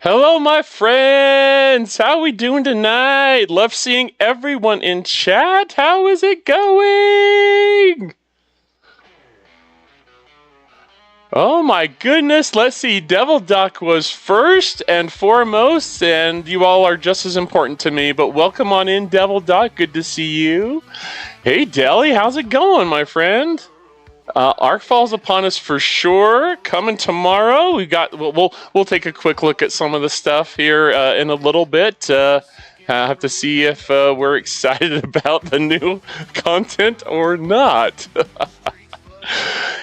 Hello, my friends! How we doing tonight? Love seeing everyone in chat. How is it going? Oh my goodness, let's see. Devil Duck was first and foremost, and you all are just as important to me, but welcome on in, Devil Duck. Good to see you. Hey, Deli, how's it going, my friend? Arc falls upon us for sure. Coming tomorrow. We'll take a quick look at some of the stuff here in a little bit. I have to see if we're excited about the new content or not.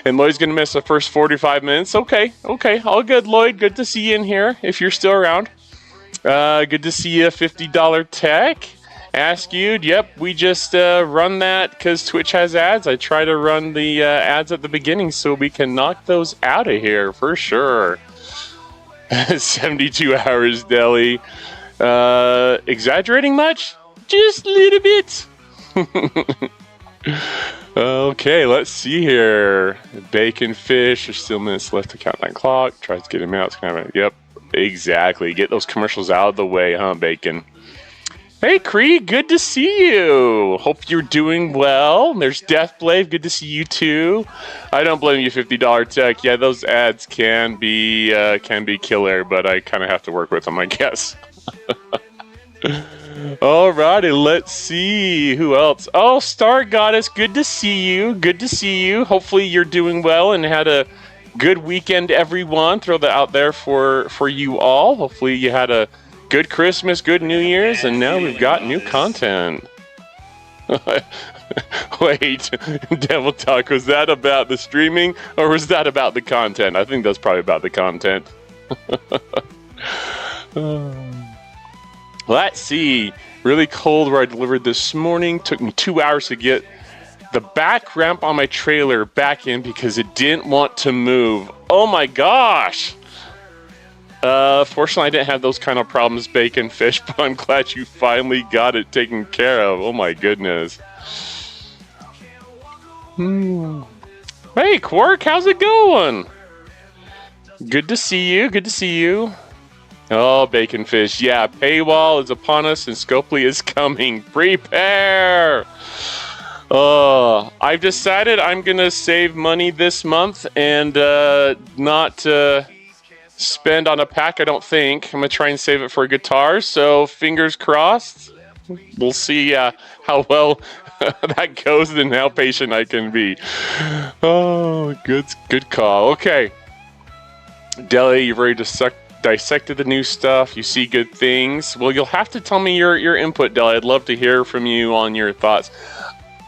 And Lloyd's gonna miss the first 45 minutes. Okay, all good, Lloyd. Good to see you in here. If you're still around, good to see you. $50 tech. Ask you, yep, we just run that because Twitch has ads. I try to run the ads at the beginning so we can knock those out of here for sure. 72 hours, Deli. Exaggerating much? Just a little bit. Okay, let's see here. Bacon fish, there's still minutes left to count that clock. Tries to get him out. It's kind of, yep, exactly. Get those commercials out of the way, huh, Bacon? Hey, Cree, good to see you. Hope you're doing well. There's Deathblade, good to see you too. I don't blame you, $50 tech. Yeah, those ads can be killer, but I kind of have to work with them, I guess. Alrighty, let's see who else. Oh, Star Goddess, good to see you. Good to see you. Hopefully you're doing well and had a good weekend, everyone. Throw that out there for you all. Hopefully you had a good Christmas, good New Year's, and now we've got new content. Wait, Devil Talk, was that about the streaming or was that about the content? I think that's probably about the content. Let's see. Really cold where I delivered this morning. Took me 2 hours to get the back ramp on my trailer back in because it didn't want to move. Oh my gosh. Fortunately, I didn't have those kind of problems, Bacon Fish, but I'm glad you finally got it taken care of. Oh my goodness. Hey, Quark, how's it going? Good to see you. Good to see you. Oh, Bacon Fish. Yeah, paywall is upon us and Scopely is coming. Prepare! I've decided I'm going to save money this month and not spend on a pack, I don't think. I'm going to try and save it for a guitar, so fingers crossed. We'll see how well that goes and how patient I can be. Oh, good call. Okay. Deli, you've already dissected the new stuff. You see good things. Well, you'll have to tell me your input, Deli. I'd love to hear from you on your thoughts.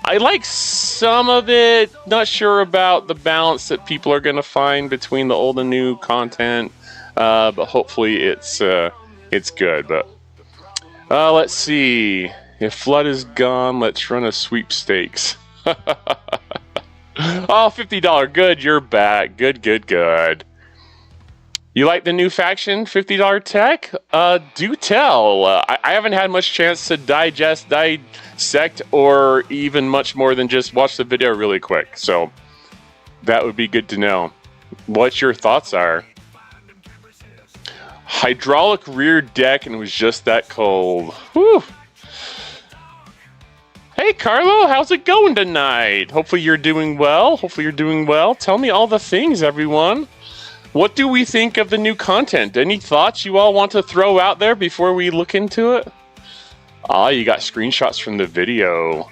I like some of it. Not sure about the balance that people are going to find between the old and new content, but hopefully it's good. But let's see. If Flood is gone, let's run a sweepstakes. Oh, $50. Good, you're back. Good. You like the new faction, $50 tech? Do tell. I haven't had much chance to dissect, or even much more than just watch the video really quick. So that would be good to know. What your thoughts are. Hydraulic rear deck and it was just that cold. Whew. Hey, Carlo, how's it going tonight? Hopefully you're doing well. Tell me all the things, everyone. What do we think of the new content? Any thoughts you all want to throw out there before we look into it? Ah, you got screenshots from the video.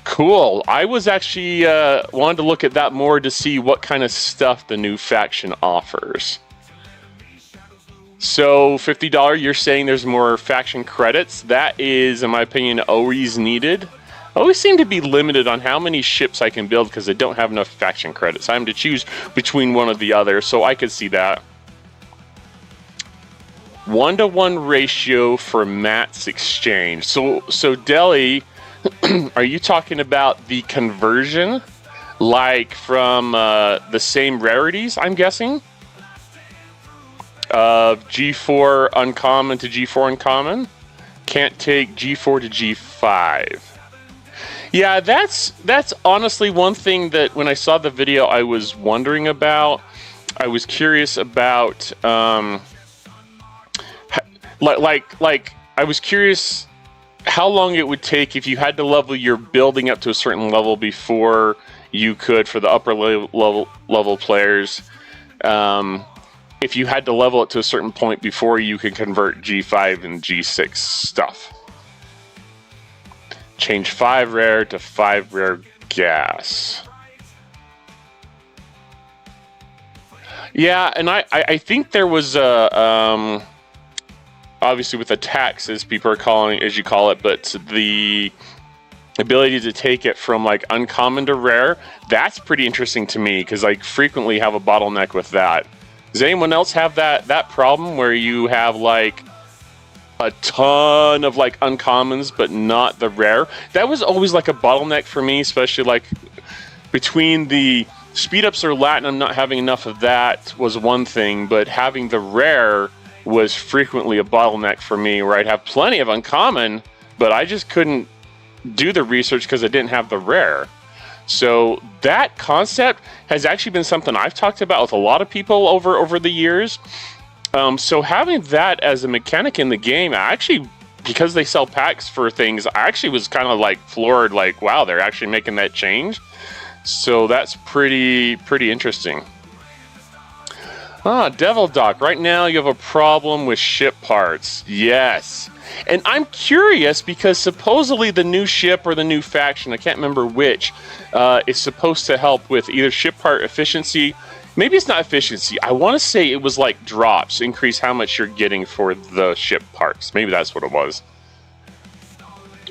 Cool. I was actually wanted to look at that more to see what kind of stuff the new faction offers. So $50, you're saying there's more faction credits. That is, in my opinion, always needed. I always seem to be limited on how many ships I can build because I don't have enough faction credits. I have to choose between one or the other, so I could see that. 1-to-1 ratio for mats exchange. So Deli, are you talking about the conversion, like from the same rarities, I'm guessing? G4 uncommon to G4 uncommon. Can't take G4 to G5. Yeah, that's honestly one thing that when I saw the video I was wondering about. I was curious about I was curious how long it would take if you had to level your building up to a certain level before you could, for the upper level players, if you had to level it to a certain point before you could convert G5 and G6 stuff. Change 5 rare to 5 rare gas. Yeah, and I think there was a obviously with attacks, as people are calling, as you call it, but the ability to take it from like uncommon to rare, that's pretty interesting to me, because I frequently have a bottleneck with that. Does anyone else have that problem where you have like a ton of like uncommons but not the rare? That was always like a bottleneck for me, especially like between the speed ups or Latinum, not having enough of that was one thing, but having the rare was frequently a bottleneck for me, where I'd have plenty of uncommon, but I just couldn't do the research because I didn't have the rare. So that concept has actually been something I've talked about with a lot of people over the years. So having that as a mechanic in the game, actually, because they sell packs for things, I actually was kind of like floored, like, wow, they're actually making that change. So that's pretty interesting. Devil Doc, right now you have a problem with ship parts. Yes. And I'm curious because supposedly the new ship or the new faction, I can't remember which, is supposed to help with either ship part efficiency. Maybe it's not efficiency. I want to say it was like drops, increase how much you're getting for the ship parts. Maybe that's what it was.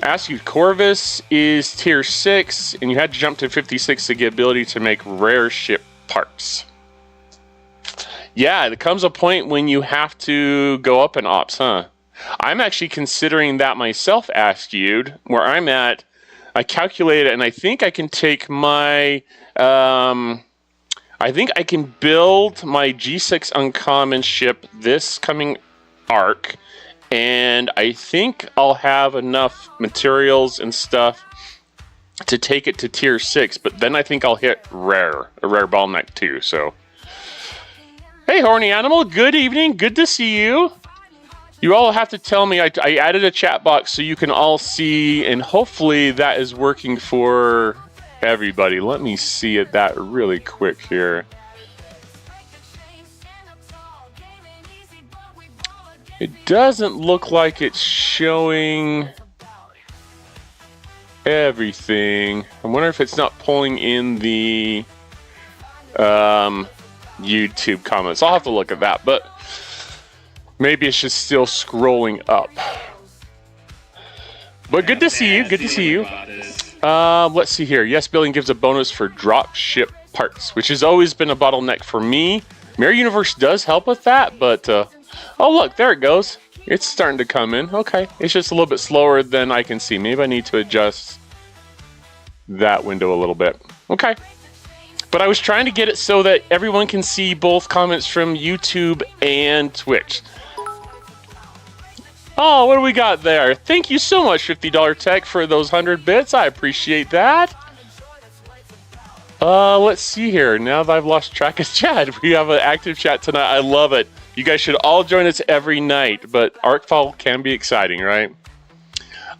Ask you, Corvus is tier 6, and you had to jump to 56 to get ability to make rare ship parts. Yeah, there comes a point when you have to go up in ops, huh? I'm actually considering that myself, Askew, where I'm at. I calculated it, and I think I can take my... I think I can build my G6 uncommon ship this coming arc, and I think I'll have enough materials and stuff to take it to tier 6, but then I think I'll hit a rare bottleneck too, so... Hey, Horny Animal, good evening, good to see you. You all have to tell me, I added a chat box so you can all see, and hopefully that is working for everybody. Let me see that really quick here. It doesn't look like it's showing everything. I wonder if it's not pulling in the YouTube comments. I'll have to look at that, but maybe it's just still scrolling up. But good to see you. Good to see you. Let's see here. Yes, building gives a bonus for drop ship parts, which has always been a bottleneck for me. Mirror Universe does help with that, but oh look, there it goes. It's starting to come in. Okay, it's just a little bit slower than I can see. Maybe I need to adjust that window a little bit. Okay. But I was trying to get it so that everyone can see both comments from YouTube and Twitch. Oh, what do we got there? Thank you so much, $50 Tech, for those 100 bits. I appreciate that. Let's see here. Now that I've lost track of chat, we have an active chat tonight. I love it. You guys should all join us every night, but Arcfall can be exciting, right?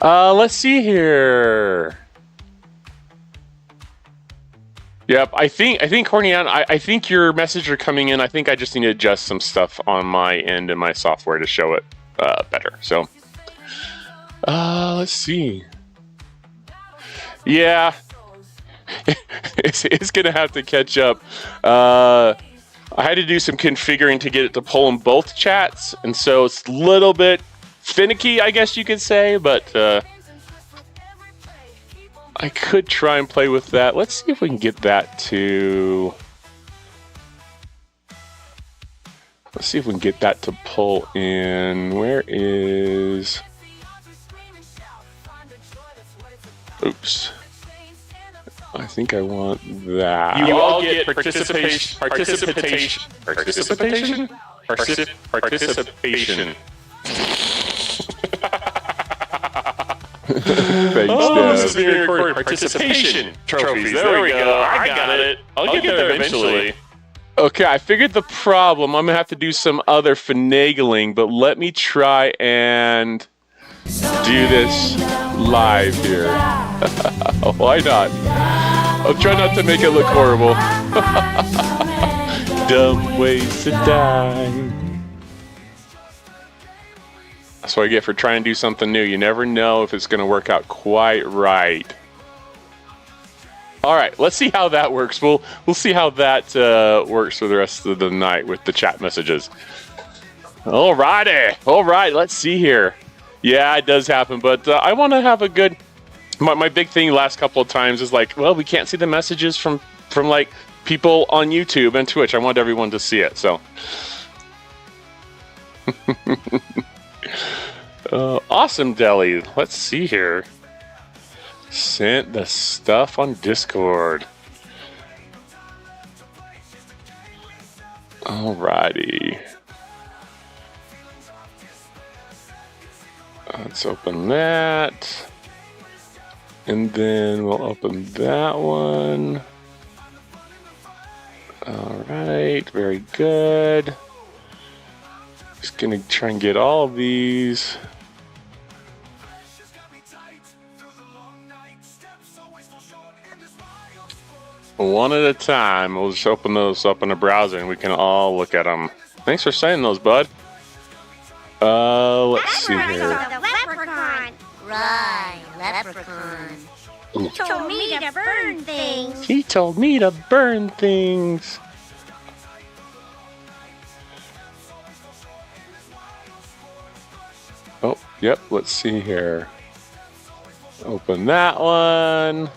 Let's see here. Yep, I think Hornian, I think your messages are coming in. I think I just need to adjust some stuff on my end in my software to show it better. So, let's see. Yeah, it's gonna have to catch up. I had to do some configuring to get it to pull in both chats, and so it's a little bit finicky, I guess you could say, but I could try and play with that. Let's see if we can get that to... Let's see if we can get that to pull in. Where is... Oops. I think I want that. You all get participation. Thanks, this is being recorded. Participation trophies. There we go. I got it. I'll get there eventually. Okay, I figured the problem. I'm gonna have to do some other finagling, but let me try and do this live here. Why not? I'll try not to make it look horrible. Dumb ways to die. That's what I get for trying to do something new. You never know if it's going to work out quite right. All right, let's see how that works. We'll see how that works for the rest of the night with the chat messages. All righty. All right, let's see here. Yeah, it does happen, but I want to have a good... My big thing last couple of times is like, well, we can't see the messages from like people on YouTube and Twitch. I want everyone to see it, so... Awesome Deli. Let's see here. Sent the stuff on Discord. Alrighty. Let's open that. And then we'll open that one. Alright, very good. Just gonna try and get all of these. One at a time. We'll just open those up in the browser and we can all look at them. Thanks for saying those, bud. Let's see here. The leprechaun. Right, leprechaun. He told me to burn things. He told me to burn things. Oh, yep, let's see here. Open that one.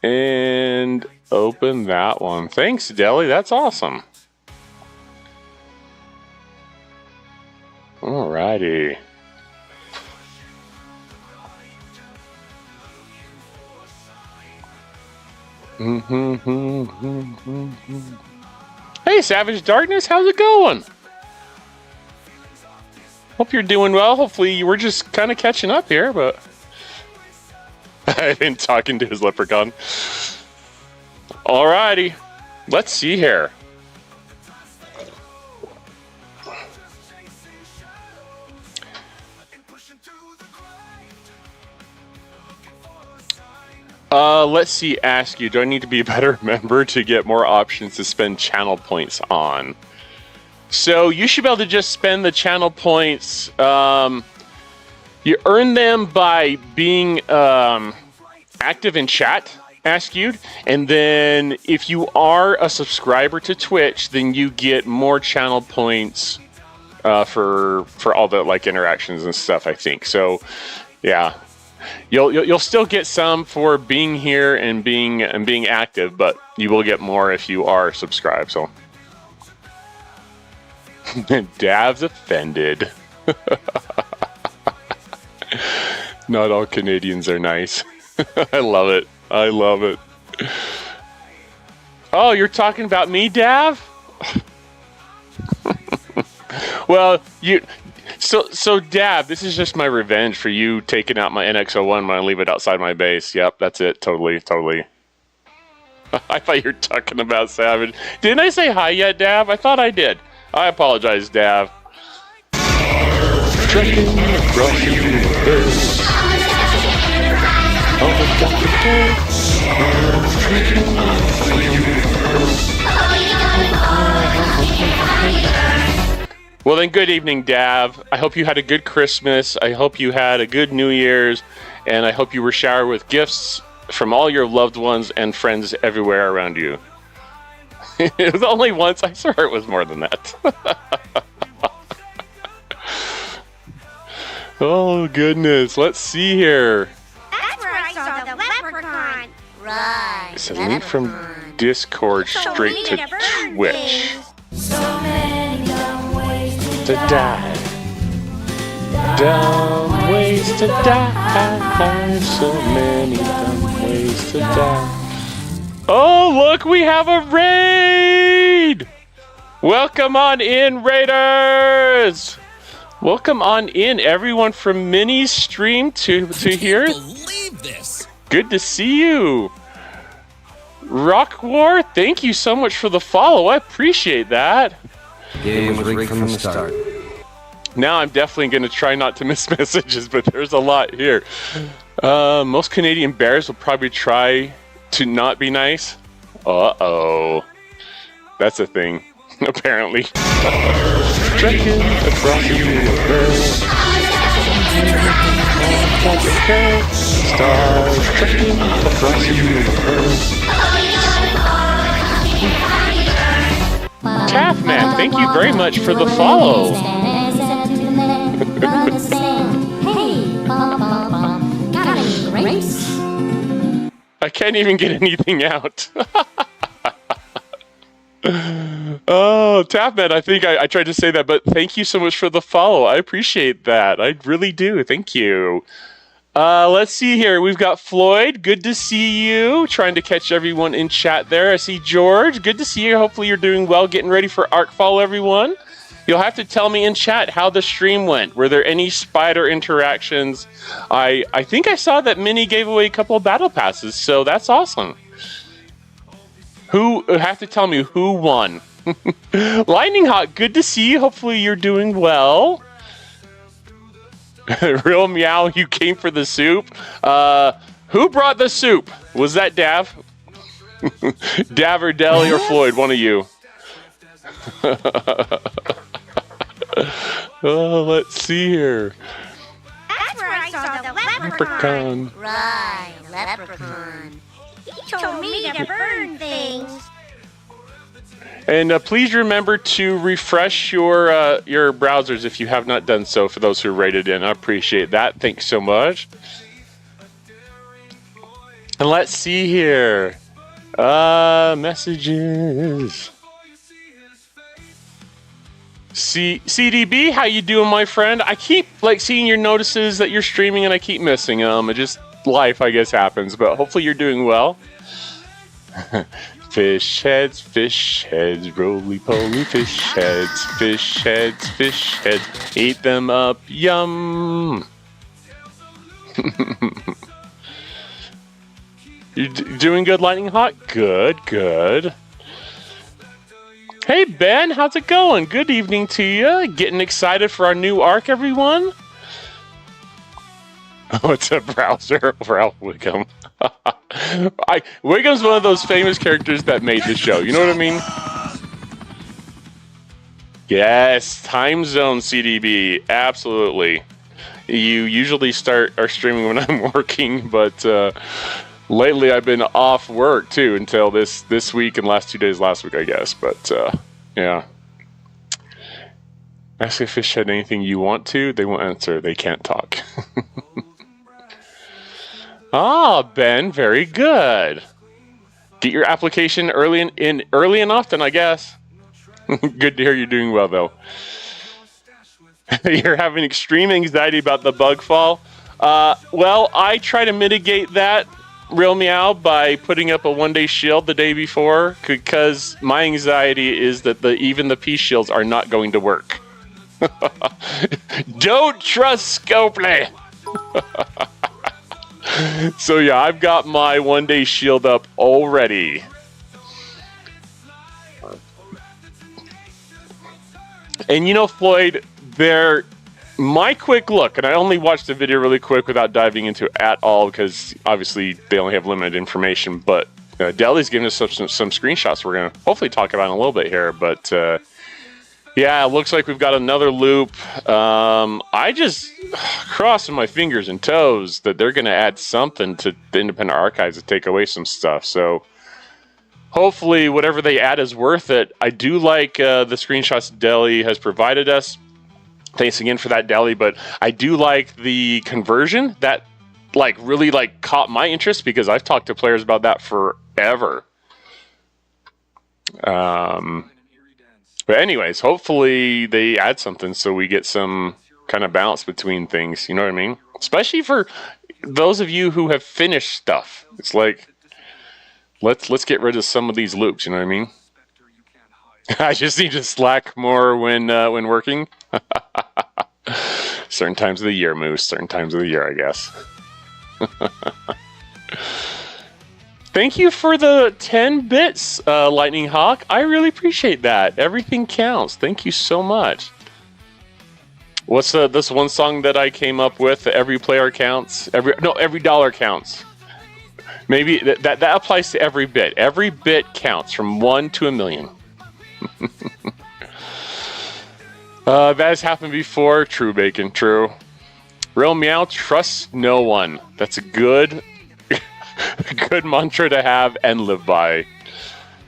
And open that one. Thanks, Deli. That's awesome. Alrighty. Hey, Savage Darkness, how's it going? Hope you're doing well. Hopefully you were just kind of catching up here, but... I've been talking to his leprechaun. Alrighty. Let's see here. Let's see, ask you, do I need to be a better member to get more options to spend channel points on? So you should be able to just spend the channel points. You earn them by being active in chat, ask you, and then if you are a subscriber to Twitch, then you get more channel points for all the like interactions and stuff, I think. So, yeah. You'll still get some for being here and being active, but you will get more if you are subscribed. So, Dav's offended. Not all Canadians are nice. I love it. I love it. Oh, you're talking about me, Dav? Well, So, Dab, this is just my revenge for you taking out my NX-01 when I leave it outside my base. Yep, that's it. Totally. I thought you were talking about Savage. Didn't I say hi yet, Dab? I thought I did. I apologize, Dab. Trekking across the universe. Well then, good evening, Dav. I hope you had a good Christmas. I hope you had a good New Year's. And I hope you were showered with gifts from all your loved ones and friends everywhere around you. It was only once. I swear it was more than that. Oh, goodness. Let's see here. That's where I saw the leprechaun. Right. It's a link from Discord straight to Twitch. So many dumb ways To die. Dumb ways to die. So many dumb ways to die. Oh, look, we have a raid! Welcome on in, Raiders! Welcome on in, everyone from Minnie's stream to here. Believe this. Good to see you. Rock War, thank you so much for the follow. I appreciate that. Game was rigged from the start. Now I'm definitely going to try not to miss messages, but there's a lot here. Most Canadian bears will probably try to not be nice. Uh-oh. That's a thing, apparently. Trekking across the universe. Stars trekking across the universe. Taffman, thank you very much for the follow. I can't even get anything out. Oh, Tapman, I think I tried to say that, but thank you so much for the follow. I appreciate that. I really do. Thank you. Let's see here. We've got Floyd. Good to see you. Trying to catch everyone in chat there. I see George. Good to see you. Hopefully you're doing well. Getting ready for Arkfall, everyone. You'll have to tell me in chat how the stream went. Were there any spider interactions? I think I saw that Minnie gave away a couple of battle passes, so that's awesome. Who have to tell me who won? Lightning Hawk, good to see you. Hopefully you're doing well. Real Meow, you came for the soup. Who brought the soup? Was that Dav? Dav or Deli or Floyd, one of you. Oh, let's see here. That's where I saw the Leprechaun. Right, leprechaun. He told me to burn things. And please remember to refresh your browsers if you have not done so, for those who rated in. I appreciate that. Thanks so much. And let's see here. Messages. CDB, how you doing, my friend? I keep seeing your notices that you're streaming, and I keep missing them. It just life, I guess, happens. But hopefully you're doing well. Fish heads, roly-poly fish heads, fish heads, fish heads. Eat them up, yum. You're doing good, Lightning Hawk? Good, good. Hey, Ben, how's it going? Good evening to you. Getting excited for our new arc, everyone? Oh, it's a browser. Ralph Wiggum. Wiggum's one of those famous characters that made the show. You know what I mean? Yes, time zone CDB. Absolutely. You usually start our streaming when I'm working, but lately I've been off work too until this week and last 2 days last week, I guess. But yeah. Ask if Fish had anything you want to. They won't answer. They can't talk. Ah, Ben, very good. Get your application early and often, I guess. Good to hear you're doing well, though. You're having extreme anxiety about the bug fall. Well, I try to mitigate that, Real Meow, by putting up a one-day shield the day before, because my anxiety is that even the peace shields are not going to work. Don't trust Scopely! So yeah, I've got my one-day shield up already. And you know, Floyd, my quick look, and I only watched the video really quick without diving into it at all, because obviously they only have limited information, but Deli's giving us some screenshots we're going to hopefully talk about in a little bit here, but yeah, it looks like we've got another loop. I just crossing my fingers and toes that they're going to add something to the Independent Archives to take away some stuff. So hopefully whatever they add is worth it. I do like the screenshots Deli has provided us. Thanks again for that, Deli. But I do like the conversion that really caught my interest, because I've talked to players about that forever. But anyways, hopefully they add something so we get some kind of balance between things. You know what I mean? Especially for those of you who have finished stuff. It's like, let's get rid of some of these loops. You know what I mean? I just need to slack more when working. Certain times of the year, Moose. Certain times of the year, I guess. Thank you for the 10 bits, Lightning Hawk. I really appreciate that. Everything counts. Thank you so much. What's this one song that I came up with? Every player counts. Every dollar counts. Maybe that applies to every bit. Every bit counts from 1 to 1,000,000. That has happened before. True, Bacon. True. Real Meow trusts no one. That's a good mantra to have and live by.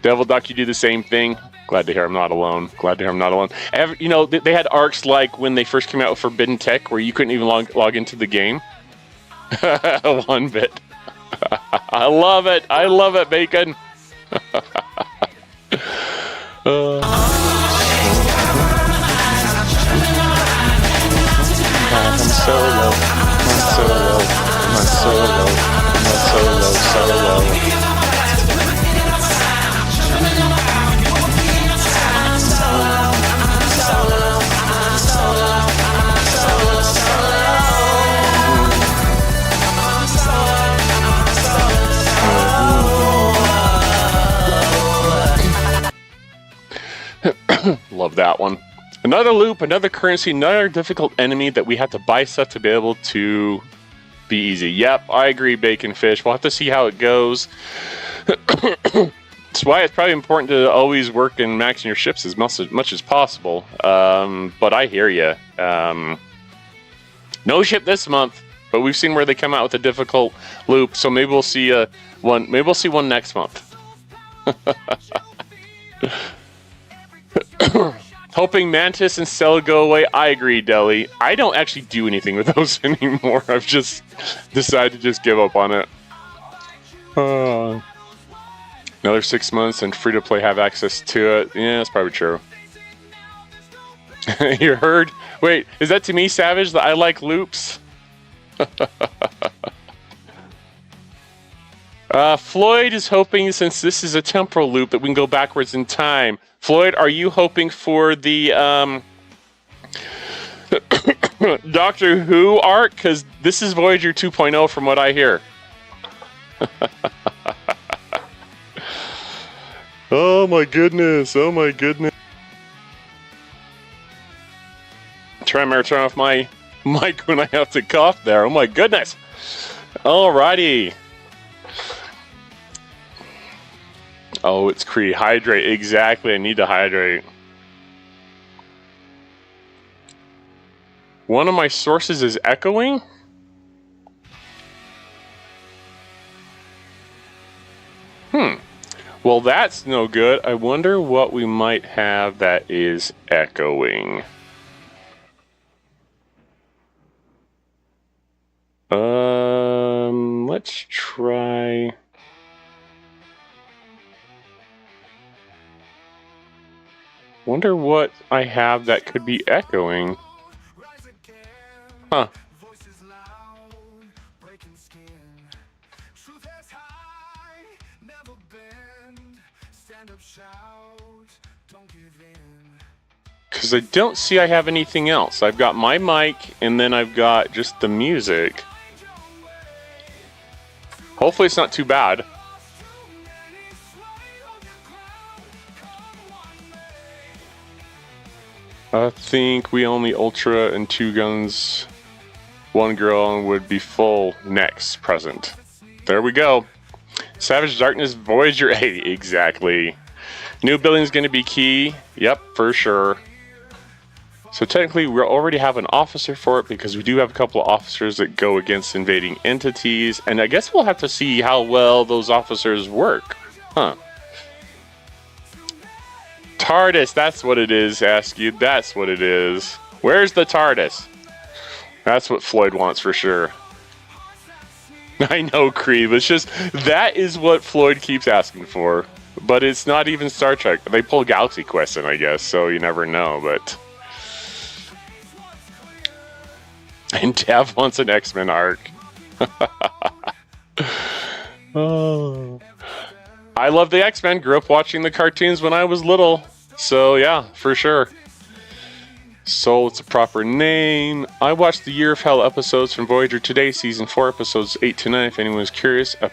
Devil Duck, you do the same thing. Glad to hear I'm not alone. They had arcs like when they first came out with Forbidden Tech where you couldn't even log into the game. 1 bit. I love it. I love it, Bacon. I'm solo. Love that one. Another loop, another currency, another difficult enemy that we have to buy stuff to be able to be easy. Yep, I agree, Bacon Fish. We'll have to see how it goes. That's why it's probably important to always work and maxing your ships as much as possible. But I hear you. No ship this month, but we've seen where they come out with a difficult loop. So maybe we'll see one. Maybe we'll see one next month. Hoping Mantis and Stella go away. I agree, Deli. I don't actually do anything with those anymore. I've just decided to just give up on it. Another 6 months and free-to-play have access to it. Yeah, that's probably true. You heard? Wait, is that to me, Savage, that I like loops? Floyd is hoping, since this is a temporal loop, that we can go backwards in time. Floyd, are you hoping for the Doctor Who arc? Because this is Voyager 2.0 from what I hear. Oh my goodness, oh my goodness. Turn off my mic when I have to cough there. Oh my goodness. Alrighty. Oh, it's Cree. Hydrate. Exactly. I need to hydrate. One of my sources is echoing. Well, that's no good. I wonder what we might have that is echoing. Let's try. Wonder what I have that could be echoing. Huh. Because I don't see I have anything else. I've got my mic, and then I've got just the music. Hopefully it's not too bad. I think we only Ultra and 2 guns, 1 girl, and would be full next present. There we go. Savage Darkness Voyager 8, exactly. New building is going to be key. Yep, for sure. So technically we already have an officer for it because we do have a couple of officers that go against invading entities. And I guess we'll have to see how well those officers work. Huh. TARDIS, that's what it is, Askew. That's what it is. Where's the TARDIS? That's what Floyd wants for sure. I know, Creed. It's just, that is what Floyd keeps asking for. But it's not even Star Trek. They pull Galaxy Quest in, I guess, so you never know, but... And Tav wants an X-Men arc. Oh. I love the X-Men. Grew up watching the cartoons when I was little. So, yeah, for sure. Soul, it's a proper name. I watched the Year of Hell episodes from Voyager today, season 4, episodes 8 to 9. If anyone's curious, on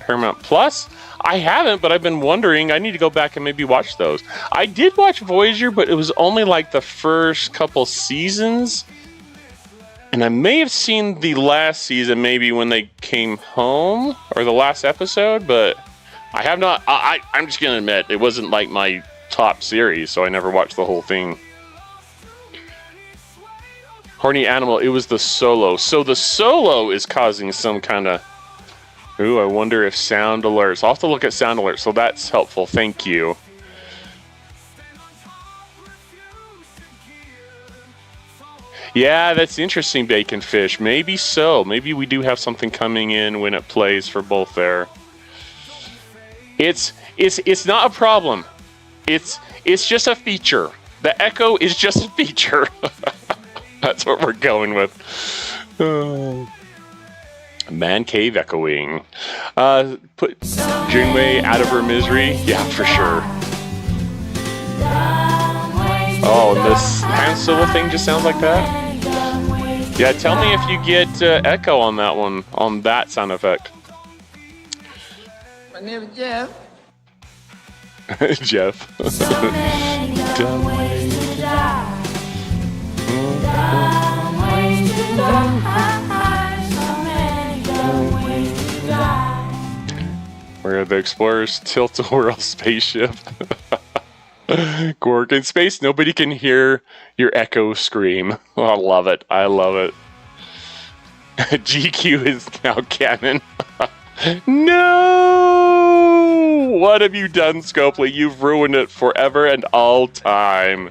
Paramount Plus. I haven't, but I've been wondering. I need to go back and maybe watch those. I did watch Voyager, but it was only like the first couple seasons. And I may have seen the last season maybe when they came home, or the last episode, but I have not. I'm just going to admit, it wasn't like my top series, so I never watched the whole thing. Horny Animal, it was the Solo. So the Solo is causing some kind of... Ooh, I wonder if sound alerts. I'll have to look at sound alerts, so that's helpful. Thank you. Yeah, that's interesting, Bacon Fish. Maybe so. Maybe we do have something coming in when it plays for both there. It's not a problem. It's just a feature. The echo is just a feature. That's what we're going with. Man cave echoing. Put Junwei out of her misery. Yeah, for sure. Oh, and this Han Solo thing just sounds like that? Yeah, tell me if you get echo on that one, on that sound effect. My name is Jeff. Jeff. Where the explorers tilt-a-whirl spaceship. Gork in space, nobody can hear your echo scream. Oh, I love it. I love it. GQ is now canon. No! What have you done, Scopely? You've ruined it forever and all time.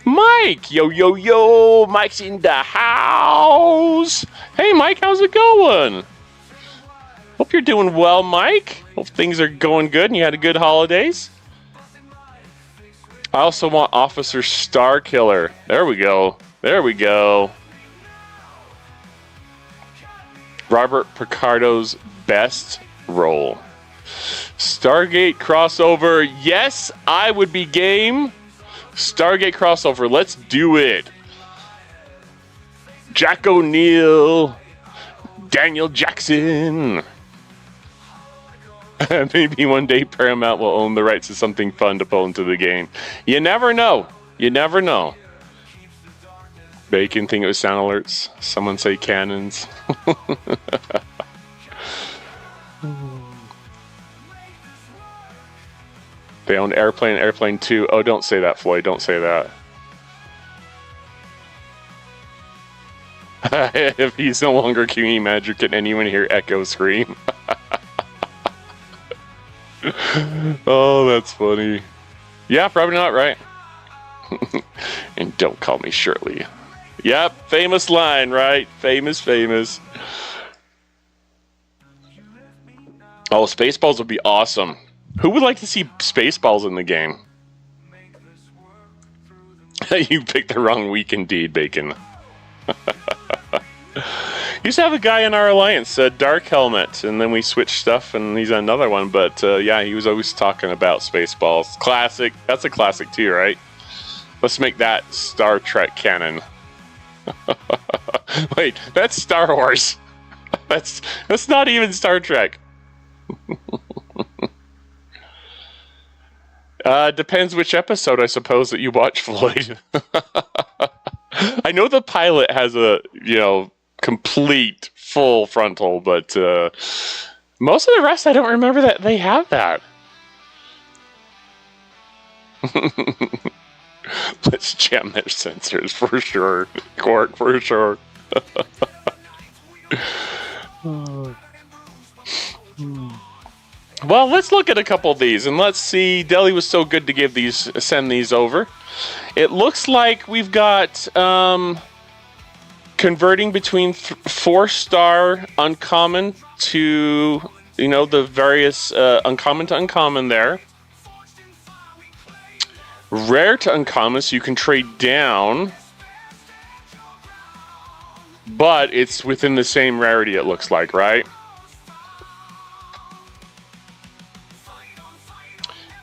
Mike! Yo, yo, yo! Mike's in the house! Hey, Mike, how's it going? Hope you're doing well, Mike. Hope things are going good and you had a good holidays. I also want Officer Starkiller. There we go. There we go. Robert Picardo's best role. Stargate crossover. Yes, I would be game. Stargate crossover. Let's do it. Jack O'Neill. Daniel Jackson. Maybe one day Paramount will own the rights to something fun to pull into the game. You never know. You never know. Bacon think it was sound alerts. Someone say cannons. They own Airplane 2. Oh, don't say that, Floyd. Don't say that. If he's no longer community manager, can anyone hear Echo scream? Oh, that's funny. Yeah, probably not, right? And don't call me Shirley. Yep, famous line, right? Famous. Oh, Spaceballs would be awesome. Who would like to see Spaceballs in the game? You picked the wrong week indeed, Bacon. Used to have a guy in our alliance, Dark Helmet, and then we switched stuff, and he's another one. But yeah, he was always talking about Spaceballs. Classic. That's a classic too, right? Let's make that Star Trek canon. Wait, that's Star Wars. That's not even Star Trek. Depends which episode, I suppose, that you watch, Floyd. I know the pilot has a, complete full frontal, but most of the rest I don't remember that they have that. Let's jam their sensors for sure. Quark for sure. Well, let's look at a couple of these and let's see. Deli was so good to send these over. It looks like we've got converting between 4-star uncommon to, the various uncommon to uncommon there. Rare to uncommon, so you can trade down. But it's within the same rarity, it looks like, right?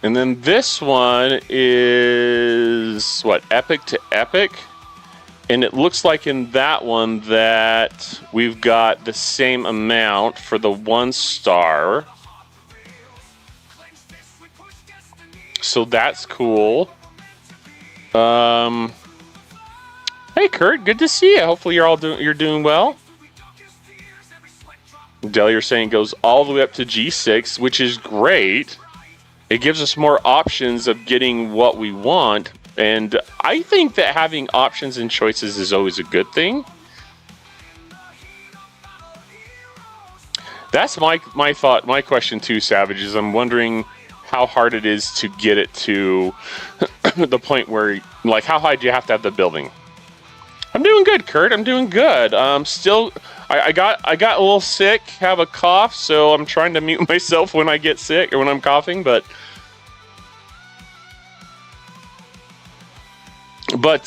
And then this one is, epic to epic. And it looks like in that one that we've got the same amount for the 1 star. So that's cool. Hey Kurt, good to see you. Hopefully you're doing well. Del, you're saying it goes all the way up to G6, which is great. It gives us more options of getting what we want. And I think that having options and choices is always a good thing. That's my thought, my question too, Savage, is I'm wondering how hard it is to get it to the point where, like, how high do you have to have the building? I'm doing good, Kurt. I'm doing good. Still, I got a little sick, have a cough, so I'm trying to mute myself when I get sick or when I'm coughing, but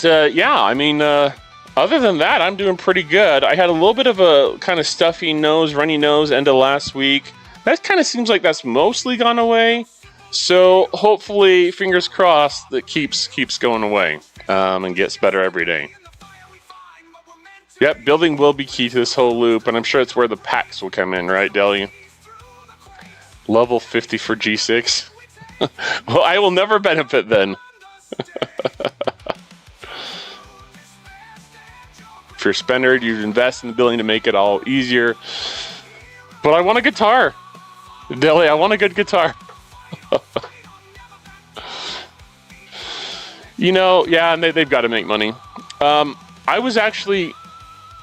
yeah, I mean, other than that, I'm doing pretty good. I had a little bit of a kind of stuffy nose, runny nose end of last week. That kind of seems like that's mostly gone away. So hopefully, fingers crossed, that keeps going away and gets better every day. Yep, building will be key to this whole loop, and I'm sure it's where the packs will come in, right, Deli? Level 50 for G6. Well, I will never benefit then. If you're a spender, you invest in the building to make it all easier. But I want a guitar. Deli, I want a good guitar. You know, yeah, and they've got to make money. I was actually,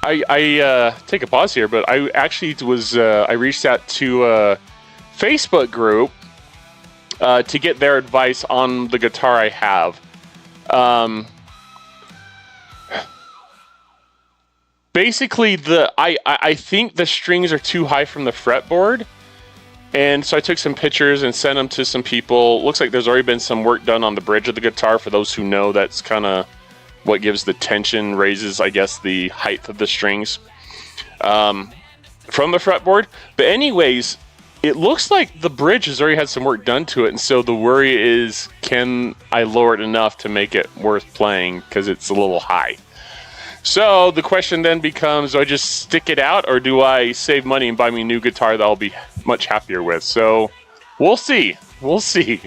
I take a pause here, but I actually was, I reached out to a Facebook group to get their advice on the guitar I have. Basically, I think the strings are too high from the fretboard. And so I took some pictures and sent them to some people. Looks like there's already been some work done on the bridge of the guitar. For those who know, that's kind of what gives the tension, raises, I guess, the height of the strings from the fretboard. But anyways, it looks like the bridge has already had some work done to it. And so the worry is, can I lower it enough to make it worth playing? Because it's a little high. So the question then becomes, do I just stick it out, or do I save money and buy me a new guitar that I'll be much happier with? So we'll see. We'll see.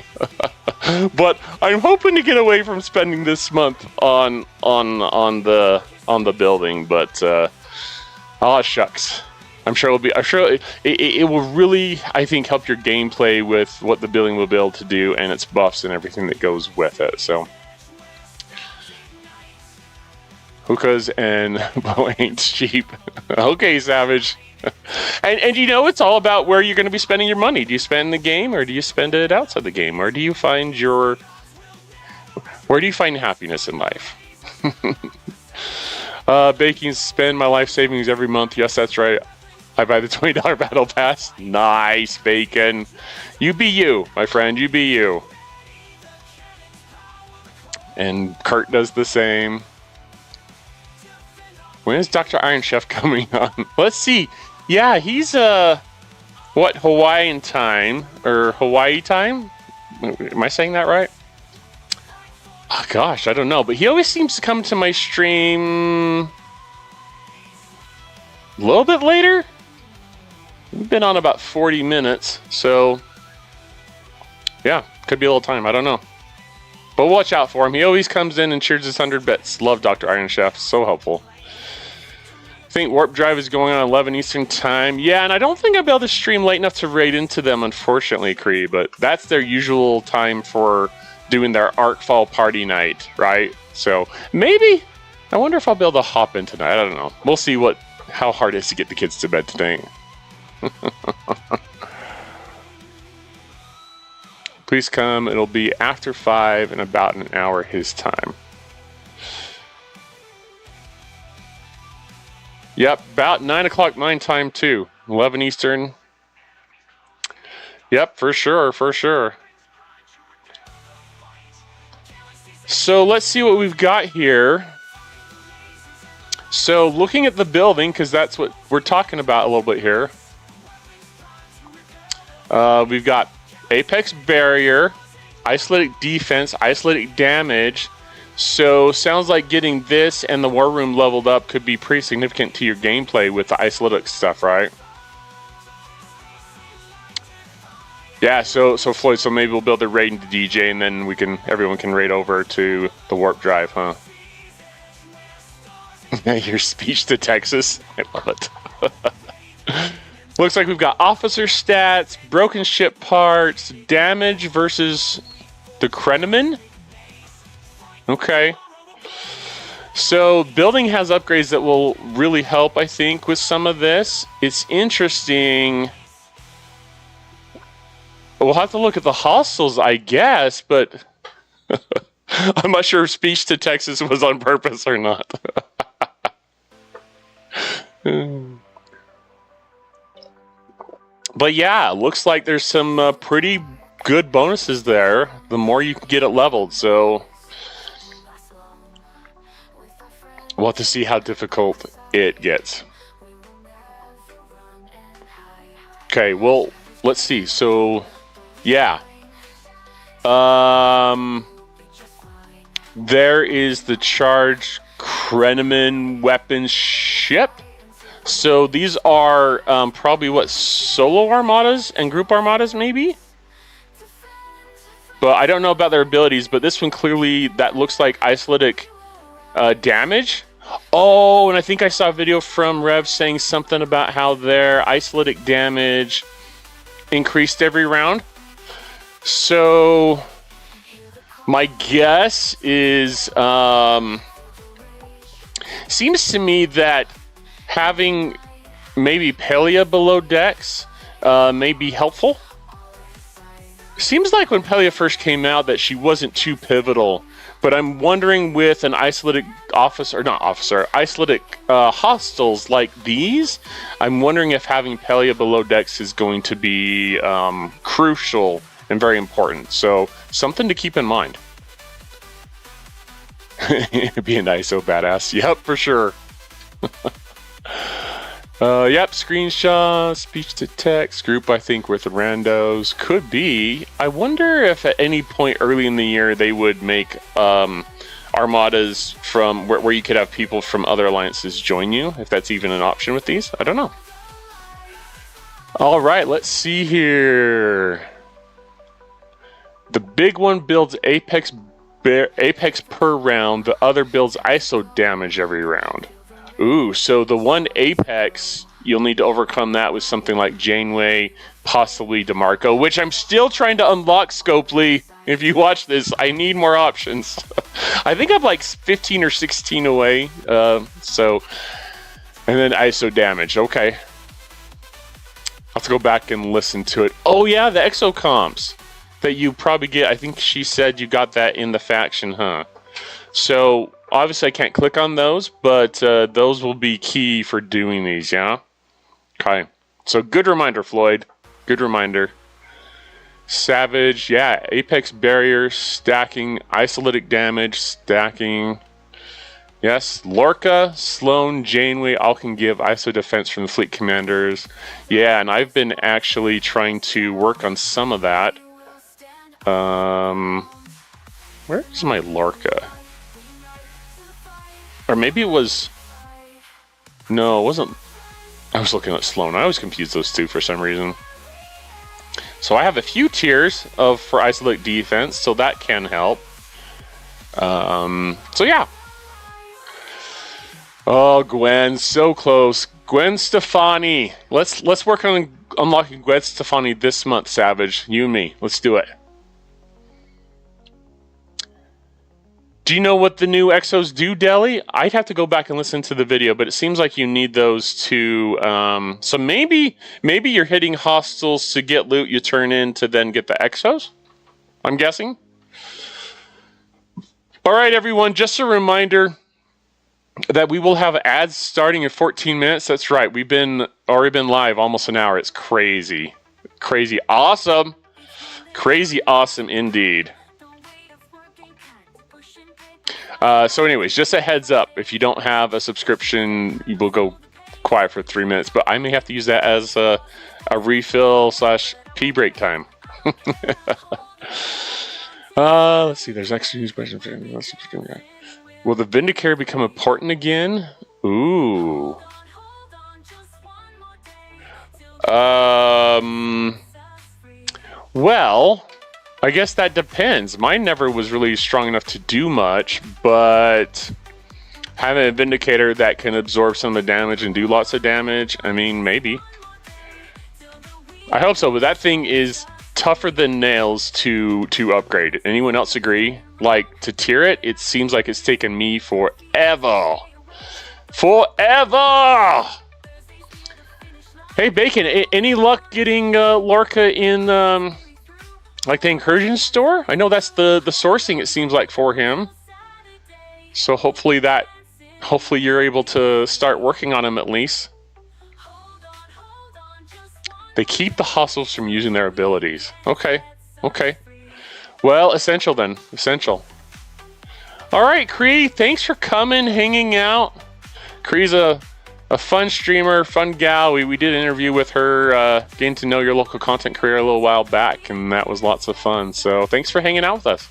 But I'm hoping to get away from spending this month on the building. But shucks. I'm sure it will really, I think, help your gameplay with what the building will be able to do and its buffs and everything that goes with it. So. Hookahs and bow ain't cheap. Okay, Savage. And you know, it's all about where you're going to be spending your money. Do you spend the game, or do you spend it outside the game, or do you find where do you find happiness in life? Baking, spend my life savings every month. Yes, that's right. I buy the $20 battle pass. Nice, Bacon. You be you, my friend. You be you. And Kurt does the same. When is Dr. Iron Chef coming on? Let's see. Yeah, he's Hawaiian time or Hawaii time? Am I saying that right? Oh, gosh, I don't know. But he always seems to come to my stream a little bit later. We've been on about 40 minutes, so yeah, could be a little time. I don't know. But watch out for him. He always comes in and cheers his 100 bits. Love Dr. Iron Chef. So helpful. I think Warp Drive is going on 11 Eastern Time. Yeah, and I don't think I'll be able to stream late enough to raid into them, unfortunately, Cree. But that's their usual time for doing their Arkfall party night, right? So maybe. I wonder if I'll be able to hop in tonight. I don't know. We'll see how hard it is to get the kids to bed tonight. Please come. It'll be after 5 in about an hour his time. Yep, about 9 o'clock mine time too. 11 Eastern. Yep, for sure, for sure. So let's see what we've got here. So looking at the building, because that's what we're talking about a little bit here. We've got Apex Barrier, Isolated Defense, Isolated Damage, So sounds like getting this and the war room leveled up could be pretty significant to your gameplay with the isolytic stuff, right? Yeah, so Floyd, so maybe we'll build a raid into DJ and then everyone can raid over to the warp drive, huh? Your speech to Texas. I love it. Looks like we've got officer stats, broken ship parts, damage versus the Kreneman. Okay. So building has upgrades that will really help, I think, with some of this. It's interesting. We'll have to look at the hostiles, I guess, but I'm not sure if speech to Texas was on purpose or not. But yeah, looks like there's some pretty good bonuses there. The more you can get it leveled, so we'll have to see how difficult it gets. Okay, well, let's see. So, yeah. There is the charged Kreneman weapons ship. So these are probably what, solo armadas and group armadas maybe? But I don't know about their abilities, but this one clearly, that looks like isolytic damage. Oh, and I think I saw a video from Rev saying something about how their isolytic damage increased every round. So my guess is, seems to me that having maybe Pelia below decks may be helpful. Seems like when Pelia first came out that she wasn't too pivotal, but I'm wondering with an isolytic isolytic hostiles like these, I'm wondering if having Pelia below decks is going to be crucial and very important. So something to keep in mind. Be an ISO badass. Yep, for sure. Yep, screenshot, speech to text, group I think with randos. Could be. I wonder if at any point early in the year they would make armadas from where you could have people from other alliances join you, if that's even an option with these. I don't know. All right, let's see here. The big one builds Apex per round. The other builds ISO damage every round. Ooh, so the one Apex, you'll need to overcome that with something like Janeway, possibly DeMarco, which I'm still trying to unlock, Scopely. If you watch this, I need more options. I think I'm like 15 or 16 away. And then ISO damage. Okay. I'll have to go back and listen to it. Oh yeah, the exocomms that you probably get. I think she said you got that in the faction, huh? So obviously I can't click on those, but those will be key for doing these, yeah? Okay. So good reminder, Floyd. Good reminder. Savage, yeah, Apex barrier, stacking, isolytic damage, stacking. Yes, Lorca, Sloan, Janeway all can give ISO defense from the fleet commanders. Yeah, and I've been actually trying to work on some of that. Where's my Lorca? Or maybe it was... No, it wasn't... I was looking at Sloan. I always confuse those two for some reason. So I have a few tiers for isolytic defense, so that can help. So yeah. Oh, Gwen, so close. Gwen Stefani. Let's work on unlocking Gwen Stefani this month, Savage. You and me. Let's do it. Do you know what the new exos do, Deli? I'd have to go back and listen to the video, but it seems like you need those to... so maybe you're hitting hostiles to get loot you turn in to then get the exos? I'm guessing. All right, everyone, just a reminder that we will have ads starting in 14 minutes. That's right. We've already been live almost an hour. It's crazy. Crazy awesome. Crazy awesome indeed. So anyways, just a heads up, if you don't have a subscription, you will go quiet for 3 minutes, but I may have to use that as a refill / pee break time. Let's see. There's extra news. Will the Vindicator become important again? Ooh. Well, I guess that depends. Mine never was really strong enough to do much, but having a Vindicator that can absorb some of the damage and do lots of damage, I mean, maybe. I hope so, but that thing is tougher than nails to upgrade. Anyone else agree? Like, to tier it, it seems like it's taken me forever. Forever! Hey, Bacon, any luck getting Lorca in, like, the Incursion store? I know that's the sourcing, it seems like, for him. So hopefully you're able to start working on him at least. They keep the hostels from using their abilities. Okay. Well, essential then. Essential. Alright, Cree, thanks for coming, hanging out. Cree's a fun streamer, fun gal. We did an interview with her, getting to know your local content creator a little while back, and that was lots of fun. So thanks for hanging out with us.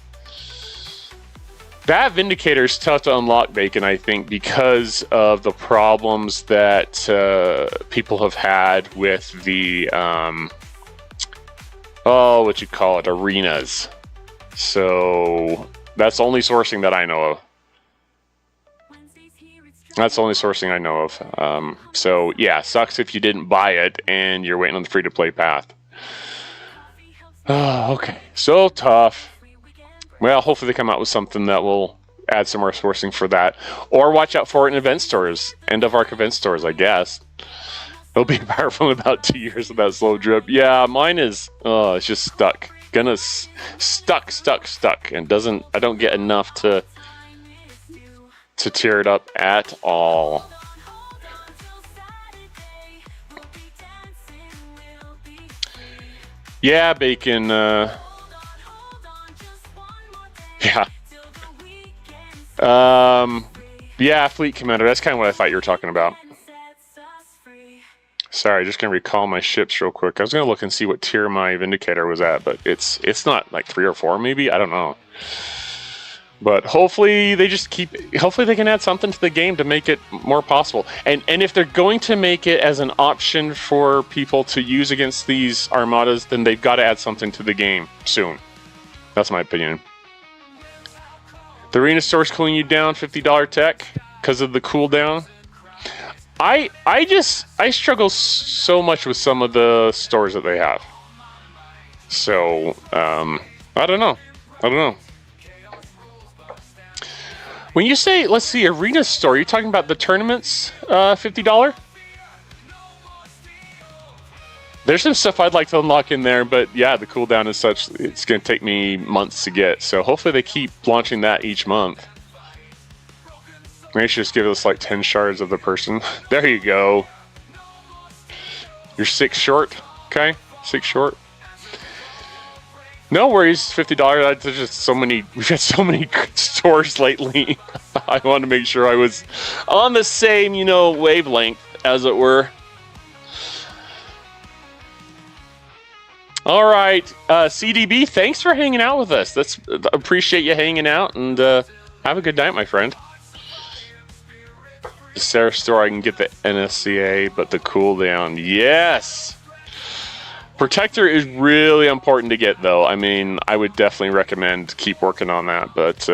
That Vindicator is tough to unlock, Bacon, I think, because of the problems that people have had with the, arenas. So that's the only sourcing that I know of. That's the only sourcing I know of. So yeah, sucks if you didn't buy it and you're waiting on the free-to-play path. Oh, okay, so tough. Well, hopefully they come out with something that will add some more sourcing for that. Or watch out for it in event stores. End of arc event stores, I guess. It'll be powerful in about 2 years with that slow drip. Yeah, mine is, it's just stuck. Stuck. And I don't get enough to tear it up at all. Yeah, Bacon, yeah. Yeah, Fleet Commander. That's kind of what I thought you were talking about. Sorry, just gonna recall my ships real quick. I was gonna look and see what tier my Vindicator was at, but it's not like 3 or 4, maybe. I don't know. But hopefully they hopefully they can add something to the game to make it more possible. And if they're going to make it as an option for people to use against these armadas, then they've got to add something to the game soon. That's my opinion. The arena store's cooling you down, $50 tech, because of the cooldown. I struggle so much with some of the stores that they have. So, I don't know. When you say, let's see, arena store, you're talking about the tournaments, $50? There's some stuff I'd like to unlock in there, but yeah, the cooldown is such, it's going to take me months to get. So hopefully they keep launching that each month. Maybe I should just give us like 10 shards of the person. There you go. You're 6 short. Okay, 6 short. No worries, $50. There's just so many, we've had so many good stores lately. I wanted to make sure I was on the same, wavelength, as it were. All right, CDB, thanks for hanging out with us. Appreciate you hanging out, and have a good night, my friend. The Sarah store, I can get the NSCA, but the cooldown, yes! Protector is really important to get, though. I mean, I would definitely recommend keep working on that, but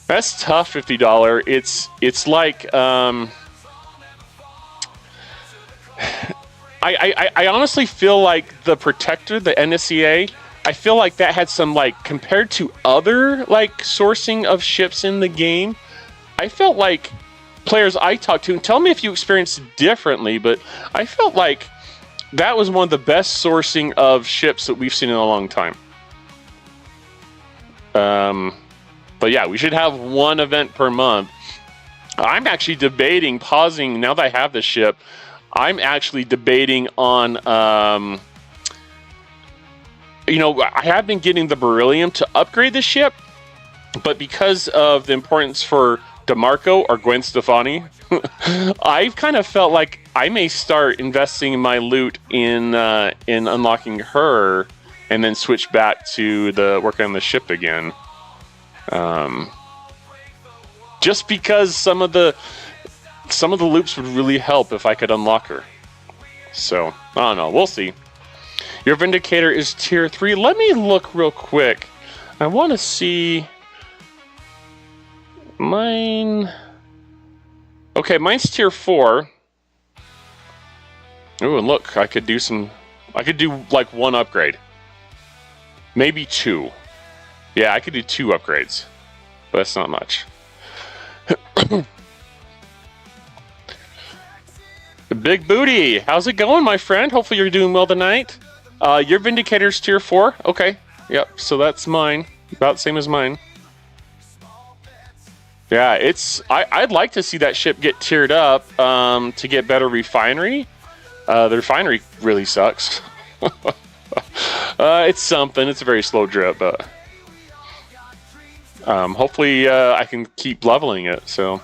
that's tough, $50. It's like, I honestly feel like the Protector, the NSCA, I feel like that had some, like, compared to other, like, sourcing of ships in the game, I felt like players I talked to, and tell me if you experienced it differently, but I felt like that was one of the best sourcing of ships that we've seen in a long time. But yeah, we should have one event per month. I'm actually debating pausing, now that I have the ship, I'm actually debating on, I have been getting the beryllium to upgrade the ship, but because of the importance for DeMarco or Gwen Stefani, I've kind of felt like I may start investing my loot in unlocking her and then switch back to the working on the ship again. Just because some of the loops would really help if I could unlock her. So, I don't know. We'll see. Your Vindicator is tier 3. Let me look real quick. I want to see... Mine... Okay, mine's tier 4. Ooh, and look, I could do like 1 upgrade. Maybe 2. Yeah, I could do 2 upgrades. But that's not much. Big Booty, how's it going, my friend? Hopefully you're doing well tonight. Your Vindicator's tier 4. Okay, yep. So that's mine. About the same as mine. Yeah, I'd like to see that ship get tiered up to get better refinery. The refinery really sucks. It's something. It's a very slow drip, but hopefully I can keep leveling it. So.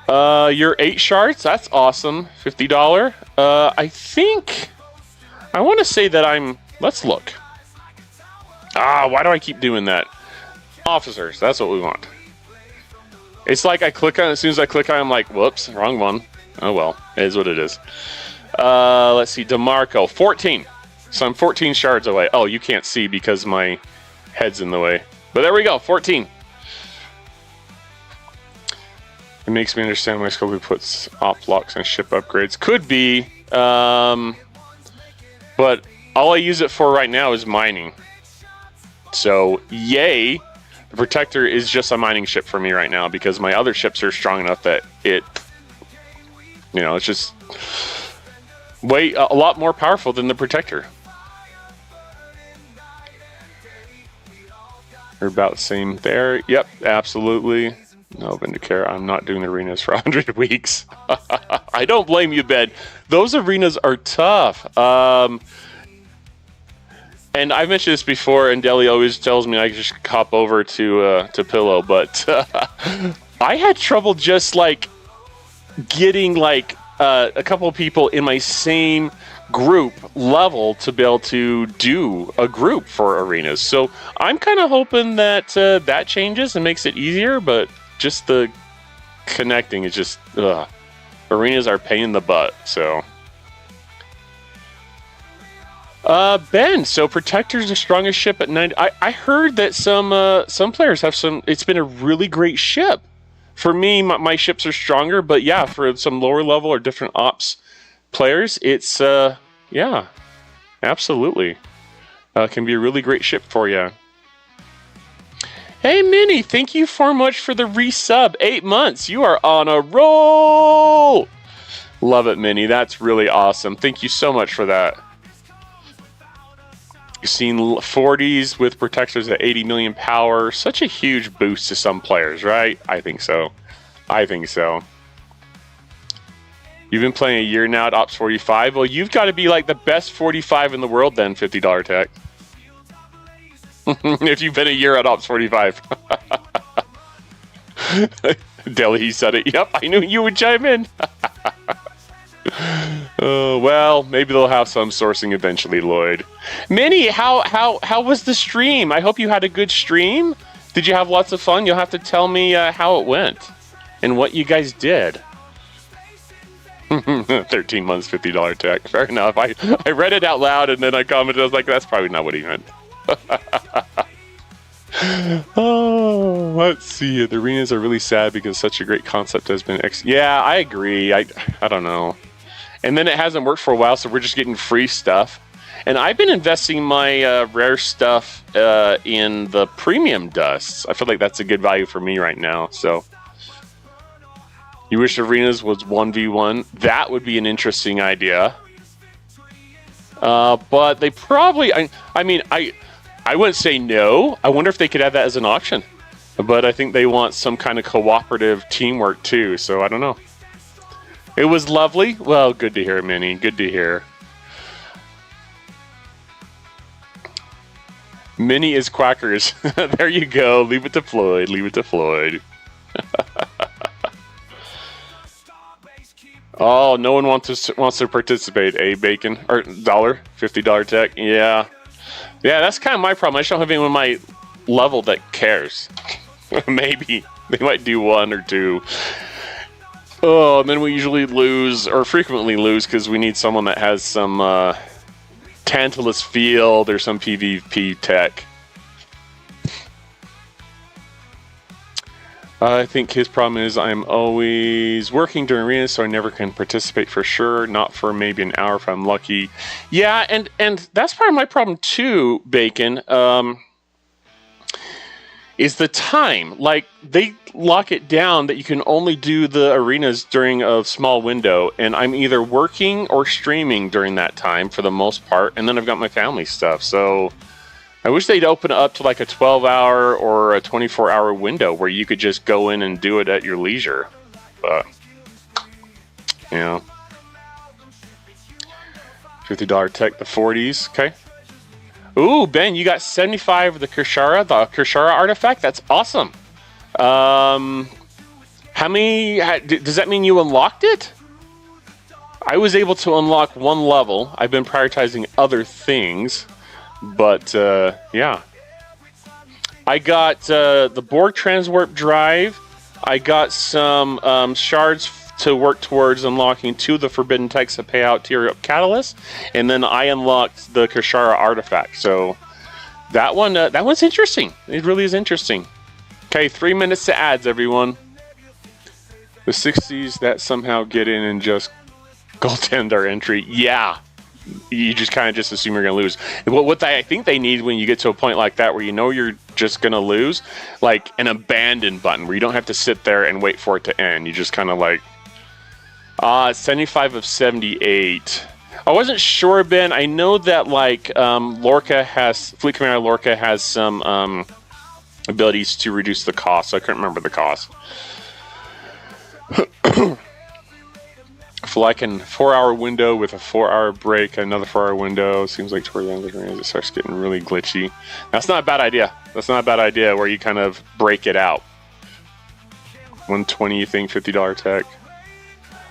Your 8 shards, that's awesome. $50. I want to say that let's look. Why do I keep doing that? Officers, that's what we want. It's like I click on it, as soon as I click on it, I'm like, whoops, wrong one. Oh well, it is what it is. Let's see, DeMarco, 14. So I'm 14 shards away. Oh, you can't see because my head's in the way. But there we go, 14. It makes me understand why Scopely puts op locks and ship upgrades. Could be, but all I use it for right now is mining. So, yay, the Protector is just a mining ship for me right now because my other ships are strong enough that it's just a lot more powerful than the Protector. We're about the same there. Yep, absolutely. No, Vindicator, I'm not doing arenas for 100 weeks. I don't blame you, Ben. Those arenas are tough. And I've mentioned this before, and Deli always tells me I just hop over to Pillow, but I had trouble just like getting like a couple of people in my same group level to be able to do a group for arenas. So I'm kind of hoping that that changes and makes it easier, but just the connecting is just, arenas are a pain in the butt, so. Ben, so Protector's the strongest ship at 90. I heard that some players have it's been a really great ship. For me, my ships are stronger, but yeah, for some lower level or different ops players, it's, yeah, absolutely. Can be a really great ship for you. Hey, Minnie, thank you so much for the resub. 8 months. You are on a roll. Love it, Minnie. That's really awesome. Thank you so much for that. You've seen 40s with Protectors at 80 million power. Such a huge boost to some players, right? I think so. I think so. You've been playing a year now at Ops 45. Well, you've got to be like the best 45 in the world then, $50 tech. If you've been a year at Ops 45. Deli, he said it. Yep, I knew you would chime in. Well, maybe they'll have some sourcing eventually, Lloyd. Minnie, how was the stream? I hope you had a good stream. Did you have lots of fun? You'll have to tell me how it went and what you guys did. 13 months, $50 tech. Fair enough. I read it out loud and then I commented. I was like, that's probably not what he meant. Oh, let's see. The arenas are really sad because such a great concept has been yeah, I agree. I don't know. And then it hasn't worked for a while, so we're just getting free stuff. And I've been investing my rare stuff in the premium dusts. I feel like that's a good value for me right now. So, you wish arenas was 1v1? That would be an interesting idea. But they probably, I wouldn't say no. I wonder if they could have that as an option. But I think they want some kind of cooperative teamwork too, so I don't know. It was lovely. Well, good to hear, Minnie. Good to hear. Minnie is quackers. There you go. Leave it to Floyd. Leave it to Floyd. Oh, no one wants to participate, eh, Bacon? Or $50 tech? Yeah. Yeah, that's kind of my problem. I just don't have anyone on my level that cares. Maybe. They might do one or two. Oh, and then we usually lose, or frequently lose, because we need someone that has some Tantalus field or some PvP tech. I think his problem is I'm always working during arenas, so I never can participate for sure. Not for maybe an hour if I'm lucky. Yeah, and that's part of my problem too, Bacon. Is the time. Like, they lock it down that you can only do the arenas during a small window, and I'm either working or streaming during that time for the most part, and then I've got my family stuff, so I wish they'd open it up to like a 12-hour or a 24-hour window where you could just go in and do it at your leisure. But, you know. $50 tech, the 40s, okay. Ooh, Ben, you got 75 of the Kershara artifact? That's awesome. How many... Does that mean you unlocked it? I was able to unlock one level. I've been prioritizing other things. But, yeah. I got the Borg Transwarp Drive. I got some shards to work towards unlocking 2 of the Forbidden Techs to pay out Tier Up Catalyst. And then I unlocked the Kershara artifact. So, that one's interesting. It really is interesting. Okay, 3 minutes to ads, everyone. The 60s that somehow get in and just goaltend our entry. Yeah. You just kind of just assume you're going to lose. What I think they need when you get to a point like that where you know you're just going to lose, like an abandon button where you don't have to sit there and wait for it to end. You just kind of like, 75 of 78. I wasn't sure, Ben. I know that like Fleet Commander Lorca has some abilities to reduce the cost, so I couldn't remember the cost. For like a 4-hour window with a 4-hour break, another 4-hour window. Seems like toward the end of the range it starts getting really glitchy. That's not a bad idea. That's not a bad idea where you kind of break it out. 120, you think, $50 tech.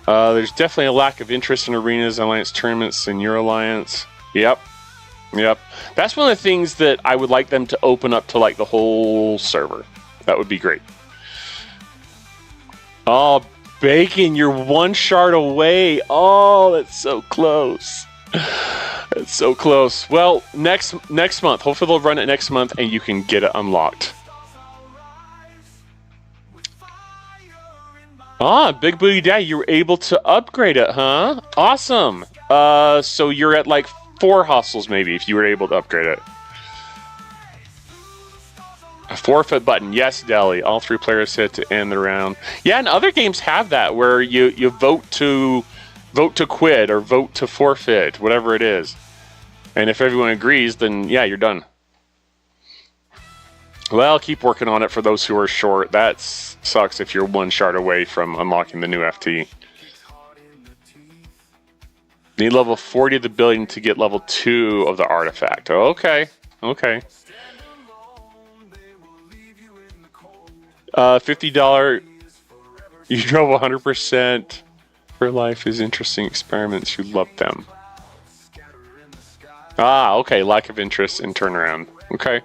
There's definitely a lack of interest in arenas, alliance tournaments, and Euro Alliance. Yep. That's one of the things that I would like them to open up to like the whole server. That would be great. Oh, Bacon, you're 1 shard away. Oh, that's so close. That's so close. Well, next month. Hopefully they'll run it next month and you can get it unlocked. Ah, Big Booty Daddy, you were able to upgrade it, huh? Awesome. So you're at like 4 hustles maybe if you were able to upgrade it. A forfeit button, yes, Deli. All 3 players hit to end the round. Yeah, and other games have that where you vote to quit or vote to forfeit, whatever it is. And if everyone agrees, then yeah, you're done. Well, keep working on it for those who are short. That sucks if you're 1 shard away from unlocking the new FT. Need level 40 of the building to get level 2 of the artifact. Okay. $50. You drove 100% for life is interesting experiments. You love them. Ah, okay. Lack of interest in turnaround. Okay.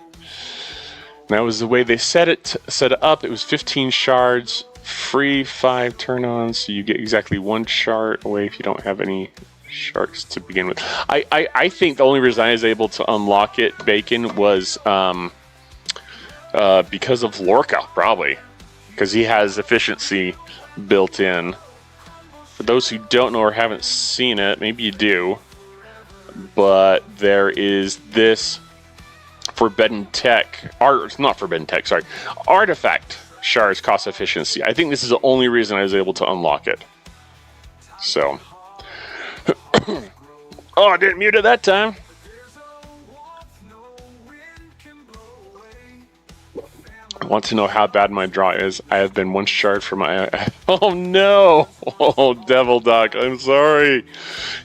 That was the way they set it up. It was 15 shards, free 5 turn-ons, so you get exactly 1 shard away if you don't have any sharks to begin with. I think the only reason I was able to unlock it, Bacon, was because of Lorca, probably. Because he has efficiency built in. For those who don't know or haven't seen it, maybe you do, but there is this Forbidden Tech, it's not Forbidden Tech, sorry, Artifact shards cost efficiency. I think this is the only reason I was able to unlock it. So. Oh, I didn't mute it that time. I want to know how bad my draw is. I have been 1 shard from my... Oh, no. Oh, Devil Duck, I'm sorry.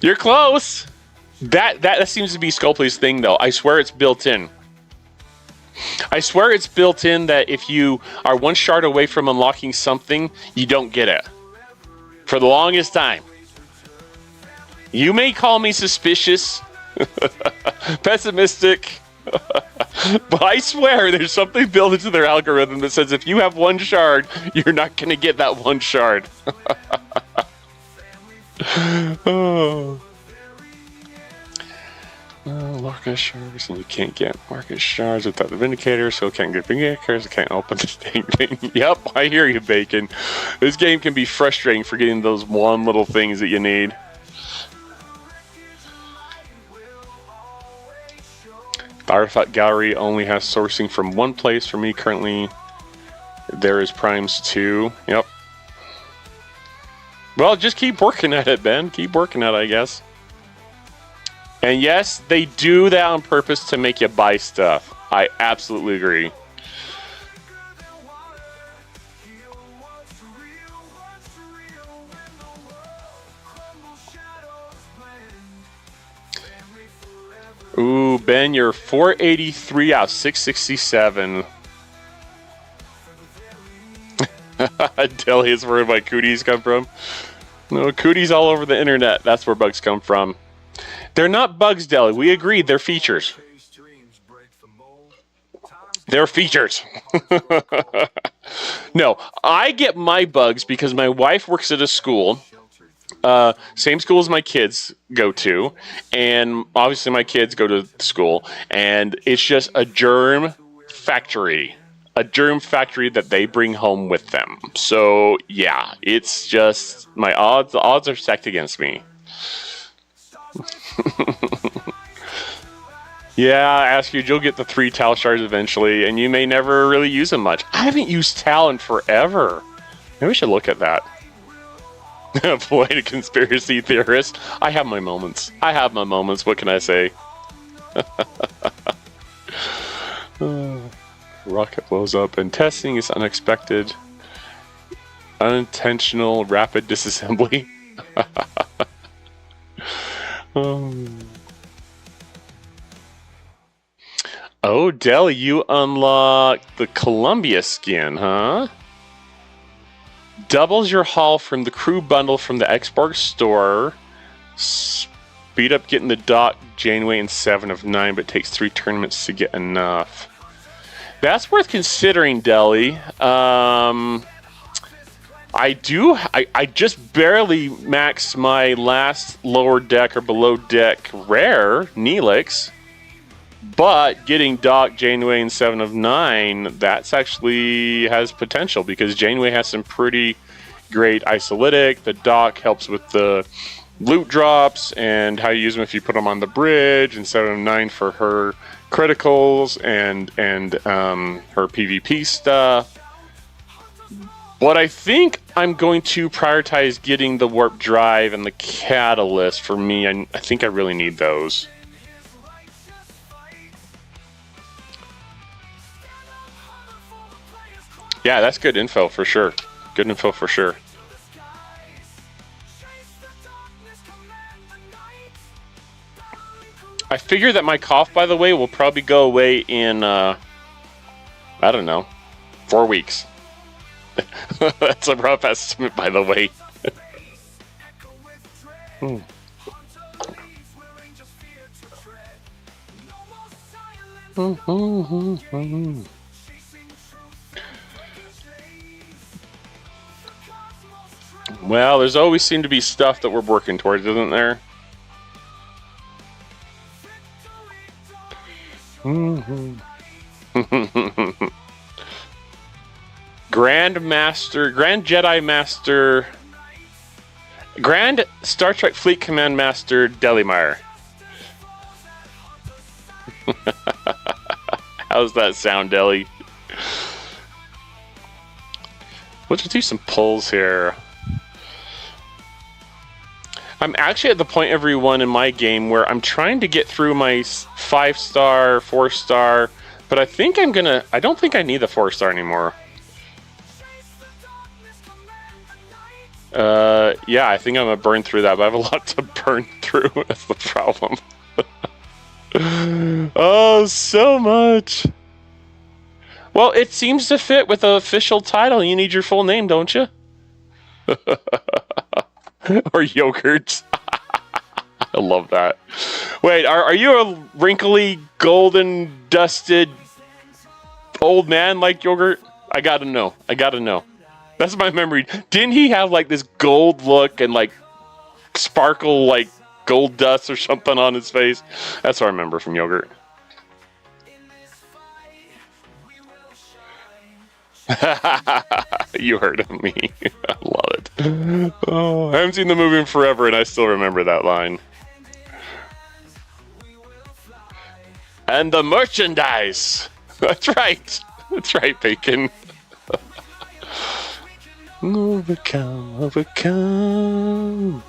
You're close. That seems to be Scopely's thing, though. I swear it's built in. I swear it's built in that if you are 1 shard away from unlocking something, you don't get it. For the longest time. You may call me suspicious, pessimistic, but I swear there's something built into their algorithm that says if you have one shard, you're not going to get that one shard. Oh. Marcus shards, and you can't get Marcus shards without the Vindicator, so can't get Vindicators, I can't open this thing. Yep, I hear you, Bacon. This game can be frustrating for getting those one little things that you need. The Artifact Gallery only has sourcing from one place for me currently. There is primes too. Yep. Well, just keep working at it, Ben. Keep working at it, I guess. And yes, they do that on purpose to make you buy stuff. I absolutely agree. Ooh, Ben, you're 483 out of 667. Deli is where my cooties come from. No, cooties all over the internet. That's where bugs come from. They're not bugs, Deli. We agreed. They're features. They're features. No, I get my bugs because my wife works at a school. Same school as my kids go to. And obviously my kids go to school. And it's just a germ factory. A germ factory that they bring home with them. So, yeah, it's just the odds are stacked against me. Yeah, I ask you'll get the 3 Tal shards eventually, and you may never really use them much. I haven't used Tal in forever. Maybe we should look at that. Boy, a conspiracy theorist. I have my moments. What can I say? Rocket blows up, and testing is unexpected. Unintentional rapid disassembly. Oh, Deli, you unlocked the Columbia skin, huh? Doubles your haul from the crew bundle from the export store. Speed up getting the dock Janeway in 7 of 9, but takes 3 tournaments to get enough. That's worth considering, Deli. I just barely maxed my last lower deck or below deck rare, Neelix. But getting Doc, Janeway, and 7 of 9, that's actually has potential because Janeway has some pretty great isolytic. The Doc helps with the loot drops and how you use them if you put them on the bridge, and 7 of 9 for her criticals and her PvP stuff. But I think I'm going to prioritize getting the warp drive and the catalyst for me. I think I really need those. Yeah, that's good info for sure. Good info for sure. I figure that my cough, by the way, will probably go away in, I don't know, 4 weeks. That's a rough estimate, by the way. Well, there's always seemed to be stuff that we're working towards, isn't there? Grand Jedi Master, Grand Star Trek Fleet Command Master Delimire. How's that sound, Deli? Let's do some pulls here. I'm actually at the point, everyone, in my game where I'm trying to get through my 5-star, 4-star, but I think I don't think I need the 4-star anymore. Yeah, I think I'm gonna burn through that, but I have a lot to burn through. That's the problem. Oh, so much. Well, it seems to fit with the official title. You need your full name, don't you? Or yogurts. I love that. Wait, are you a wrinkly, golden, dusted old man like Yogurt? I gotta know. That's my memory. Didn't he have like this gold look and like sparkle like gold dust or something on his face? That's what I remember from Yogurt. You heard of me. I love it. Oh, I haven't seen the movie in forever and I still remember that line. And the merchandise. That's right. That's right, Bacon. Overcome, overcome.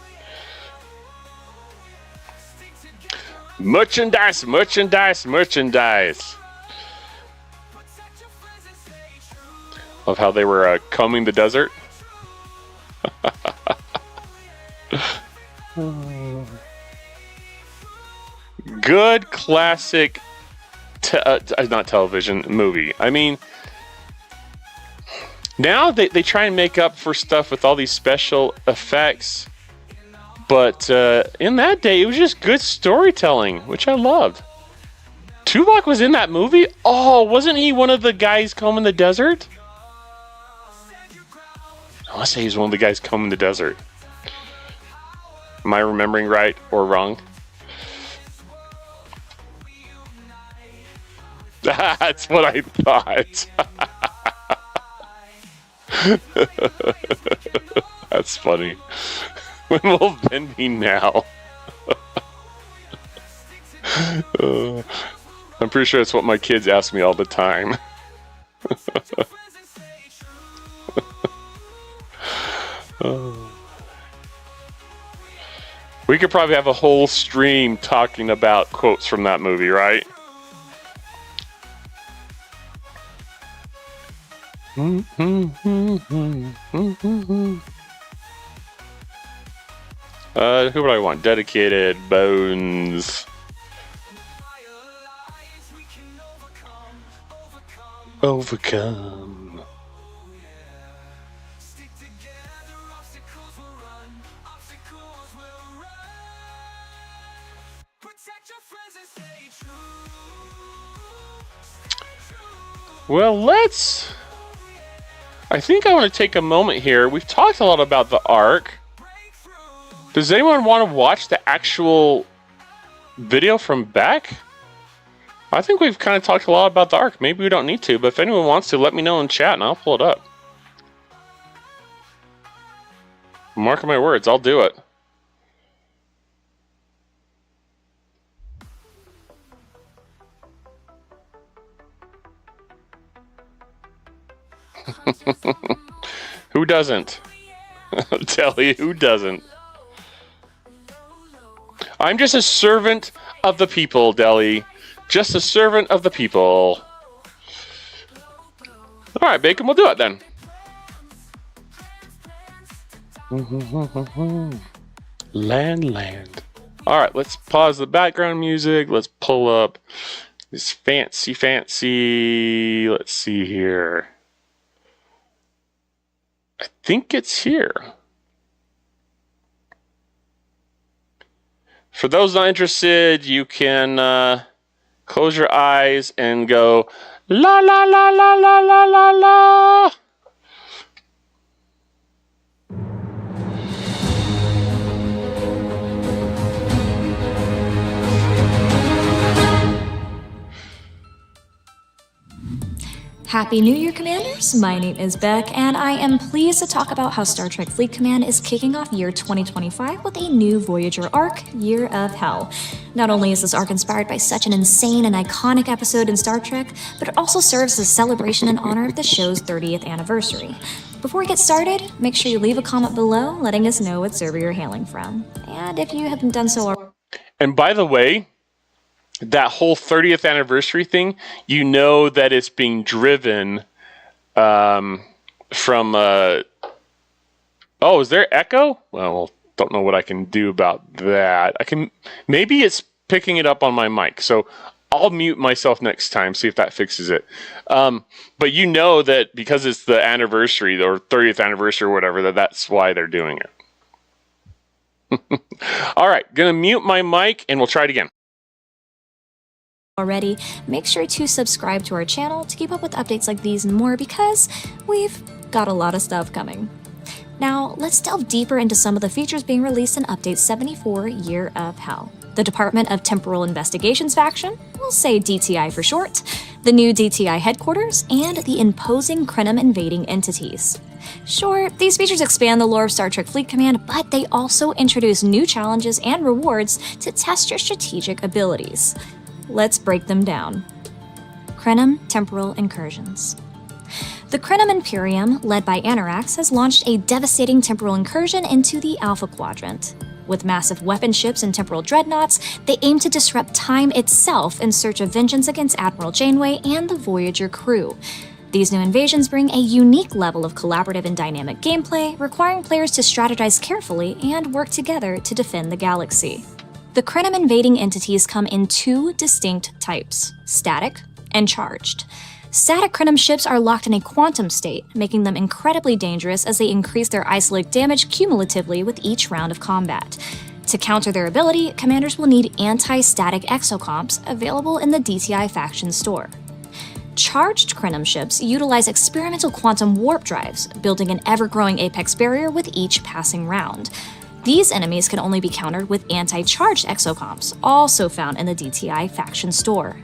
Merchandise, merchandise, merchandise. Of how they were combing the desert. Good classic, not television, movie. I mean, now they try and make up for stuff with all these special effects. But in that day, it was just good storytelling, which I loved. Tuvok was in that movie? Oh, wasn't he one of the guys combing the desert? I want to say he's one of the guys combing the desert. Am I remembering right or wrong? That's what I thought. That's funny. When will Ben be now? I'm pretty sure that's what my kids ask me all the time. We could probably have a whole stream talking about quotes from that movie, right? Who would I want? Dedicated Bones. Overcome. Well, I think I want to take a moment here. We've talked a lot about the Ark. Does anyone want to watch the actual video from back? I think we've kind of talked a lot about the Ark. Maybe we don't need to, but if anyone wants to, let me know in chat and I'll pull it up. Mark my words, I'll do it. Who doesn't? I'll tell you, who doesn't? I'm just a servant of the people, Deli. Just a servant of the people. Alright, Bacon, we'll do it then. Land. Alright, let's pause the background music. Let's pull up this fancy. Let's see here. I think it's here. For those not interested, you can close your eyes and go la la la la la la la la. Happy New Year, Commanders! My name is Beck, and I am pleased to talk about how Star Trek Fleet Command is kicking off year 2025 with a new Voyager arc, Year of Hell. Not only is this arc inspired by such an insane and iconic episode in Star Trek, but it also serves as a celebration in honor of the show's 30th anniversary. Before we get started, make sure you leave a comment below letting us know what server you're hailing from. And if you haven't done so already... And by the way, that whole 30th anniversary thing, you know that it's being driven from... oh, is there echo? Well, don't know what I can do about that. Maybe it's picking it up on my mic, so I'll mute myself next time, see if that fixes it. But you know that because it's the anniversary, or 30th anniversary or whatever, that's why they're doing it. All right, gonna mute my mic and we'll try it again. Already, make sure to subscribe to our channel to keep up with updates like these and more because we've got a lot of stuff coming. Now, let's delve deeper into some of the features being released in Update 74 Year of Hell. The Department of Temporal Investigations faction, we'll say DTI for short, the new DTI headquarters, and the imposing Krenim invading entities. Sure, these features expand the lore of Star Trek Fleet Command, but they also introduce new challenges and rewards to test your strategic abilities. Let's break them down. Krenim Temporal Incursions. The Krenim Imperium, led by Anarax, has launched a devastating temporal incursion into the Alpha Quadrant. With massive weapon ships and temporal dreadnoughts, they aim to disrupt time itself in search of vengeance against Admiral Janeway and the Voyager crew. These new invasions bring a unique level of collaborative and dynamic gameplay, requiring players to strategize carefully and work together to defend the galaxy. The Krenim invading entities come in two distinct types: static and charged. Static Krenim ships are locked in a quantum state, making them incredibly dangerous as they increase their isolic damage cumulatively with each round of combat. To counter their ability, commanders will need anti-static exocomps available in the DTI faction store. Charged Krenim ships utilize experimental quantum warp drives, building an ever-growing apex barrier with each passing round. These enemies can only be countered with anti-charged exocomps, also found in the DTI faction store.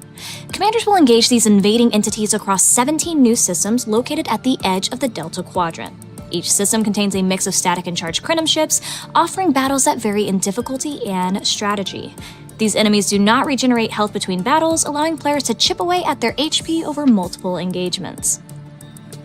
Commanders will engage these invading entities across 17 new systems located at the edge of the Delta Quadrant. Each system contains a mix of static and charged Krenim ships, offering battles that vary in difficulty and strategy. These enemies do not regenerate health between battles, allowing players to chip away at their HP over multiple engagements.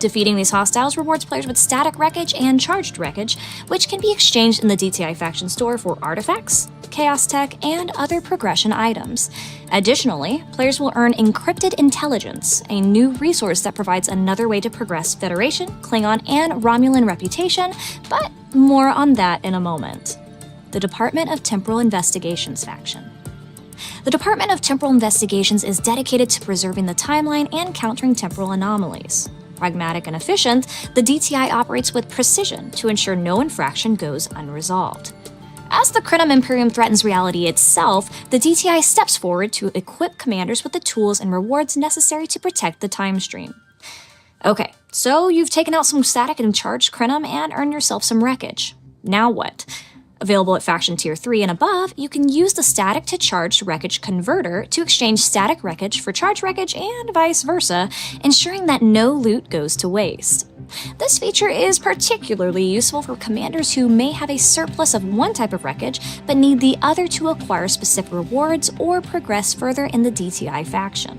Defeating these hostiles rewards players with static wreckage and charged wreckage, which can be exchanged in the DTI faction store for artifacts, chaos tech, and other progression items. Additionally, players will earn Encrypted Intelligence, a new resource that provides another way to progress Federation, Klingon, and Romulan reputation, but more on that in a moment. The Department of Temporal Investigations faction. The Department of Temporal Investigations is dedicated to preserving the timeline and countering temporal anomalies. Pragmatic and efficient, the DTI operates with precision to ensure no infraction goes unresolved. As the Krenim Imperium threatens reality itself, the DTI steps forward to equip commanders with the tools and rewards necessary to protect the time stream. Okay, so you've taken out some static and charged Krenim and earned yourself some wreckage. Now what? Available at Faction Tier 3 and above, you can use the static to charged wreckage converter to exchange static wreckage for charged wreckage and vice versa, ensuring that no loot goes to waste. This feature is particularly useful for commanders who may have a surplus of one type of wreckage but need the other to acquire specific rewards or progress further in the DTI faction.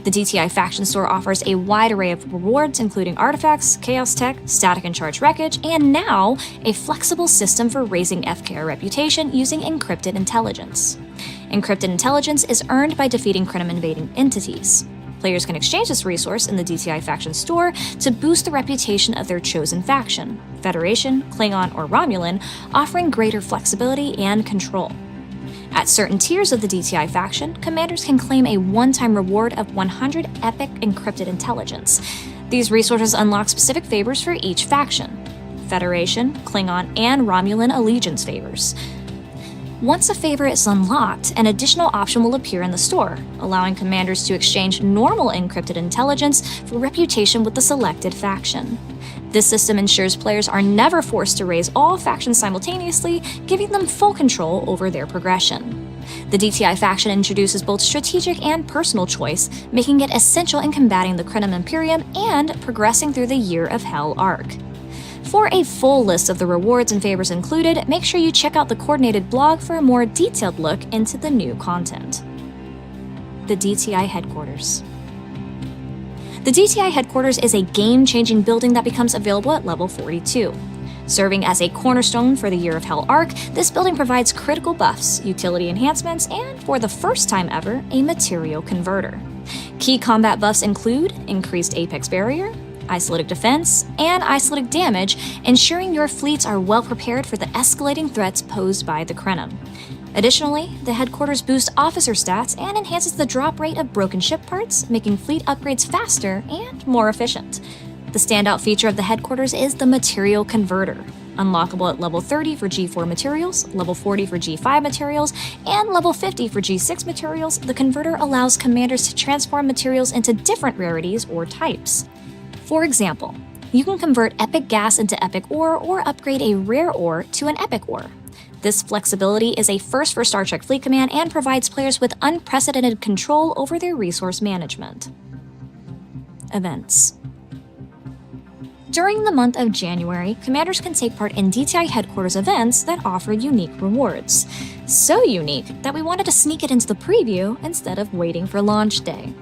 The DTI faction store offers a wide array of rewards, including artifacts, chaos tech, static and charged wreckage, and now a flexible system for raising FKR reputation using encrypted intelligence. Encrypted intelligence is earned by defeating Krenim invading entities. Players can exchange this resource in the DTI faction store to boost the reputation of their chosen faction, Federation, Klingon, or Romulan, offering greater flexibility and control. At certain tiers of the DTI faction, commanders can claim a one-time reward of 100 epic encrypted intelligence. These resources unlock specific favors for each faction: Federation, Klingon, and Romulan allegiance favors. Once a favor is unlocked, an additional option will appear in the store, allowing commanders to exchange normal encrypted intelligence for reputation with the selected faction. This system ensures players are never forced to raise all factions simultaneously, giving them full control over their progression. The DTI faction introduces both strategic and personal choice, making it essential in combating the Krenim Imperium and progressing through the Year of Hell arc. For a full list of the rewards and favors included, make sure you check out the coordinated blog for a more detailed look into the new content. The DTI headquarters. The DTI headquarters is a game-changing building that becomes available at level 42. Serving as a cornerstone for the Year of Hell arc, this building provides critical buffs, utility enhancements, and, for the first time ever, a material converter. Key combat buffs include increased apex barrier, isolitic defense, and isolitic damage, ensuring your fleets are well prepared for the escalating threats posed by the Krenim. Additionally, the headquarters boosts officer stats and enhances the drop rate of broken ship parts, making fleet upgrades faster and more efficient. The standout feature of the headquarters is the material converter. Unlockable at level 30 for G4 materials, level 40 for G5 materials, and level 50 for G6 materials, the converter allows commanders to transform materials into different rarities or types. For example, you can convert epic gas into epic ore or upgrade a rare ore to an epic ore. This flexibility is a first for Star Trek Fleet Command and provides players with unprecedented control over their resource management. Events. During the month of January, commanders can take part in DTI headquarters events that offer unique rewards. So unique that we wanted to sneak it into the preview instead of waiting for launch day.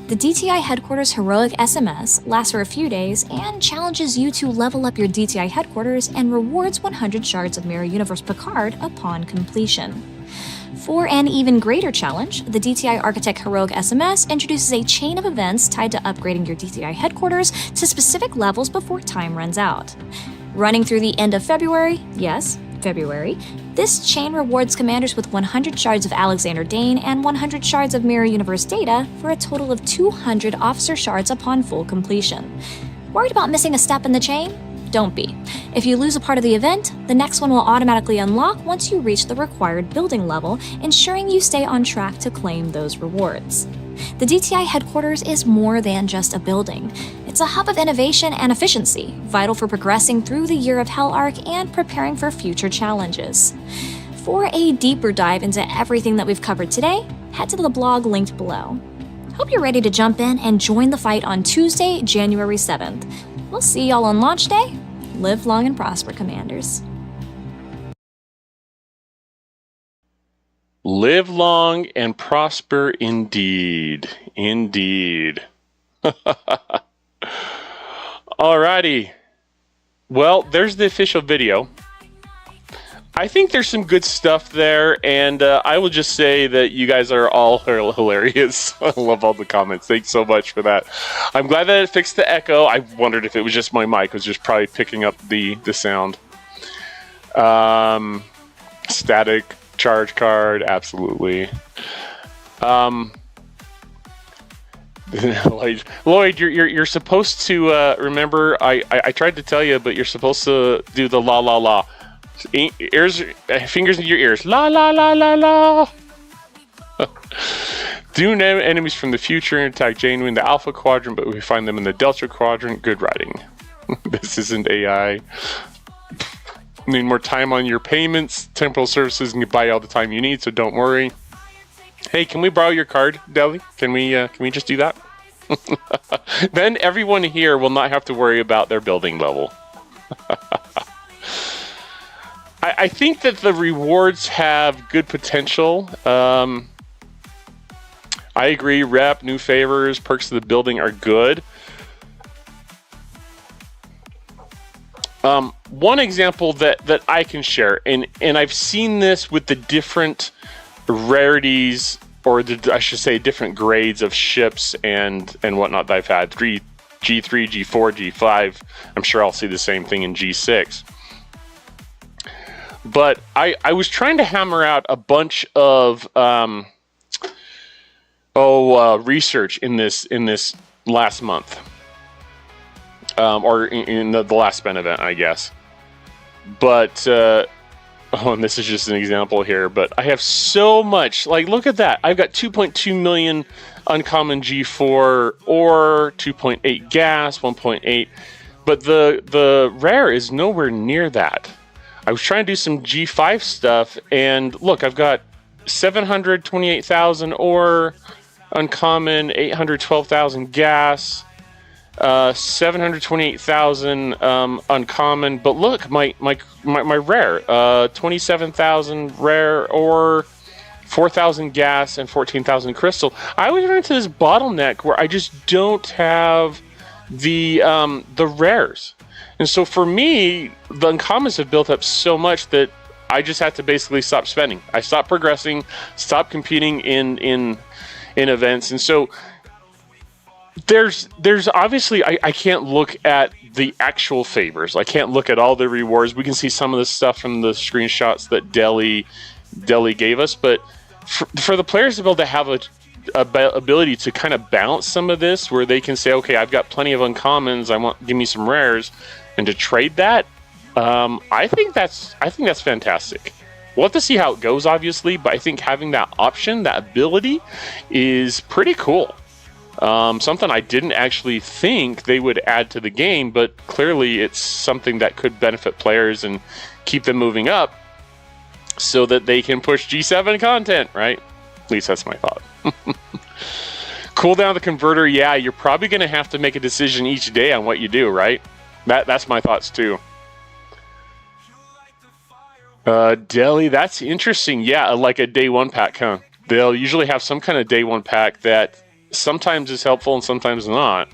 The DTI headquarters heroic SMS lasts for a few days and challenges you to level up your DTI headquarters and rewards 100 shards of Mirror Universe Picard upon completion. For an even greater challenge, the DTI Architect Heroic SMS introduces a chain of events tied to upgrading your DTI headquarters to specific levels before time runs out. Running through the end of February, yes, February, this chain rewards commanders with 100 shards of Alexander Dane and 100 shards of Mirror Universe data for a total of 200 officer shards upon full completion. Worried about missing a step in the chain? Don't be. If you lose a part of the event, the next one will automatically unlock once you reach the required building level, ensuring you stay on track to claim those rewards. The DTI headquarters is more than just a building. It's a hub of innovation and efficiency, vital for progressing through the Year of Hell arc and preparing for future challenges. For a deeper dive into everything that we've covered today, head to the blog linked below. Hope you're ready to jump in and join the fight on Tuesday, January 7th. We'll see y'all on launch day. Live long and prosper, Commanders. Live long and prosper indeed. Indeed. Alrighty. Well, there's the official video. I think there's some good stuff there, and I will just say that you guys are all hilarious. I love all the comments. Thanks so much for that. I'm glad that it fixed the echo. I wondered if it was just my mic. It was just probably picking up the sound. Static charge card, absolutely. Lloyd, you're supposed to remember. I tried to tell you, but you're supposed to do the la la la. Ears, fingers in your ears. La la la la la. Do enemies from the future attack Janeway in the Alpha Quadrant, but we find them in the Delta Quadrant. Good writing. This isn't AI. Need more time on your payments. Temporal services can buy all the time you need, so don't worry. Hey, can we borrow your card, Deli? Can we just do that? Then everyone here will not have to worry about their building level. I think that the rewards have good potential. I agree. Rep, new favors, perks of the building are good. One example that I can share, and I've seen this with the different rarities, or I should say different grades of ships and whatnot that I've had. G3, G4, G5. I'm sure I'll see the same thing in G6. But I was trying to hammer out a bunch of research in this last month, or in the last spin event, I guess. But and this is just an example here. But I have so much. Like, look at that! I've got 2.2 million uncommon G4 or 2.8 gas, 1.8. But the rare is nowhere near that. I was trying to do some G5 stuff, and look, I've got 728,000 ore, uncommon, 812,000 gas, 728,000 uncommon. But look, my rare, 27,000 rare ore, 4,000 gas, and 14,000 crystal. I was running into this bottleneck where I just don't have the rares. And so for me, the uncommons have built up so much that I just had to basically stop spending. I stopped progressing, stopped competing in events. And so there's obviously, I can't look at the actual favors. I can't look at all the rewards. We can see some of the stuff from the screenshots that Deli gave us. But for the players to be able to have a ability to kind of balance some of this, where they can say, okay, I've got plenty of uncommons, give me some rares, and to trade that, I think that's fantastic. We'll have to see how it goes, obviously, but I think having that option, that ability, is pretty cool. Something I didn't actually think they would add to the game, but clearly it's something that could benefit players and keep them moving up so that they can push G7 content, right? At least that's my thought. Cool down the converter, yeah, you're probably going to have to make a decision each day on what you do, right? That's my thoughts too. Delhi, that's interesting. Yeah, like a day one pack, huh? They'll usually have some kind of day one pack that sometimes is helpful and sometimes not.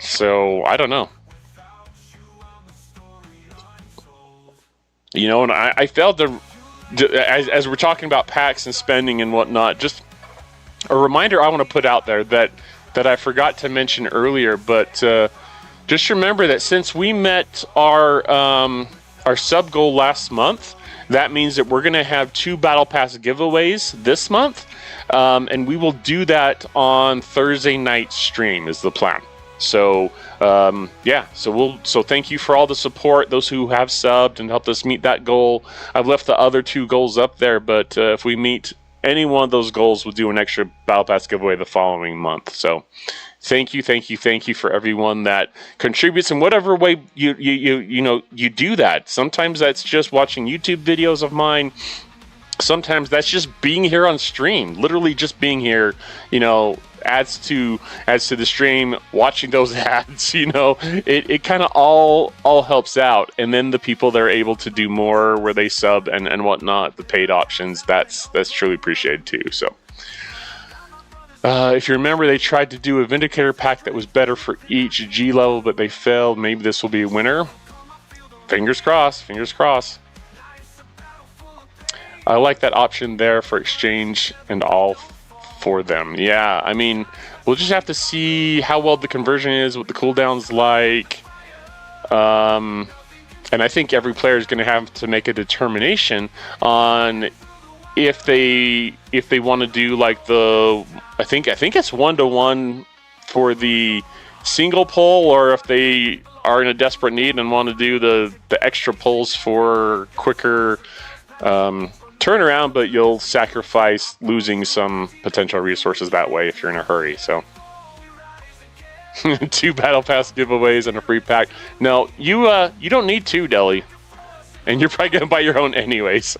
So, I don't know. You know, and I failed to, as we're talking about packs and spending and whatnot, just a reminder I want to put out there that I forgot to mention earlier, but just remember that since we met our sub goal last month, that means that we're going to have 2 Battle Pass giveaways this month, and we will do that on Thursday night stream is the plan. So yeah, so thank you for all the support, those who have subbed and helped us meet that goal. I've left the other 2 goals up there, but if we meet any one of those goals, we'll do an extra Battle Pass giveaway the following month. So thank you for everyone that contributes in whatever way you do that. Sometimes that's just watching YouTube videos of mine. Sometimes that's just being here on stream. Literally just being here, adds to the stream. Watching those ads, it kind of all helps out. And then the people that are able to do more, where they sub and whatnot, the paid options, that's truly appreciated too. So. If you remember, they tried to do a Vindicator pack that was better for each G level, but they failed. Maybe this will be a winner. Fingers crossed. Fingers crossed. I like that option there for exchange and all for them. Yeah, I mean, we'll just have to see how well the conversion is, what the cooldown's like. And I think every player is going to have to make a determination on if they want to do like the I think it's 1-to-1 for the single pull, or if they are in a desperate need and want to do the extra pulls for quicker turnaround, but you'll sacrifice losing some potential resources that way if you're in a hurry. So 2 Battle Pass giveaways and a free pack. No, you don't need 2, Deli, and you're probably gonna buy your own anyways.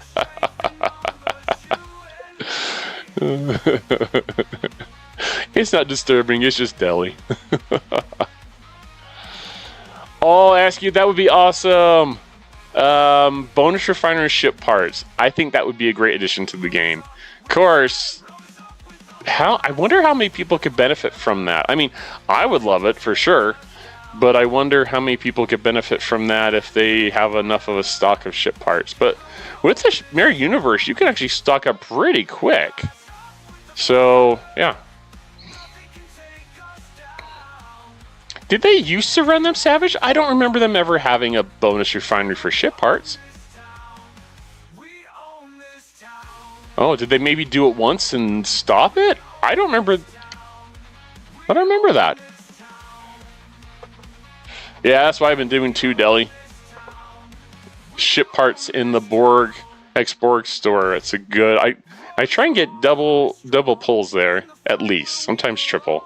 It's not disturbing, it's just Deli. Oh, ask you, that would be awesome. Bonus refinery ship parts. I think that would be a great addition to the game. Of course, I wonder how many people could benefit from that. I mean, I would love it for sure, but I wonder how many people could benefit from that if they have enough of a stock of ship parts. But with the Mirror Universe, you can actually stock up pretty quick. So, yeah. Did they used to run them Savage? I don't remember them ever having a bonus refinery for ship parts. Oh, did they maybe do it once and stop it? I don't remember that. Yeah, that's why I've been doing 2, Deli. Ship parts in the Borg X-Borg store. It's a good. I try and get double pulls there at least, sometimes triple.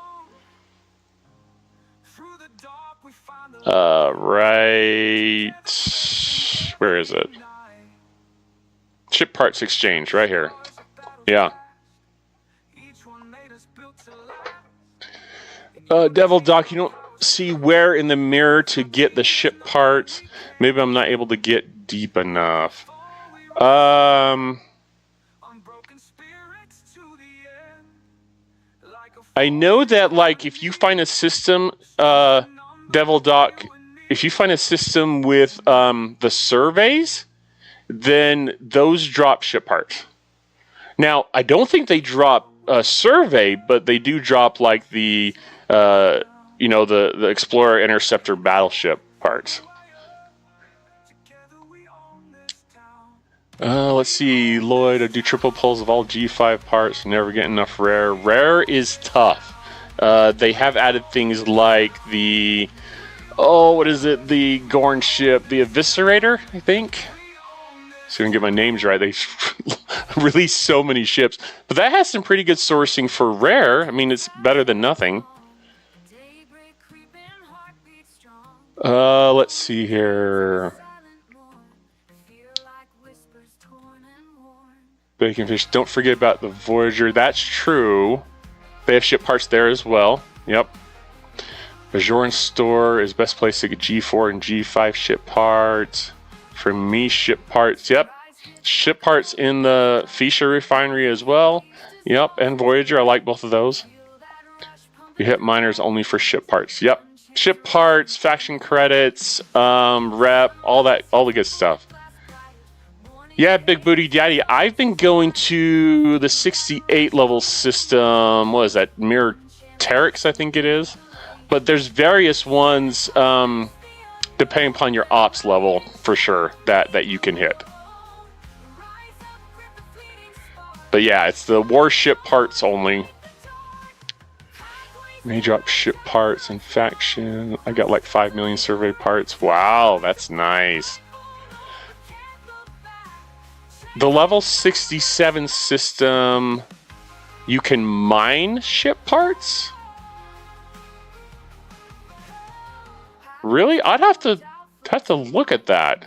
Right. Where is it? Ship parts exchange right here. Yeah. Devil Doc, you don't see where in the mirror to get the ship parts. Maybe I'm not able to get deep enough. I know that, like, if you find a system, Devil Doc, if you find a system with the surveys, then those drop ship parts. Now, I don't think they drop a survey, but they do drop like the Explorer Interceptor battleship parts. Let's see, Lloyd, I do triple pulls of all G5 parts, never get enough rare. Rare is tough. They have added things like the Oh, what is it? The Gorn ship, the Eviscerator, I think. So I can get my names right. They released so many ships, but that has some pretty good sourcing for rare. I mean, it's better than nothing. Let's see here. Baconfish. Don't forget about the Voyager. That's true. They have ship parts there as well. Yep. Bajoran store is best place to get G4 and G5 ship parts. For me, ship parts. Yep. Ship parts in the Fisher refinery as well. Yep. And Voyager. I like both of those. You hit miners only for ship parts. Yep. Ship parts, faction credits, rep, all the good stuff. Yeah, Big Booty Daddy. I've been going to the 68 level system. What is that? Mirror Terex, I think it is. But there's various ones, depending upon your ops level, for sure, that you can hit. But yeah, it's the warship parts only. May drop ship parts and faction. I got like 5 million survey parts. Wow, that's nice. The level 67 system, you can mine ship parts? Really? I'd have to look at that.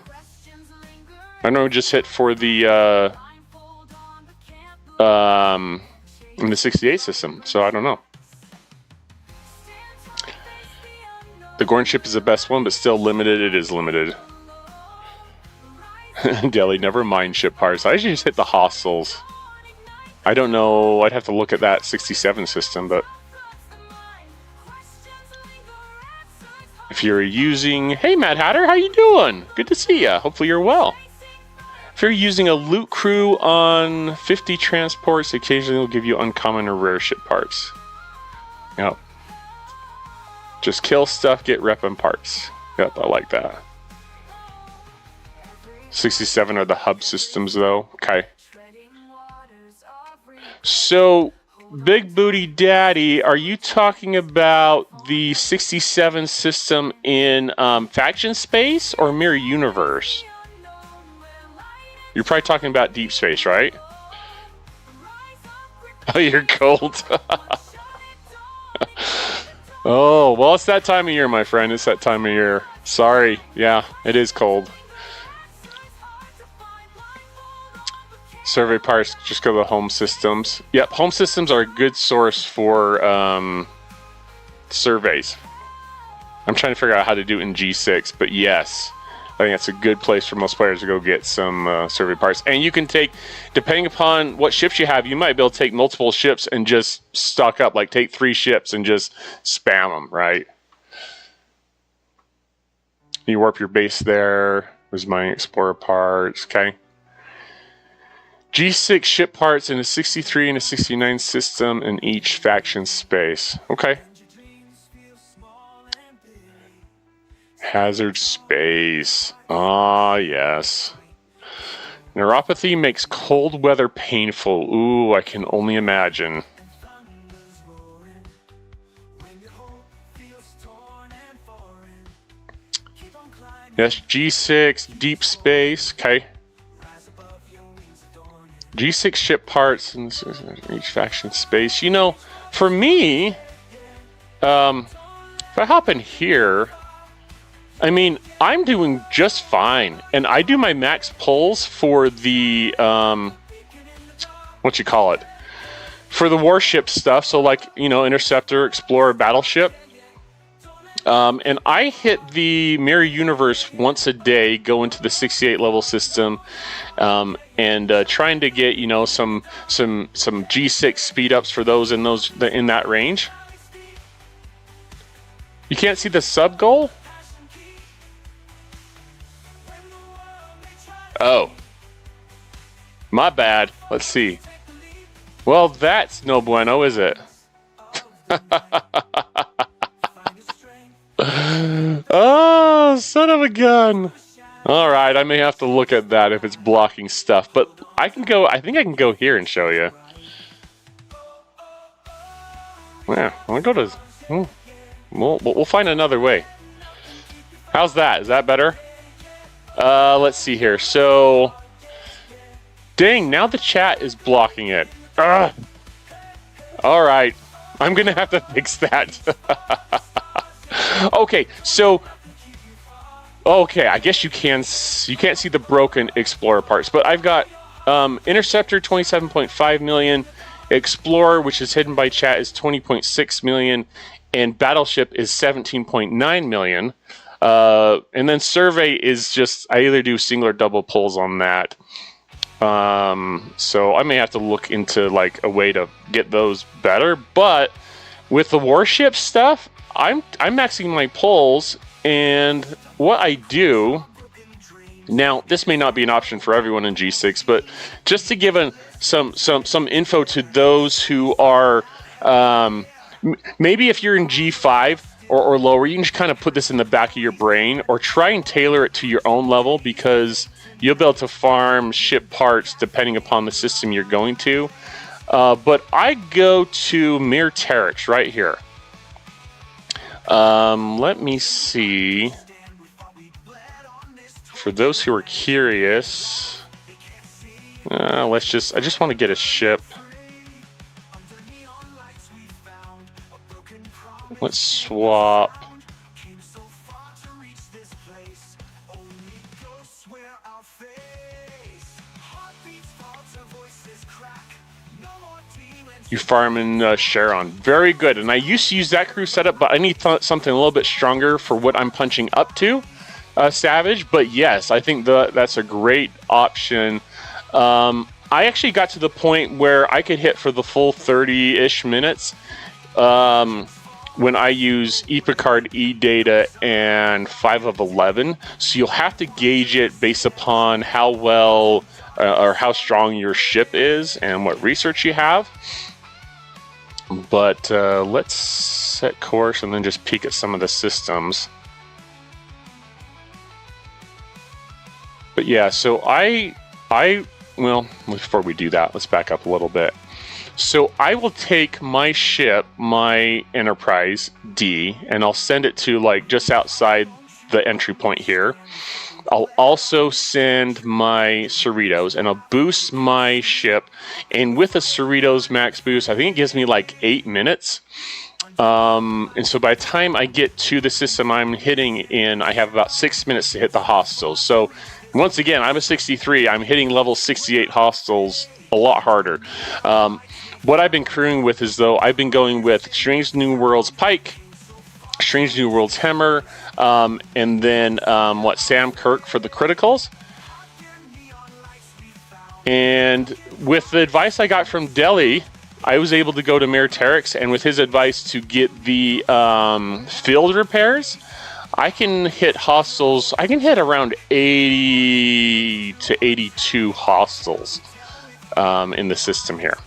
I know just hit for the in the 68 system, so I don't know. The Gorn ship is the best one, but still limited. It is limited. Delhi, never mind ship parts. I usually just hit the hostiles. I don't know. I'd have to look at that 67 system, but if you're using... Hey, Mad Hatter, how you doing? Good to see ya. Hopefully you're well. If you're using a loot crew on 50 transports, occasionally will give you uncommon or rare ship parts. Yep. Just kill stuff, get rep and parts. Yep, I like that. 67 are the hub systems, though. Okay. So, Big Booty Daddy, are you talking about the 67 system in faction space or mirror universe? You're probably talking about deep space, right? Oh, you're cold. Oh, well, it's that time of year, my friend. It's that time of year. Sorry. Yeah, it is cold. Survey parts, just go to home systems. Yep, home systems are a good source for surveys. I'm trying to figure out how to do it in G6, but yes, I think that's a good place for most players to go get some survey parts. And you can take, depending upon what ships you have, you might be able to take multiple ships and just stock up, like take 3 ships and just spam them, right? You warp your base there. There's my Explorer parts, okay? G6 ship parts in a 63 and a 69 system in each faction space. Okay. Hazard space. Ah, yes. Neuropathy makes cold weather painful. Ooh, I can only imagine. Yes, G6, deep space. Okay. G6 ship parts in each faction space. You know, for me, if I hop in here, I mean, I'm doing just fine. And I do my max pulls for the, what you call it? For the warship stuff. So like, you know, Interceptor, Explorer, Battleship. And I hit the Mirror Universe once a day, go into the 68 level system, and trying to get, you know, some G6 speed ups for those in that range. You can't see the sub goal? Oh. My bad. Let's see. Well, that's no bueno, is it? Oh, son of a gun. All right, I may have to look at that if it's blocking stuff, but I think I can go here and show you. Yeah, I'll go to... we'll find another way. How's that? Is that better? Let's see here. So, dang, now the chat is blocking it. Ugh. All right, I'm gonna have to fix that. Okay, so I guess you can't see the broken Explorer parts, but I've got Interceptor 27.5 million, Explorer, which is hidden by chat, is 20.6 million, and Battleship is 17.9 million. And then Survey is just, I either do single or double pulls on that. So I may have to look into like a way to get those better. But with the warship stuff, I'm maxing my pulls, and what I do now, this may not be an option for everyone in G6, but just to give some info to those who are maybe if you're in G5 or lower, you can just kind of put this in the back of your brain or try and tailor it to your own level, because you'll be able to farm ship parts depending upon the system you're going to. But I go to Mir Terex right here. Let me see. For those who are curious, I just want to get a ship. Let's swap. You farming Sharon. Very good. And I used to use that crew setup, but I need something a little bit stronger for what I'm punching up to, Savage. But yes, I think that's a great option. I actually got to the point where I could hit for the full 30-ish minutes when I use ePicard, eData, and 5 of 11. So you'll have to gauge it based upon how well or how strong your ship is and what research you have. But let's set course and then just peek at some of the systems. But yeah, so well, before we do that, let's back up a little bit. So I will take my ship, my Enterprise D, and I'll send it to like just outside the entry point here. I'll also send my Cerritos, and I'll boost my ship. And with a Cerritos max boost, I think it gives me like 8 minutes. And so by the time I get to the system I'm hitting in, I have about 6 minutes to hit the hostiles. So once again, I'm a 63. I'm hitting level 68 hostiles a lot harder. What I've been crewing with is, though, I've been going with Strange New Worlds Pike, Strange New Worlds Hammer, and then Sam Kirk for the criticals. And with the advice I got from Delhi, I was able to go to Mir Terex, and with his advice to get the field repairs, I can hit hostiles. I can hit around 80 to 82 hostiles in the system here.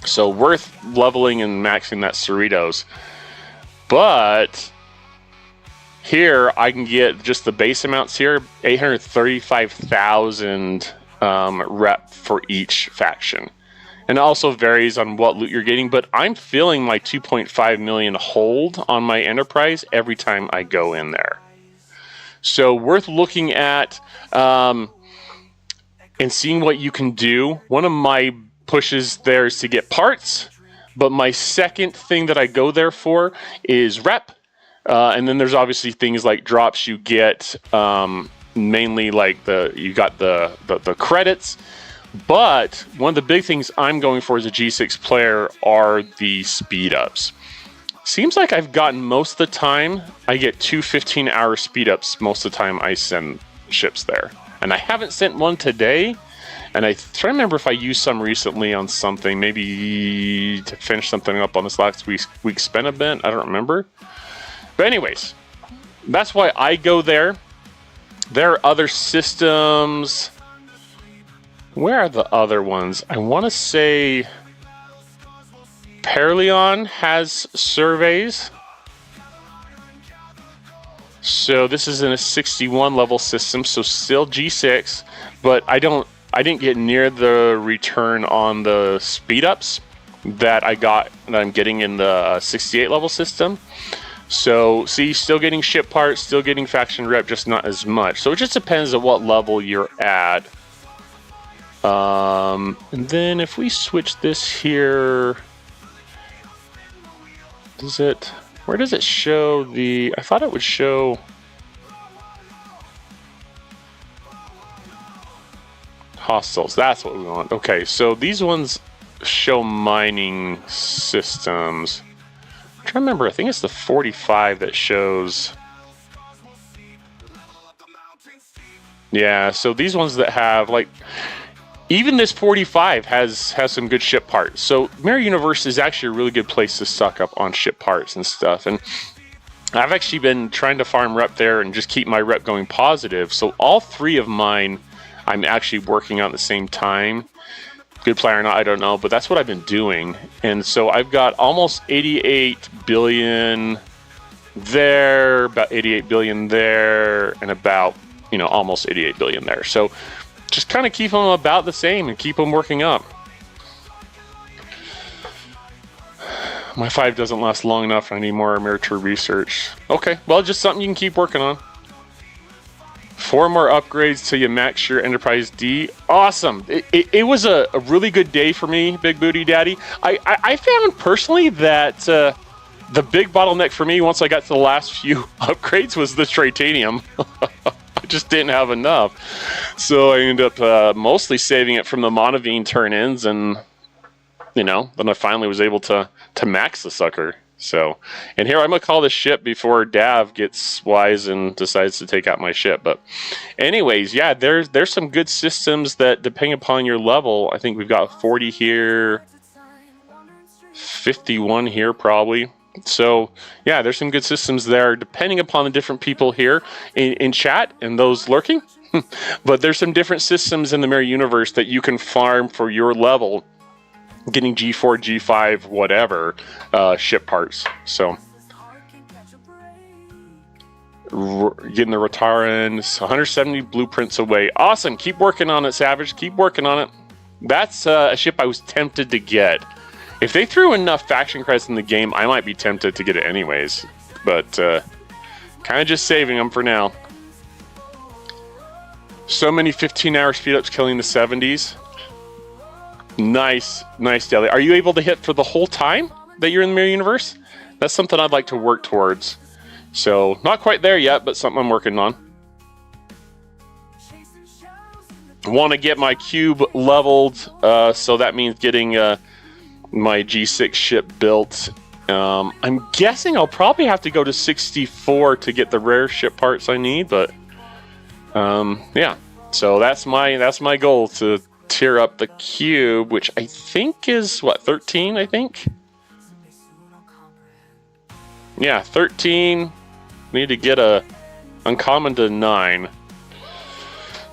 So worth leveling and maxing that Cerritos. But here I can get just the base amounts here, 835,000 rep for each faction. And it also varies on what loot you're getting, but I'm feeling my 2.5 million hold on my Enterprise every time I go in there. So worth looking at and seeing what you can do. One of my pushes there is to get parts, but my second thing that I go there for is rep. And then there's obviously things like drops you get, mainly like you got the credits. But one of the big things I'm going for as a G6 player are the speed ups. Seems like I've gotten most of the time, I get 2 15-hour speed ups most of the time I send ships there. And I haven't sent one today. And I try to remember if I used some recently on something, maybe to finish something up on this last week's spent event. I don't remember. But anyways, that's why I go there. There are other systems. Where are the other ones? I want to say Perleon has surveys. So this is in a 61 level system, so still G6, but I didn't get near the return on the speed ups that I'm getting in the 68 level system. So, see, still getting ship parts, still getting faction rep, just not as much. So it just depends on what level you're at. And then if we switch this here, where does it show I thought it would show hostiles. That's what we want. Okay, so these ones show mining systems. I'm trying to remember, I think it's the 45 that shows. Yeah, so these ones that have, like, even this 45 has some good ship parts. So Mirror Universe is actually a really good place to stock up on ship parts and stuff. And I've actually been trying to farm rep there and just keep my rep going positive. So all 3 of mine I'm actually working on at the same time. Good player or not, I don't know, but that's what I've been doing. And so I've got almost 88 billion there, about 88 billion there, and about, almost 88 billion there. So just kind of keep them about the same and keep them working up. My 5 doesn't last long enough. I need more military research. Okay, well, just something you can keep working on. 4 more upgrades till you max your Enterprise D. Awesome. It was a really good day for me, Big Booty Daddy. I found personally that the big bottleneck for me once I got to the last few upgrades was the Tritanium. I just didn't have enough. So I ended up mostly saving it from the Monavine turn-ins, and, then I finally was able to max the sucker. So, and here I'm going to call this ship before Dav gets wise and decides to take out my ship. But anyways, yeah, there's some good systems that, depending upon your level, I think we've got 40 here, 51 here probably. So, yeah, there's some good systems there, depending upon the different people here in chat and those lurking. But there's some different systems in the Mirror Universe that you can farm for your level, getting G4, G5, whatever, ship parts. So, getting the Rotarans, 170 blueprints away. Awesome. Keep working on it, Savage. Keep working on it. That's a ship I was tempted to get. If they threw enough faction credits in the game, I might be tempted to get it anyways. But kind of just saving them for now. So many 15-hour speed-ups killing the 70s. Nice, Deli. Are you able to hit for the whole time that you're in the Mirror Universe? That's something I'd like to work towards. So, not quite there yet, but something I'm working on. Want to get my cube leveled, so that means getting my G6 ship built. I'm guessing I'll probably have to go to 64 to get the rare ship parts I need, but yeah. So that's my goal, to tier up the cube, which I think is, 13, I think? Yeah, 13. Need to get a uncommon to 9.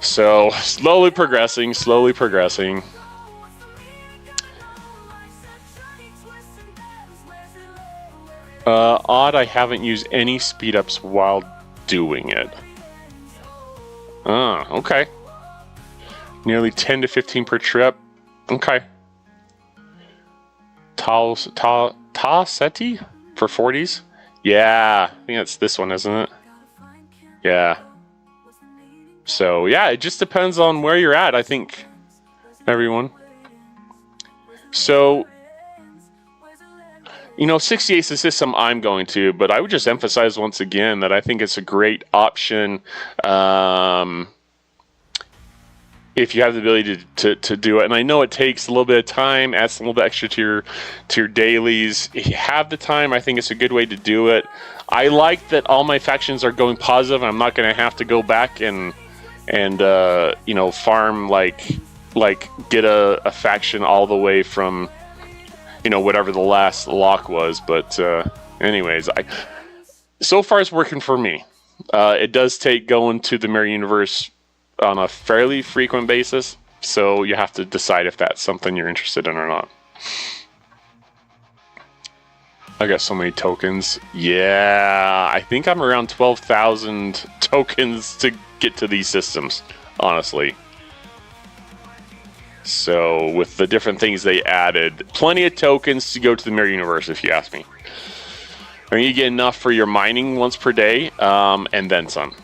So, slowly progressing. Odd, I haven't used any speed ups while doing it. Ah, okay. Nearly 10 to 15 per trip. Okay. Seti for 40s? Yeah, I think that's this one, isn't it? Yeah. So, yeah, it just depends on where you're at, I think, everyone. So, 68 is the system I'm going to, but I would just emphasize once again that I think it's a great option if you have the ability to do it. And I know it takes a little bit of time, adds a little bit extra to your dailies. If you have the time, I think it's a good way to do it. I like that all my factions are going positive. I'm not going to have to go back and farm like get a faction all the way from whatever the last lock was. But anyways, so far it's working for me. It does take going to the Mirror Universe on a fairly frequent basis, so you have to decide if that's something you're interested in or not. I got so many tokens. Yeah, I think I'm around 12,000 tokens to get to these systems, honestly. So, with the different things they added, plenty of tokens to go to the Mirror Universe, if you ask me. I mean, you get enough for your mining once per day, and then some.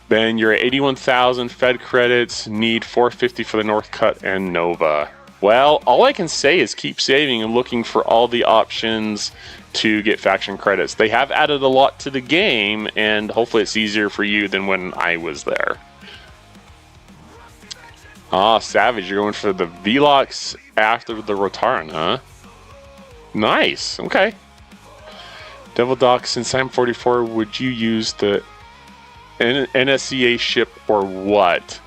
Then you're at 81,000 Fed credits, need 450 for the North Cut and Nova. Well, all I can say is keep saving and looking for all the options to get faction credits. They have added a lot to the game, and hopefully it's easier for you than when I was there. Ah, Savage, you're going for the Velox after the Rotaran, huh? Nice, okay. Devil Doc, since I'm 44, would you use the NSCA ship or what?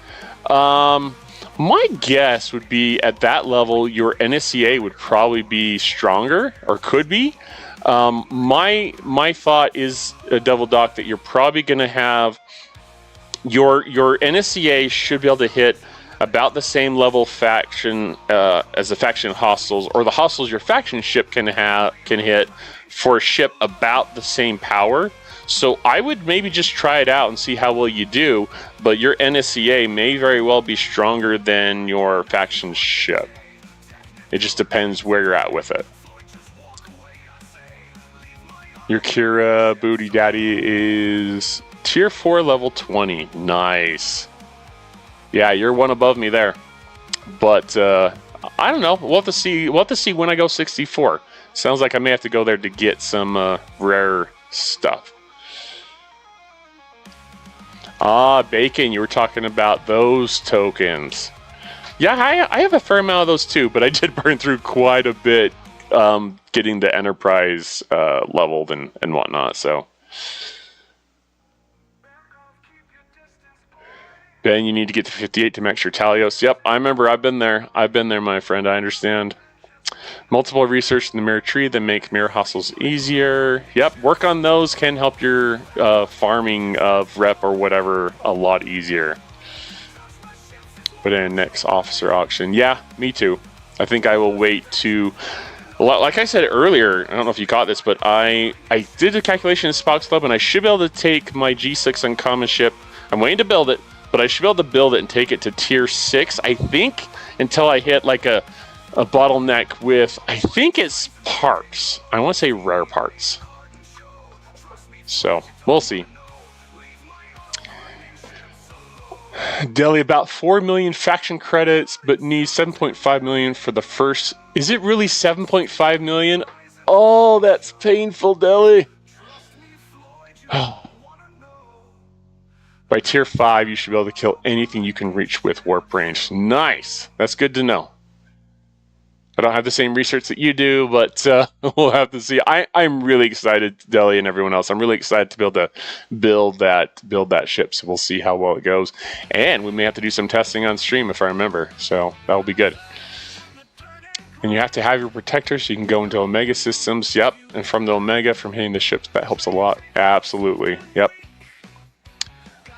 My guess would be at that level, your NSCA would probably be stronger, or could be. My thought is, Devil Doc, that you're probably going to have your NSCA should be able to hit about the same level faction as the faction hostiles, or the hostiles your faction ship can hit for a ship about the same power. So I would maybe just try it out and see how well you do, but your NSCA may very well be stronger than your faction ship. It just depends where you're at with it. Your Kira Booty Daddy is tier 4 level 20. Nice. Yeah, you're one above me there. But I don't know. We'll have to see. We'll have to see when I go 64. Sounds like I may have to go there to get some rare stuff. Ah, Bacon, you were talking about those tokens. Yeah, I have a fair amount of those too, but I did burn through quite a bit getting the Enterprise leveled and whatnot, so. Ben, you need to get to 58 to max your Talios. Yep, I remember. I've been there. I've been there, my friend. I understand. Multiple research in the mirror tree that make mirror hustles easier. Yep, work on those can help your farming of rep or whatever a lot easier. Put in next officer auction. Yeah, me too. I think I will wait to... Like I said earlier, I don't know if you caught this, but I did a calculation in Spock's Club, and I should be able to take my G6 uncommon ship. I'm waiting to build it, but I should be able to build it and take it to tier 6, I think, until I hit like a bottleneck with, I think it's parts. I want to say rare parts. So, we'll see. Delhi, about 4 million faction credits, but needs 7.5 million for the first. Is it really 7.5 million? Oh, that's painful, Delhi. By tier 5, you should be able to kill anything you can reach with warp range. Nice. That's good to know. I don't have the same research that you do, but we'll have to see. I'm really excited, Deli and everyone else. I'm really excited to be able to build that ship. So we'll see how well it goes, and we may have to do some testing on stream if I remember. So that will be good. And you have to have your protector so you can go into Omega systems. Yep, and from the Omega, from hitting the ships, that helps a lot. Absolutely. Yep.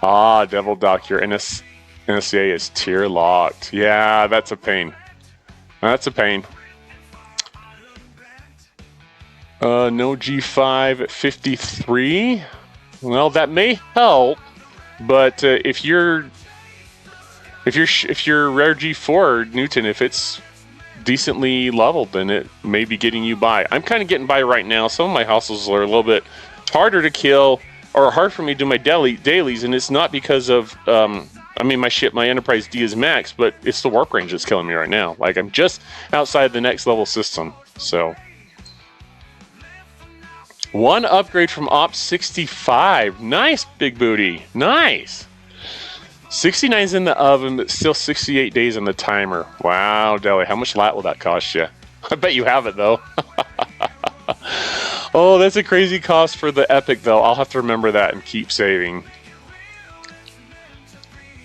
Ah, Devil Doc, your NSCA is tier locked. Yeah, that's a pain. That's a pain. No G5 at 53. Well, that may help, but if your rare G4 Newton, if it's decently leveled, then it may be getting you by. I'm kind of getting by right now. Some of my hustles are a little bit harder to kill, or hard for me to do my dailies, and it's not because of I mean, my Enterprise D is max, but it's the warp range that's killing me right now. Like, I'm just outside the next level system, so. One upgrade from Ops 65. Nice, Big Booty. Nice. 69's in the oven, but still 68 days on the timer. Wow, Deli, how much lat will that cost you? I bet you have it, though. Oh, that's a crazy cost for the Epic, though. I'll have to remember that and keep saving.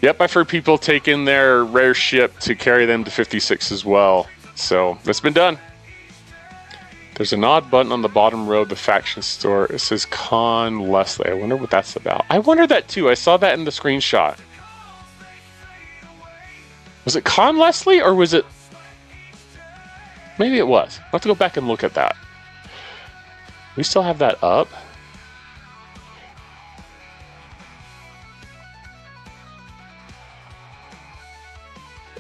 Yep, I've heard people take in their rare ship to carry them to 56 as well. So, that's been done. There's an odd button on the bottom row of the faction store. It says Con Leslie. I wonder what that's about. I wonder that too. I saw that in the screenshot. Was it Con Leslie or was it... Maybe it was. I'll have to go back and look at that. We still have that up?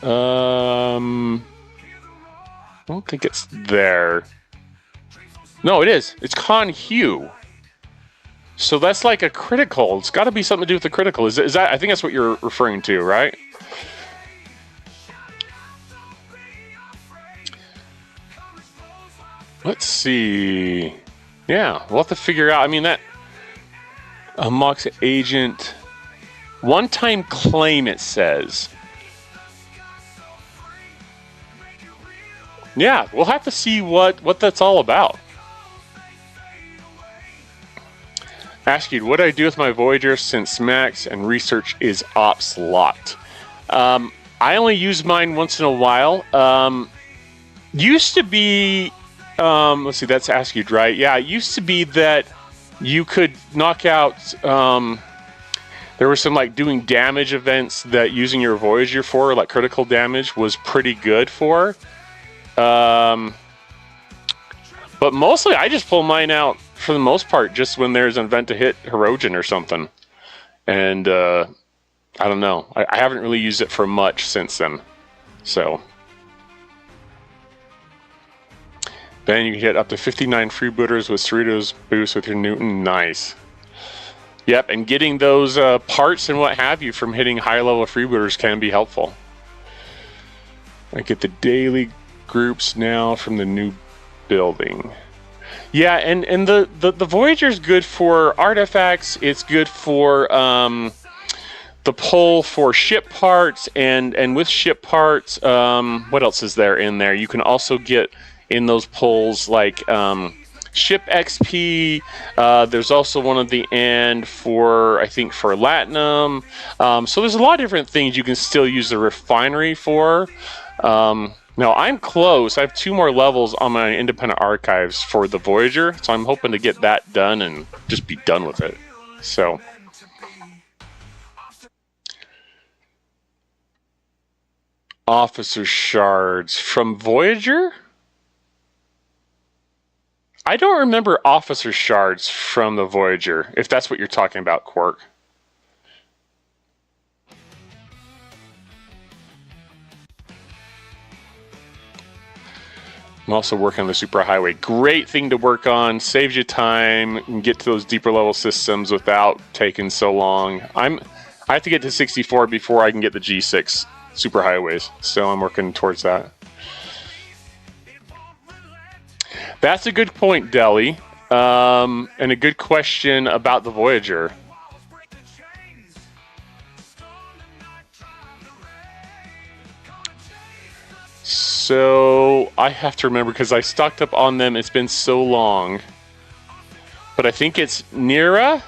I don't think it's there. No, it is. It's Con Hugh. So that's like a critical. It's got to be something to do with the critical. Is that? I think that's what you're referring to, right? Let's see. Yeah, we'll have to figure out. I mean, that unlocks agent one-time claim. It says. Yeah, we'll have to see what that's all about. Ask you, what do I do with my Voyager since Max and research is obsolete? I only use mine once in a while. Used to be, let's see, that's Ask You, right? Yeah, it used to be that you could knock out, there were some like doing damage events that using your Voyager for, like critical damage, was pretty good for. But mostly I just pull mine out for the most part just when there's an event to hit Hirogen or something. And I don't know. I haven't really used it for much since then. So. Then you can get up to 59 freebooters with Cerritos boost with your Newton. Nice. Yep, and getting those parts and what have you from hitting high-level freebooters can be helpful. I get the daily groups now from the new building. Yeah, and the Voyager's good for artifacts. It's good for the pull for ship parts, and with ship parts, what else is there in there? You can also get in those pulls like ship XP. There's also one at the end for, I think, for Latinum. So there's a lot of different things you can still use the refinery for. Now, I'm close. I have 2 more levels on my independent archives for the Voyager, so I'm hoping to get that done and just be done with it. So, officer shards from Voyager? I don't remember officer shards from the Voyager, if that's what you're talking about, Quark. I'm also working on the superhighway. Great thing to work on. Saves you time. And get to those deeper level systems without taking so long. I have to get to 64 before I can get the G6 superhighways. So I'm working towards that. That's a good point, Deli. And a good question about the Voyager. So I have to remember because I stocked up on them. It's been so long. But I think it's Nira.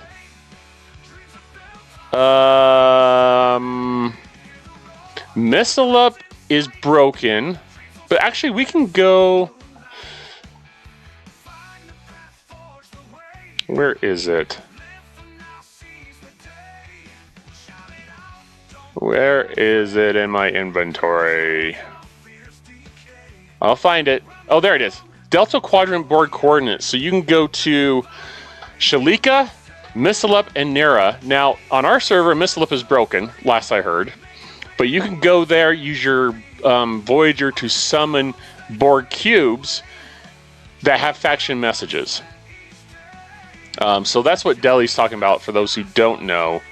Missile Up is broken. But actually we can go... Where is it? Where is it in my inventory? I'll find it. Oh, there it is. Delta Quadrant board coordinates. So you can go to Shalika, Missile Up, and Nira. Now, on our server, Missile Up is broken, last I heard. But you can go there, use your Voyager to summon Borg cubes that have faction messages. So that's what Deli's talking about for those who don't know.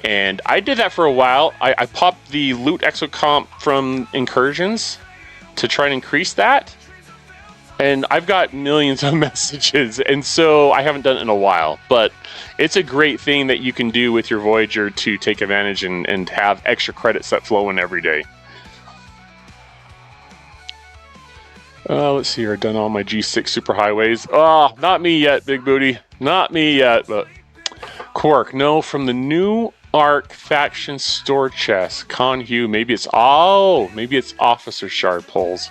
And I did that for a while. I popped the loot exocomp from Incursions to try and increase that. And I've got millions of messages, and so I haven't done it in a while. But it's a great thing that you can do with your Voyager to take advantage and have extra credits that flow in every day. Let's see here. I've done all my G6 superhighways. Oh, not me yet, Big Booty. Not me yet, but... Quark, no, from the new Arc faction store chest. Con Hugh, maybe it's... Oh, maybe it's Officer Shard pulls.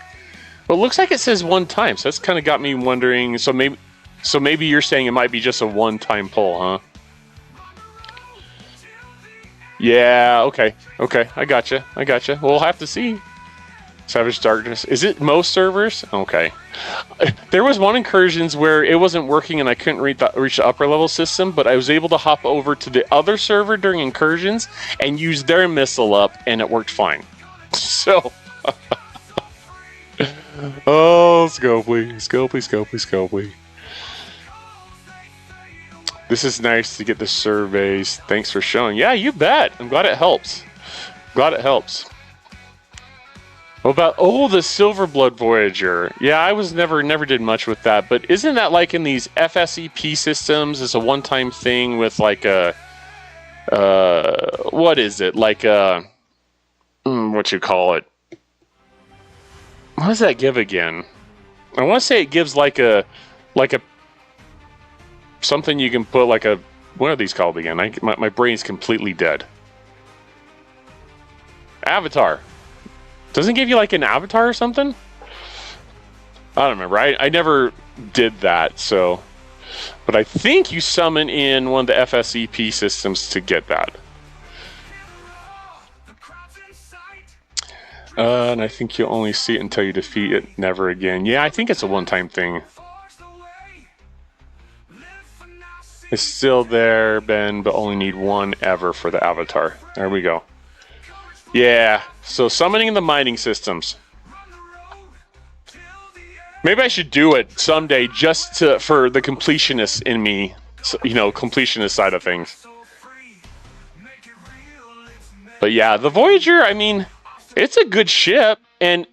But it looks like it says one time, so that's kind of got me wondering... So maybe you're saying it might be just a one-time pull, huh? Yeah, okay. Okay, I gotcha. We'll have to see. Savage Darkness. Is it most servers? Okay. There was one Incursions where it wasn't working and I couldn't reach the upper level system, but I was able to hop over to the other server during Incursions and use their Missile Up, and it worked fine. So... Oh, Scopely. This is nice to get the surveys. Thanks for showing. Yeah, you bet. I'm glad it helps. Glad it helps. What about, oh, the Silverblood Voyager. Yeah, I was never did much with that, but isn't that like in these FSEP systems? It's a one-time thing with like a, what is it? Like a, what you call it? What does that give again? I want to say it gives like a, something you can put like a, what are these called again? My brain's completely dead. Avatar. Doesn't it give you like an avatar or something? I don't remember. I never did that, so. But I think you summon in one of the FSEP systems to get that. And I think you'll only see it until you defeat it, never again. Yeah, I think it's a one-time thing. It's still there, Ben, but only need one ever for the avatar. There we go. Yeah, so summoning the mining systems. Maybe I should do it someday just for the completionist in me. So, you know, completionist side of things. But yeah, the Voyager, I mean, it's a good ship. And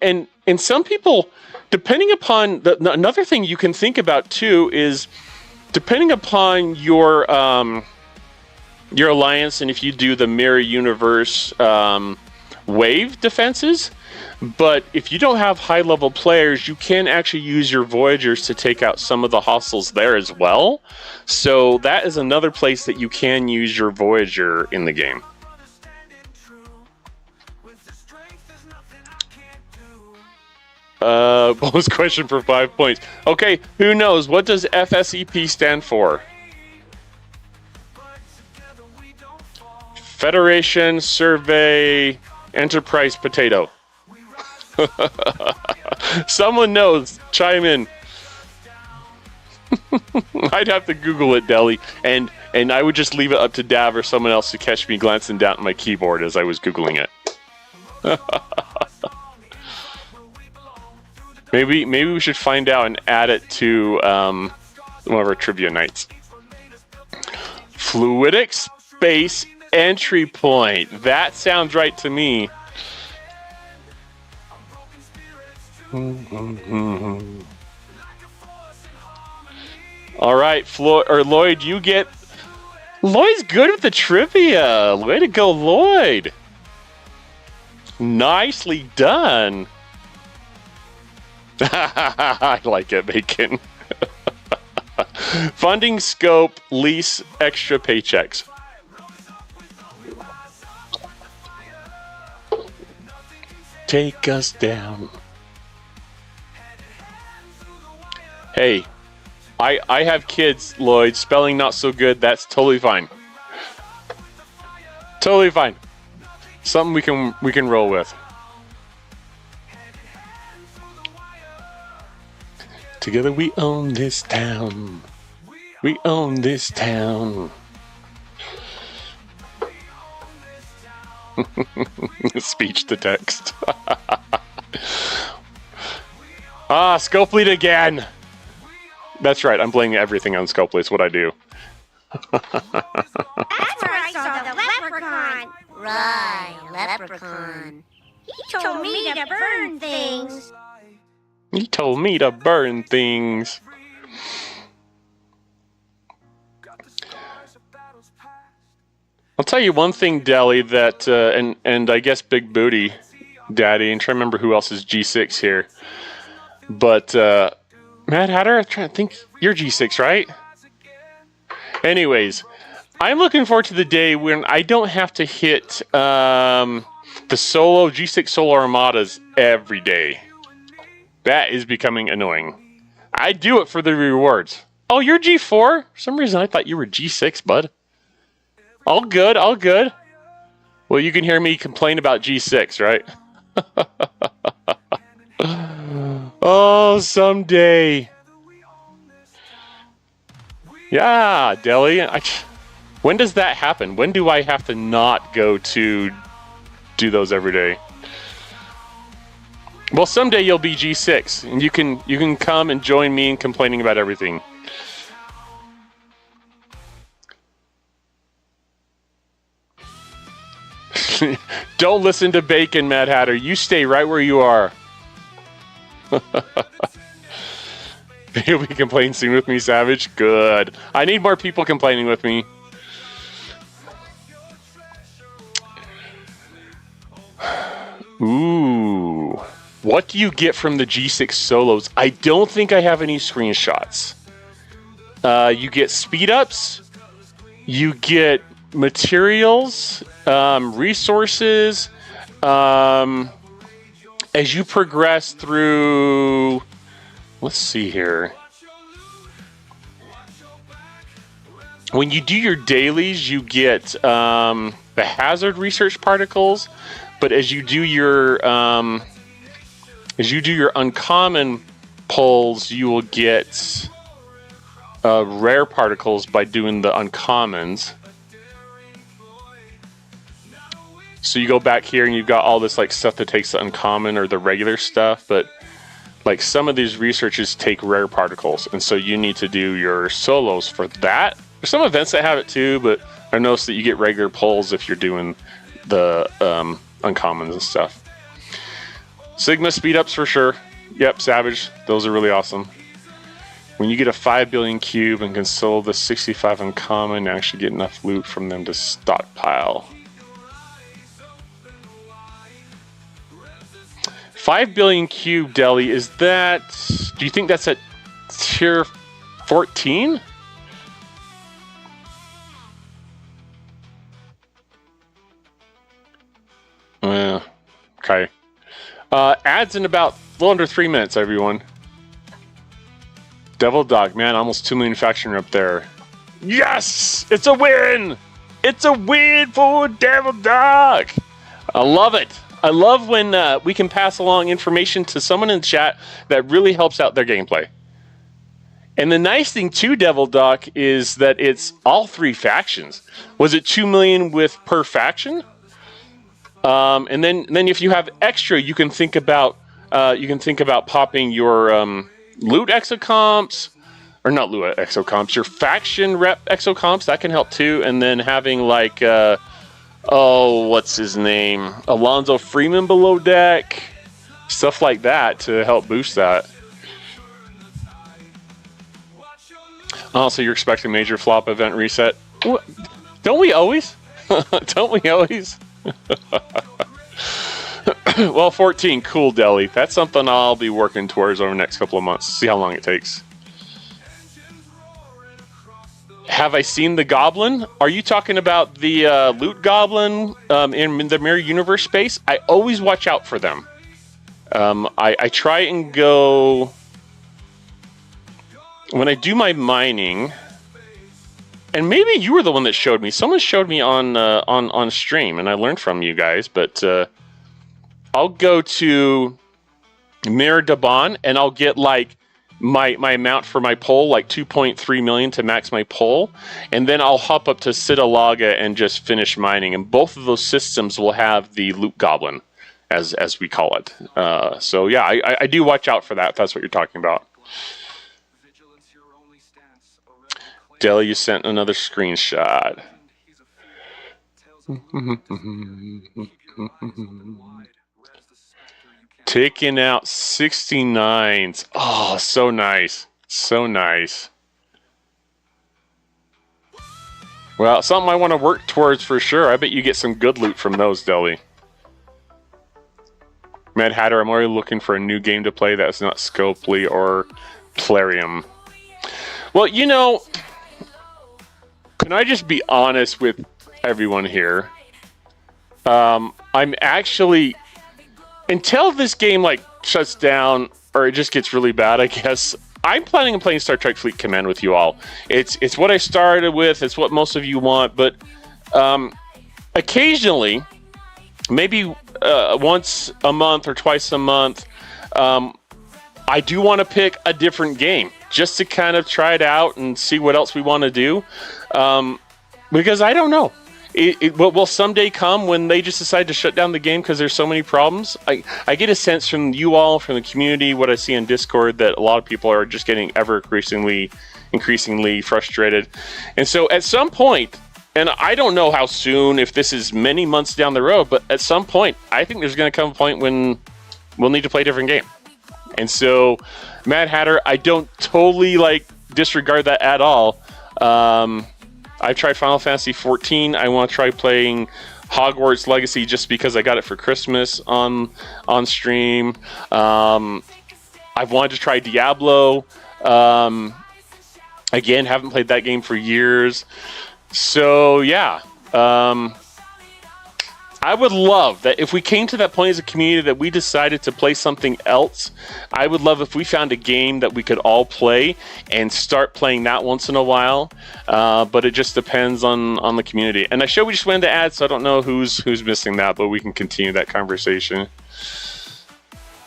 some people, depending upon... another thing you can think about, too, is depending upon your alliance, and if you do the mirror universe wave defenses, but if you don't have high level players, you can actually use your Voyagers to take out some of the hostiles there as well. So that is another place that you can use your Voyager in the game. Bonus question for 5 points. Okay, who knows? What does FSEP stand for? Federation Survey Enterprise Potato. Someone knows. Chime in. I'd have to Google it, Deli, and I would just leave it up to Dav or someone else to catch me glancing down at my keyboard as I was Googling it. Maybe we should find out and add it to one of our trivia nights. Fluidic space entry point. That sounds right to me. All right, Lloyd, you get... Lloyd's good with the trivia. Way to go, Lloyd. Nicely done. I like it, Bacon. Funding scope, lease, extra paychecks. Take us down. Hey, I have kids, Lloyd. Spelling not so good. That's totally fine. Totally fine. Something we can roll with. Together we own this town. We own this town. Speech to text. Scopely again. That's right. I'm blaming everything on Scopely. It's what I do. That's where I saw the leprechaun. Right, leprechaun. He told me to burn things. He told me to burn things. I'll tell you one thing, Deli, that, and I guess Big Booty Daddy, and try to remember who else is G6 here. But, Mad Hatter, I'm trying to think, you're G6, right? Anyways, I'm looking forward to the day when I don't have to hit the G6 solo armadas every day. That is becoming annoying. I do it for the rewards. Oh, you're G4? For some reason I thought you were G6, bud. All good, all good. Well, you can hear me complain about G6, right? Oh, someday. Yeah, Deli. When does that happen? When do I have to not go to do those every day? Well, someday you'll be G6, and you can come and join me in complaining about everything. Don't listen to Bacon, Mad Hatter. You stay right where you are. You'll be complaining soon with me, Savage. Good. I need more people complaining with me. Ooh. What do you get from the G6 solos? I don't think I have any screenshots. You get speed ups. You get materials, resources. As you progress through, let's see here. When you do your dailies, you get the hazard research particles, but as you do your uncommon pulls, you will get rare particles by doing the uncommons. So you go back here and you've got all this like stuff that takes the uncommon or the regular stuff, but like some of these researches take rare particles, and so you need to do your solos for that. There's some events that have it too, but I noticed that you get regular pulls if you're doing the uncommons and stuff. Sigma speed ups for sure. Yep, Savage. Those are really awesome. When you get a 5 billion cube and can sell the 65 uncommon, and actually get enough loot from them to stockpile. 5 billion cube, Deli, is that... Do you think that's at tier 14? Okay. Ads in about a little under 3 minutes, everyone. Devil Dog, man, almost 2 million faction up there. Yes! It's a win! It's a win for Devil Dog! I love it. I love when we can pass along information to someone in chat that really helps out their gameplay. And the nice thing too, Devil Dog, is that it's all 3 factions. Was it 2 million with per faction? And then if you have extra, you can think about popping your loot exocomps, or not loot exocomps, your faction rep exocomps. That can help too. And then having like what's his name? Alonzo Freeman below deck. Stuff like that to help boost that. Oh, so you're expecting major flop event reset? Don't we always? Don't we always? Well, 14, cool, Deli. That's something I'll be working towards over the next couple of months. See how long it takes. Have I seen the Goblin? Are you talking about the Loot Goblin in the Mirror Universe space? I always watch out for them. I try and go... When I do my mining... And maybe you were the one that showed me. Someone showed me on stream, and I learned from you guys. But I'll go to Mirror Daban, and I'll get like my amount for my poll, like 2.3 million to max my poll, and then I'll hop up to Sidalaga and just finish mining. And both of those systems will have the Loot Goblin, as we call it. So yeah, I do watch out for that. If that's what you're talking about. Deli, you sent another screenshot. Taking out 69s. Oh, so nice. So nice. Well, something I want to work towards for sure. I bet you get some good loot from those, Deli. Mad Hatter, I'm already looking for a new game to play that's not Scopely or Plarium. Well, you know... Can I just be honest with everyone here? I'm actually, until this game like shuts down or it just gets really bad, I guess, I'm planning on playing Star Trek Fleet Command with you all. It's what I started with. It's what most of you want, but occasionally, maybe once a month or twice a month, I do want to pick a different game just to kind of try it out and see what else we want to do. Because I don't know. It will someday come when they just decide to shut down the game because there's so many problems. I get a sense from you all, from the community, what I see in Discord, that a lot of people are just getting ever increasingly frustrated. And so at some point, and I don't know how soon, if this is many months down the road, but at some point, I think there's going to come a point when we'll need to play a different game. And so, Mad Hatter, I don't totally disregard that at all. I've tried Final Fantasy 14. I want to try playing Hogwarts Legacy just because I got it for Christmas on stream. I've wanted to try Diablo. Again, haven't played that game for years. So, yeah. I would love that if we came to that point as a community that we decided to play something else. I would love if we found a game that we could all play and start playing that once in a while. But it just depends on the community. And I show we just went into ads, so I don't know who's missing that, but we can continue that conversation.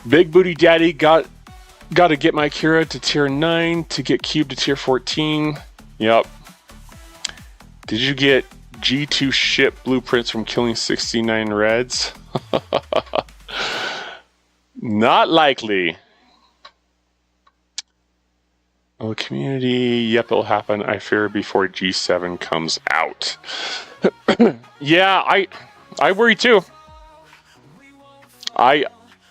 Big Booty Daddy got to get my Kira to tier 9 to get Cube to tier 14. Yep. Did you get G2 ship blueprints from killing 69 Reds? Not likely. Oh, community. Yep, it'll happen, I fear, before G7 comes out. Yeah, I worry too.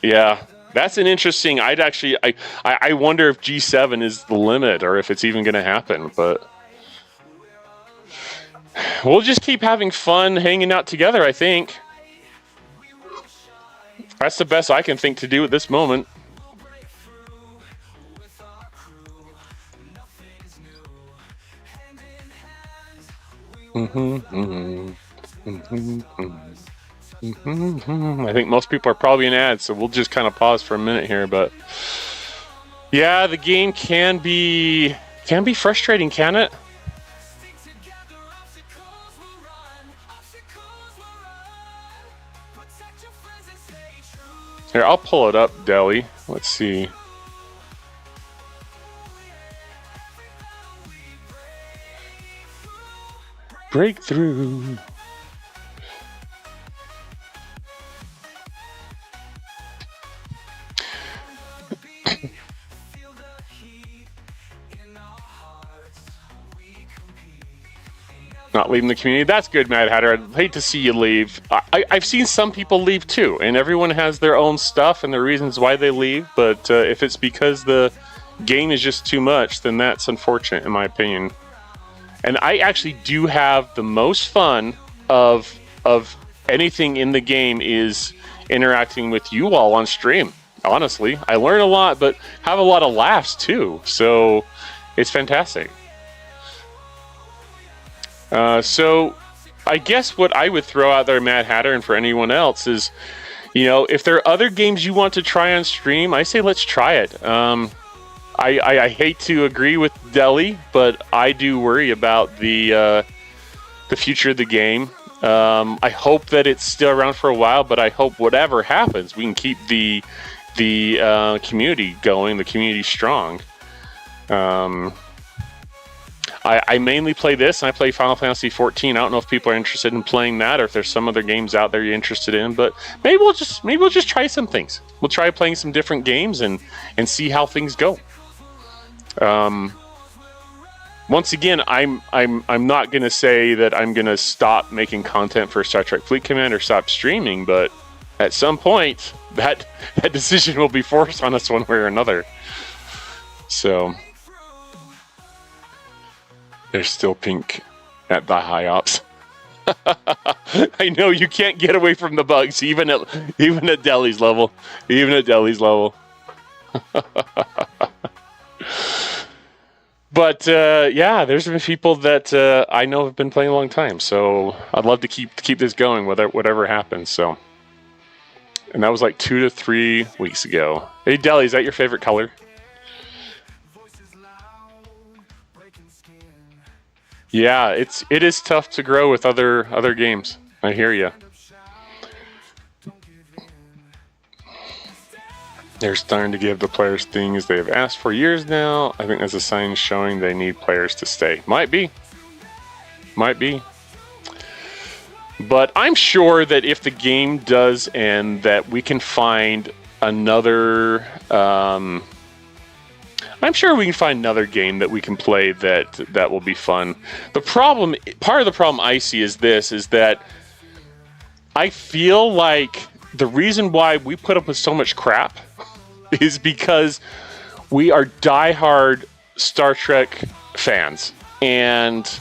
Yeah, that's an interesting. I wonder if G7 is the limit or if it's even going to happen, but we'll just keep having fun hanging out together, I think. That's the best I can think to do at this moment. I think most people are probably in ads, so we'll just kind of pause for a minute here, but yeah, the game can be frustrating, can it? Here, I'll pull it up, Deli. Let's see. Breakthrough. Not leaving the community. That's good, Mad Hatter. I'd hate to see you leave. I've seen some people leave too, and everyone has their own stuff and their reasons why they leave, but if it's because the game is just too much, then that's unfortunate in my opinion. And I actually do have the most fun of anything in the game is interacting with you all on stream. Honestly, I learn a lot, but have a lot of laughs too, so it's fantastic. So I guess what I would throw out there, Mad Hatter, and for anyone else is, if there are other games you want to try on stream, I say let's try it. I hate to agree with Deli, but I do worry about the future of the game. I hope that it's still around for a while, but I hope whatever happens, we can keep the community going, the community strong. I mainly play this, and I play Final Fantasy 14. I don't know if people are interested in playing that, or if there's some other games out there you're interested in. But maybe we'll just try some things. We'll try playing some different games and see how things go. Once again, I'm not gonna say that I'm gonna stop making content for Star Trek Fleet Command or stop streaming, but at some point that decision will be forced on us one way or another. So. There's still pink at the high ops. I know you can't get away from the bugs, even at Deli's level. Even at Deli's level. But yeah, there's been people that I know have been playing a long time, so I'd love to keep this going, whatever happens. So, and that was like 2 to 3 weeks ago. Hey, Deli, is that your favorite color? Yeah, it is tough to grow with other games. I hear you. They're starting to give the players things they have asked for years now. I think that's a sign showing they need players to stay. Might be. But I'm sure that if the game does end, that we can find another I'm sure we can find another game that we can play that will be fun. The problem, part of the problem I see is this, is that I feel like the reason why we put up with so much crap is because we are diehard Star Trek fans, and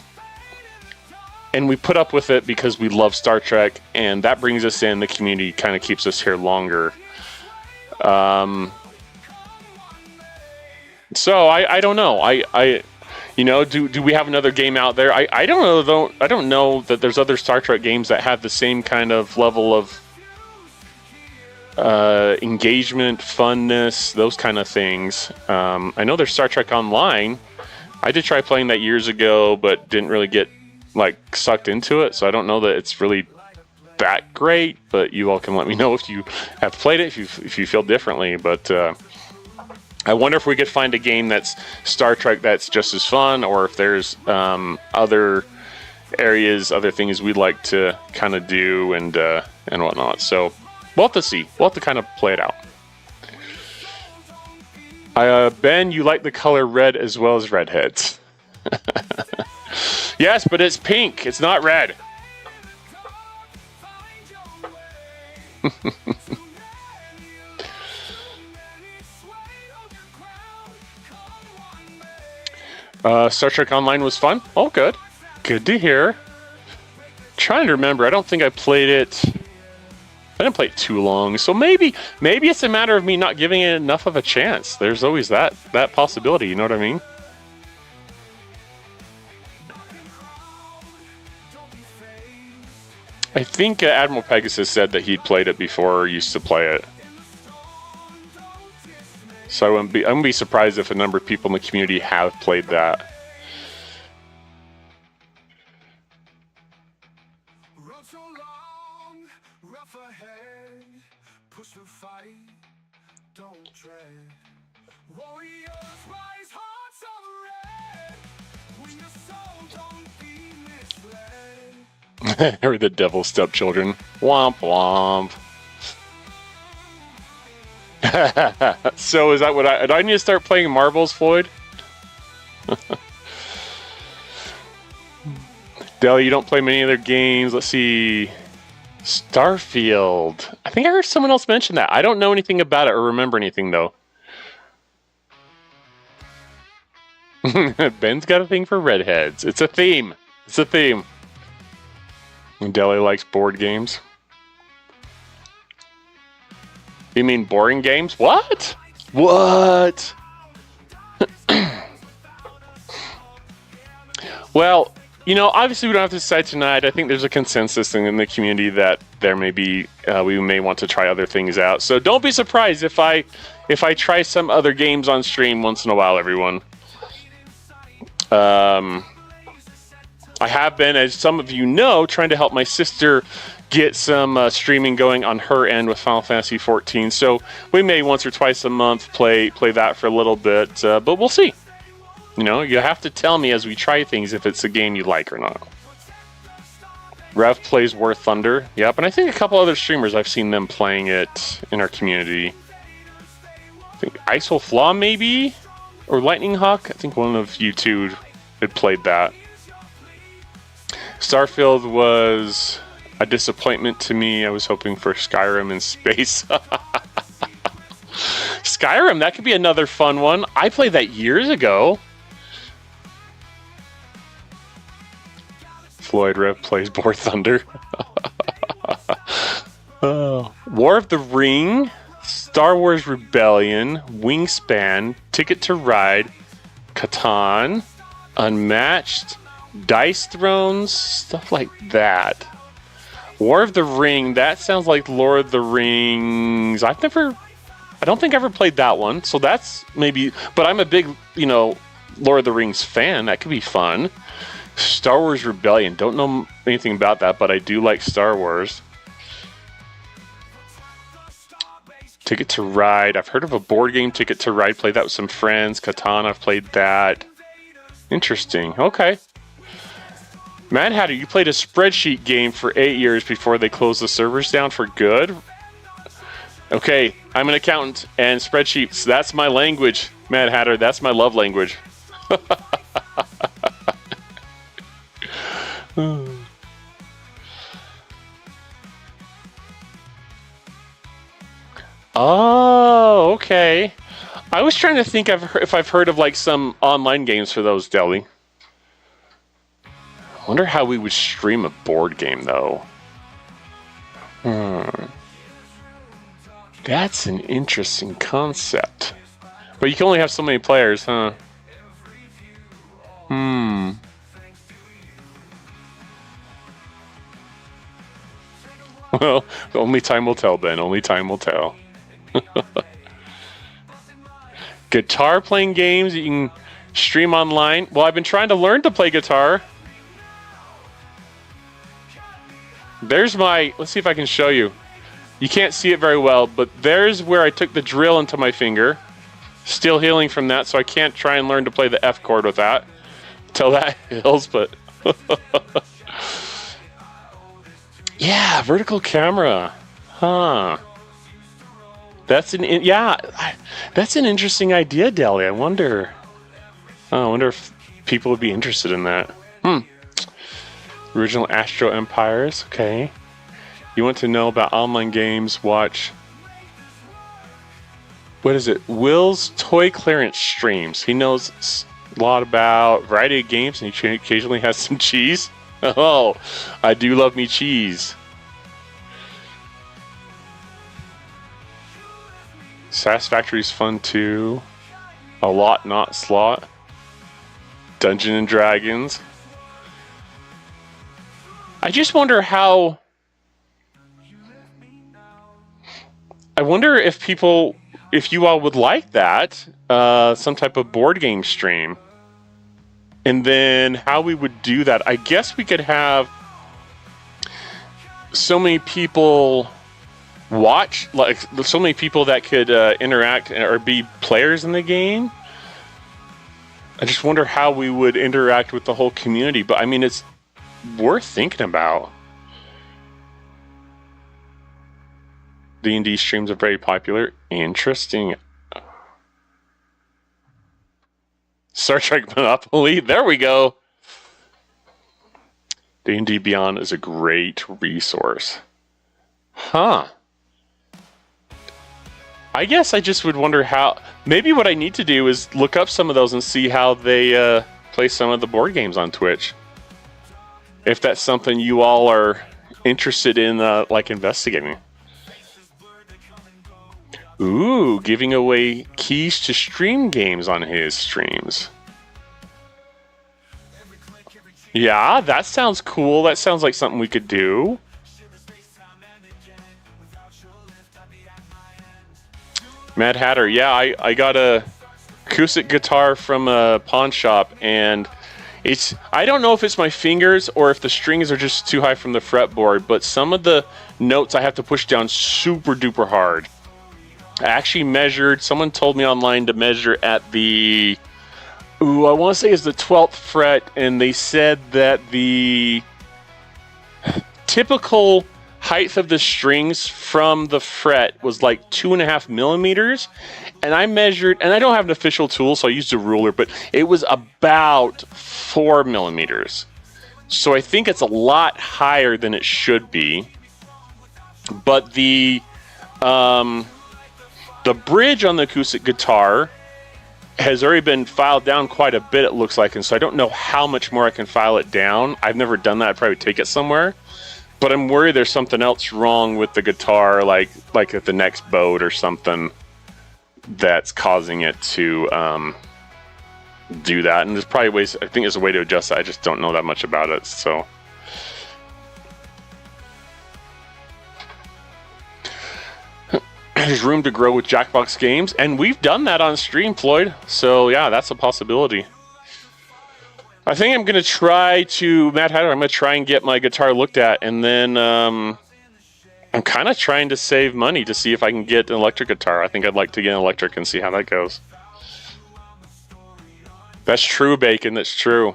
we put up with it because we love Star Trek, and that brings us in. The community kind of keeps us here longer. So I don't know. Do we have another game out there? I don't know though. I don't know that there's other Star Trek games that have the same kind of level of engagement, funness, those kind of things. I know there's Star Trek Online. I did try playing that years ago, but didn't really get sucked into it. So I don't know that it's really that great. But you all can let me know if you have played it, if you feel differently. But I wonder if we could find a game that's Star Trek that's just as fun, or if there's other areas, other things we'd like to kind of do and whatnot. So we'll have to see. We'll have to kind of play it out. Ben, you like the color red as well as redheads. Yes, but it's pink. It's not red. Star Trek Online was fun. Oh, good. Good to hear. Trying to remember. I don't think I played it. I didn't play it too long, so maybe it's a matter of me not giving it enough of a chance. There's always that possibility. You know what I mean? I think Admiral Pegasus said that he'd played it before or used to play it. So I wouldn't be surprised if a number of people in the community have played that. Or the devil's stepchildren. Womp womp. So is that what do I need to start playing Marvels, Floyd? Dell, you don't play many other games. Let's see. Starfield. I think I heard someone else mention that. I don't know anything about it or remember anything, though. Ben's got a thing for redheads. It's a theme. It's a theme. And Deli likes board games. You mean boring games? What? What? Well, obviously we don't have to decide tonight. I think there's a consensus in the community that there may be, we may want to try other things out. So don't be surprised if I try some other games on stream once in a while, everyone. I have been, as some of you know, trying to help my sister get some streaming going on her end with Final Fantasy XIV. So we may once or twice a month play that for a little bit, but we'll see. You have to tell me as we try things if it's a game you like or not. Rev plays War Thunder. Yep, and I think a couple other streamers, I've seen them playing it in our community. I think Iceful Flaw maybe? Or Lightning Hawk? I think one of you two had played that. Starfield was a disappointment to me. I was hoping for Skyrim in space. Skyrim, that could be another fun one. I played that years ago. Floyd Rev plays War Thunder. War of the Ring, Star Wars Rebellion, Wingspan, Ticket to Ride, Catan, Unmatched, Dice Thrones, stuff like that. War of the Ring, that sounds like Lord of the Rings. I don't think I ever played that one, so that's maybe, but I'm a big, Lord of the Rings fan. That could be fun. Star Wars Rebellion, don't know anything about that, but I do like Star Wars. Ticket to Ride, I've heard of a board game, Ticket to Ride, played that with some friends. Catan, I've played that. Interesting, okay. Mad Hatter, you played a spreadsheet game for 8 years before they closed the servers down for good? Okay, I'm an accountant, and spreadsheets, that's my language. Mad Hatter, that's my love language. Oh, okay. I was trying to think if I've heard of like some online games for those, Deli. I wonder how we would stream a board game though. That's an interesting concept. But you can only have so many players, huh? Well, only time will tell, Ben. Only time will tell. Guitar playing games that you can stream online. Well, I've been trying to learn to play guitar. There's my... Let's see if I can show you. You can't see it very well, but there's where I took the drill into my finger. Still healing from that, so I can't try and learn to play the F chord with that. Till that heals, but... Yeah, vertical camera. Huh. That's an interesting idea, Deli. I wonder if people would be interested in that. Original Astro Empires. Okay. You want to know about online games? Watch. What is it? Will's Toy Clearance streams. He knows a lot about a variety of games, and he occasionally has some cheese. Oh, I do love me cheese. Satisfactory's fun too. A Lot Not Slot. Dungeon and Dragons. I just wonder how... I wonder if you all would like that, some type of board game stream. And then how we would do that. I guess we could have so many people watch, like so many people that could interact or be players in the game. I just wonder how we would interact with the whole community. But I mean, it's worth thinking about. D&D streams are very popular. Interesting. Star Trek Monopoly. There we go. D&D Beyond is a great resource. Huh. I guess I just would wonder how... Maybe what I need to do is look up some of those and see how they play some of the board games on Twitch. If that's something you all are interested in, like, investigating. Ooh, giving away keys to stream games on his streams. Yeah, that sounds cool. That sounds like something we could do. Mad Hatter, yeah, I got a acoustic guitar from a pawn shop, and I don't know if it's my fingers or if the strings are just too high from the fretboard, but some of the notes I have to push down super duper hard. I actually measured, someone told me online to measure at the, I want to say it's the 12th fret, and they said that the typical height of the strings from the fret was like 2.5 millimeters, and I measured, and I don't have an official tool, so I used a ruler, but it was about 4 millimeters. So I think it's a lot higher than it should be, but the bridge on the acoustic guitar has already been filed down quite a bit, it looks like, and so I don't know how much more I can file it down. I've never done that. I'd probably take it somewhere, but I'm worried there's something else wrong with the guitar, like at the next boat or something, that's causing it to do that. And there's probably ways, I think there's a way to adjust that. I just don't know that much about it, so... There's room to grow with Jackbox Games, and we've done that on stream, Floyd. So yeah, that's a possibility. I think I'm gonna try to, Matt Hatter, I'm gonna try and get my guitar looked at, and then I'm kind of trying to save money to see if I can get an electric guitar. I think I'd like to get an electric and see how that goes. That's true, Bacon. That's true.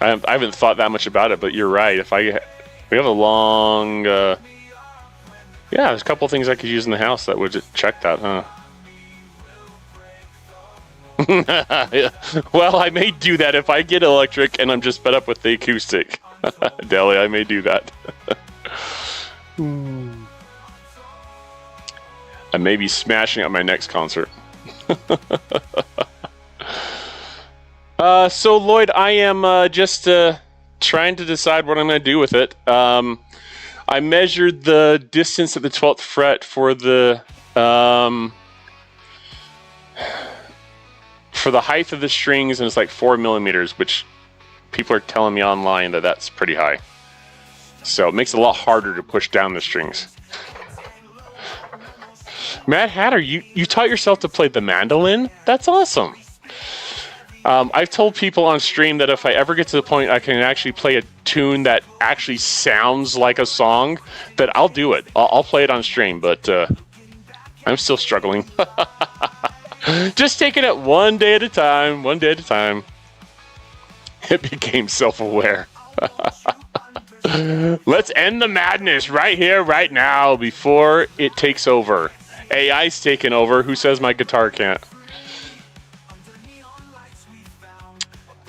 I haven't thought that much about it, but you're right. We have a long. Yeah, there's a couple things I could use in the house that would check that, huh? Well, I may do that if I get electric and I'm just fed up with the acoustic. Deli, I may do that. I may be smashing at my next concert. So Lloyd, I am just trying to decide what I'm going to do with it. I measured the distance at the 12th fret for the height of the strings, and it's like 4 millimeters, which people are telling me online that that's pretty high. So it makes it a lot harder to push down the strings. Mad Hatter, you taught yourself to play the mandolin? That's awesome. I've told people on stream that if I ever get to the point I can actually play a tune that actually sounds like a song, that I'll do it. I'll play it on stream, but I'm still struggling. Just taking it one day at a time, one day at a time. It became self-aware. Let's end the madness right here, right now, before it takes over. AI's taken over. Who says my guitar can't?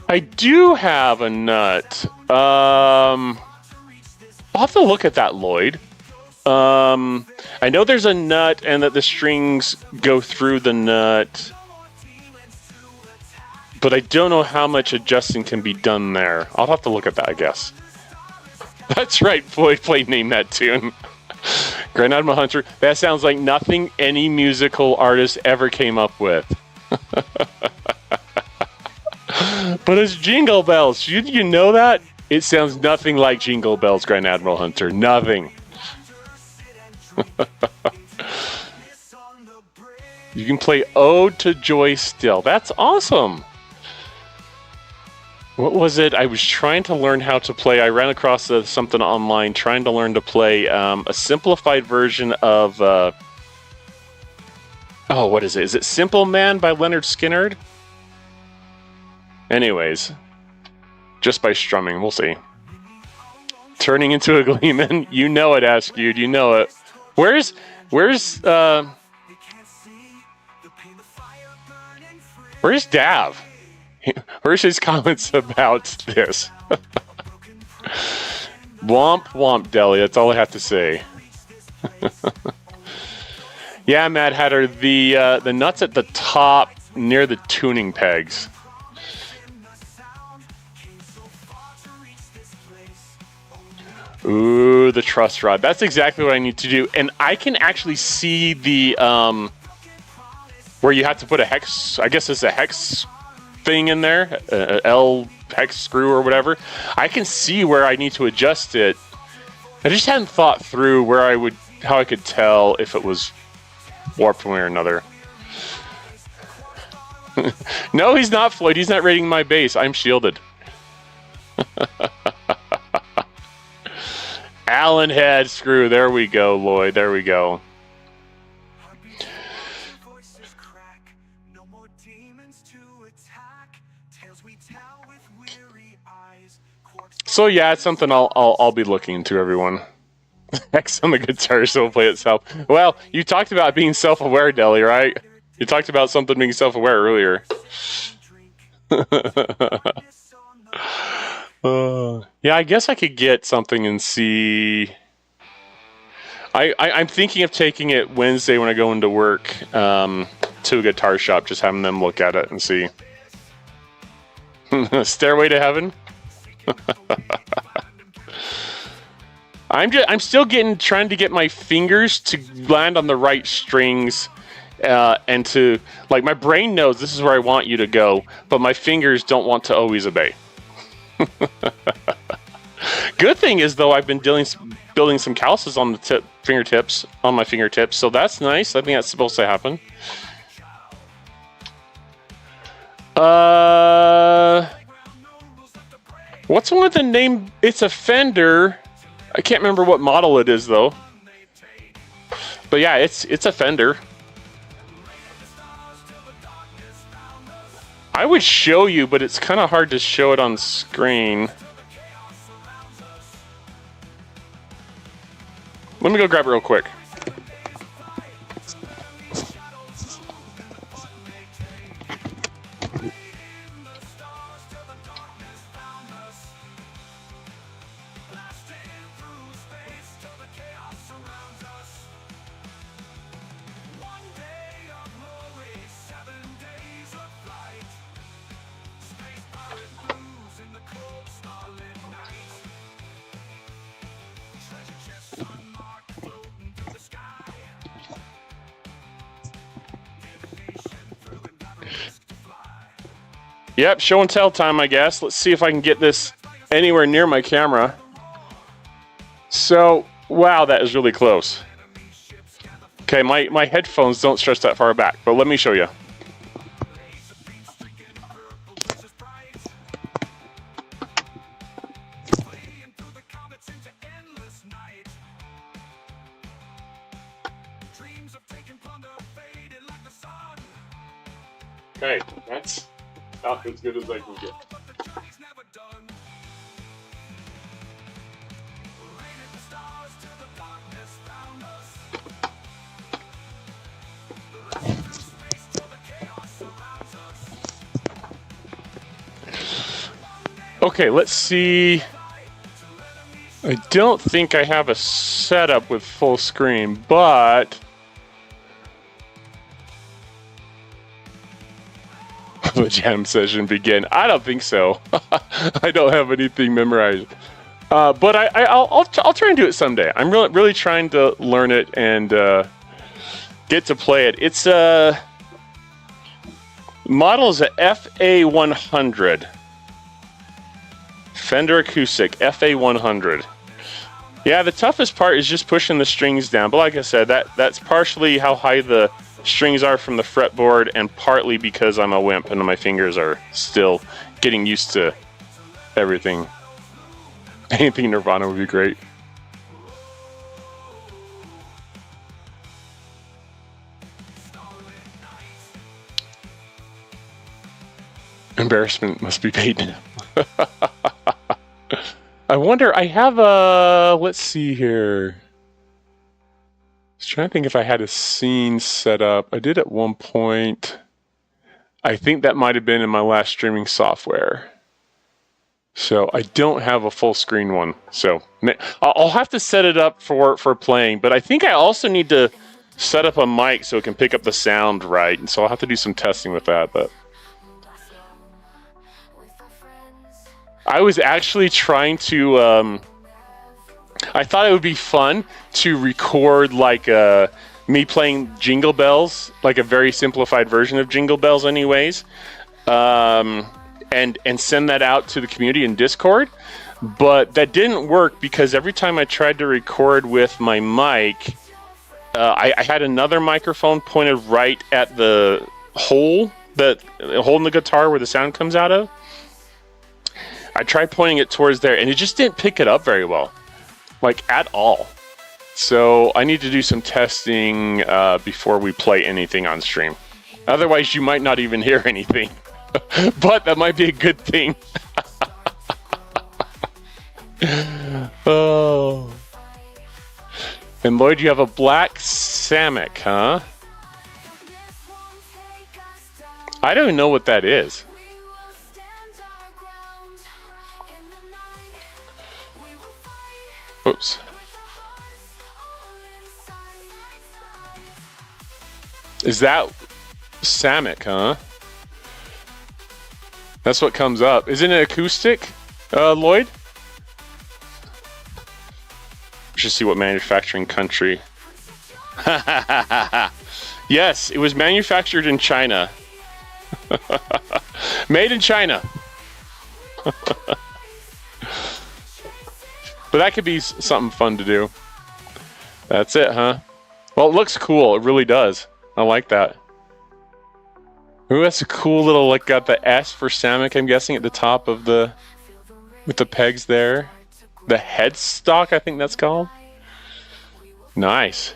I do have a nut. I'll have to look at that, Lloyd. I know there's a nut and that the strings go through the nut, but I don't know how much adjusting can be done there. I'll have to look at that, I guess. That's right, Floyd played Name That Tune. Grand Admiral Hunter, that sounds like nothing any musical artist ever came up with. But it's Jingle Bells. Should you know that? It sounds nothing like Jingle Bells, Grand Admiral Hunter. Nothing. You can play Ode to Joy still. That's awesome. What was it? I was trying to learn how to play. I ran across something online trying to learn to play a simplified version of... oh, what is it? Is it Simple Man by Leonard Skinner? Anyways, just by strumming, we'll see. Turning into a Gleeman, you know it, Askew, you know it. Where's Dav? Where's his comments about this? Womp womp, Deli. That's all I have to say. Yeah, Mad Hatter. The nuts at the top near the tuning pegs. Ooh, the truss rod. That's exactly what I need to do. And I can actually see the, where you have to put a hex, I guess it's a hex thing in there, a L hex screw or whatever. I can see where I need to adjust it. I just hadn't thought through how I could tell if it was warped one way or another. No, he's not, Floyd. He's not raiding my base. I'm shielded. Allen head screw. There we go, Lloyd. There we go. So yeah, it's something I'll be looking into, everyone. Hex on the guitar so will play itself. Well, you talked about being self-aware, Deli, right? You talked about something being self-aware earlier. Yeah, I guess I could get something and see. I'm thinking of taking it Wednesday when I go into work to a guitar shop, just having them look at it and see. Stairway to Heaven. I'm still trying to get my fingers to land on the right strings, and to, like, my brain knows this is where I want you to go, but my fingers don't want to always obey. Good thing is, though, I've been building some calluses on the on my fingertips, so that's nice. I think that's supposed to happen. What's one with the name? It's a Fender. I can't remember what model it is, though. But yeah, it's a Fender. I would show you, but it's kind of hard to show it on screen. Let me go grab it real quick. Yep, show and tell time, I guess. Let's see if I can get this anywhere near my camera. So, wow, that is really close. Okay, my headphones don't stretch that far back, but let me show you. Okay, that's about as good as I can get. Okay, let's see. I don't think I have a setup with full screen, but the jam session begin. I don't think so. I don't have anything memorized, but I'll try and do it someday. I'm really trying to learn it and get to play it. It's model is a FA100 Fender Acoustic FA100. Yeah, the toughest part is just pushing the strings down. But like I said, that's partially how high the strings are from the fretboard, and partly because I'm a wimp and my fingers are still getting used to everything. Anything Nirvana would be great. Embarrassment must be paid now. I wonder, I have a, let's see here. I was trying to think if I had a scene set up. I did at one point. I think that might have been in my last streaming software. So I don't have a full screen one. So I'll have to set it up for playing. But I think I also need to set up a mic so it can pick up the sound right. And so I'll have to do some testing with that. But I was actually trying to, I thought it would be fun to record like me playing Jingle Bells, like a very simplified version of Jingle Bells anyways, and send that out to the community in Discord. But that didn't work because every time I tried to record with my mic, I had another microphone pointed right at the hole in the guitar where the sound comes out of. I tried pointing it towards there, and it just didn't pick it up very well, like at all. So I need to do some testing before we play anything on stream. Otherwise, you might not even hear anything. But that might be a good thing. Oh. And Lloyd, you have a black Samick, huh? I don't even know what that is. Oops. Is that Samick, huh? That's what comes up. Isn't it acoustic, Lloyd? We should see what manufacturing country. Yes, it was manufactured in China. Made in China. But that could be something fun to do. That's it, huh? Well, it looks cool. It really does. I like that. Ooh, that's a cool little, like, got the S for Samick, I'm guessing, at the top of the, with the pegs there. The headstock, I think that's called. Nice.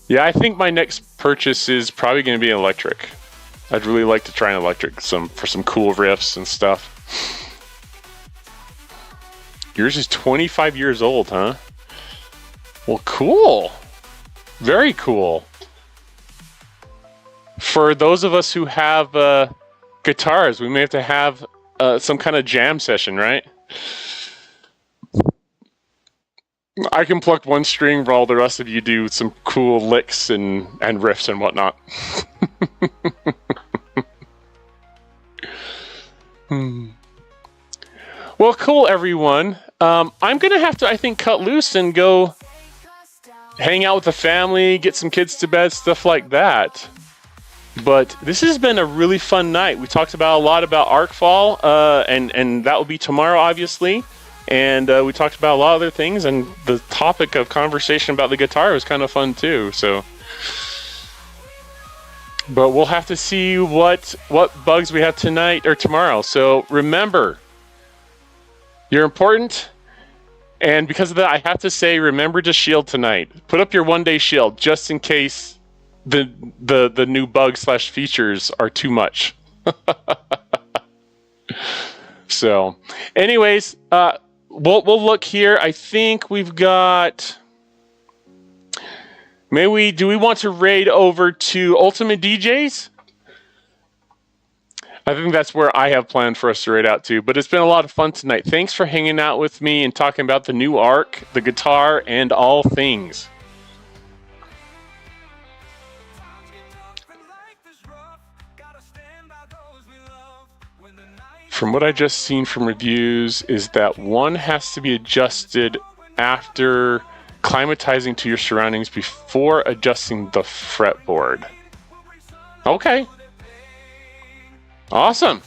Yeah, I think my next purchase is probably going to be an electric. I'd really like to try an electric for some cool riffs and stuff. Yours is 25 years old, huh? Well, cool. Very cool. For those of us who have guitars, we may have to have some kind of jam session, right? I can pluck one string while the rest of you do some cool licks and riffs and whatnot. Well, cool, everyone. I'm going to have to, I think, cut loose and go hang out with the family, get some kids to bed, stuff like that. But this has been a really fun night. We talked about a lot about Arcfall, and that will be tomorrow, obviously. And we talked about a lot of other things, and the topic of conversation about the guitar was kind of fun too. So, but we'll have to see what bugs we have tonight or tomorrow. So remember, you're important, and because of that, I have to say, remember to shield tonight. Put up your one-day shield just in case the new bugs / features are too much. So, anyways, we'll look here. I think we've got. Do we want to raid over to Ultimate DJs? I think that's where I have planned for us to raid out to. But it's been a lot of fun tonight. Thanks for hanging out with me and talking about the new ARC, the guitar, and all things. From what I just seen from reviews is that one has to be adjusted after climatizing to your surroundings before adjusting the fretboard. Okay. Awesome.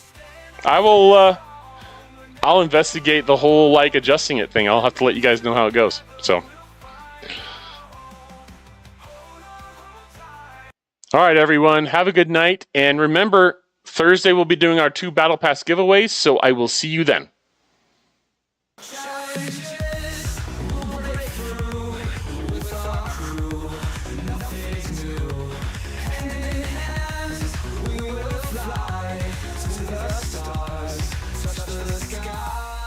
I'll investigate the whole adjusting it thing. I'll have to let you guys know how it goes. So. All right, everyone. Have a good night. And remember, Thursday we'll be doing our 2 Battle Pass giveaways, so I will see you then. Fly to the stars, touch the sky.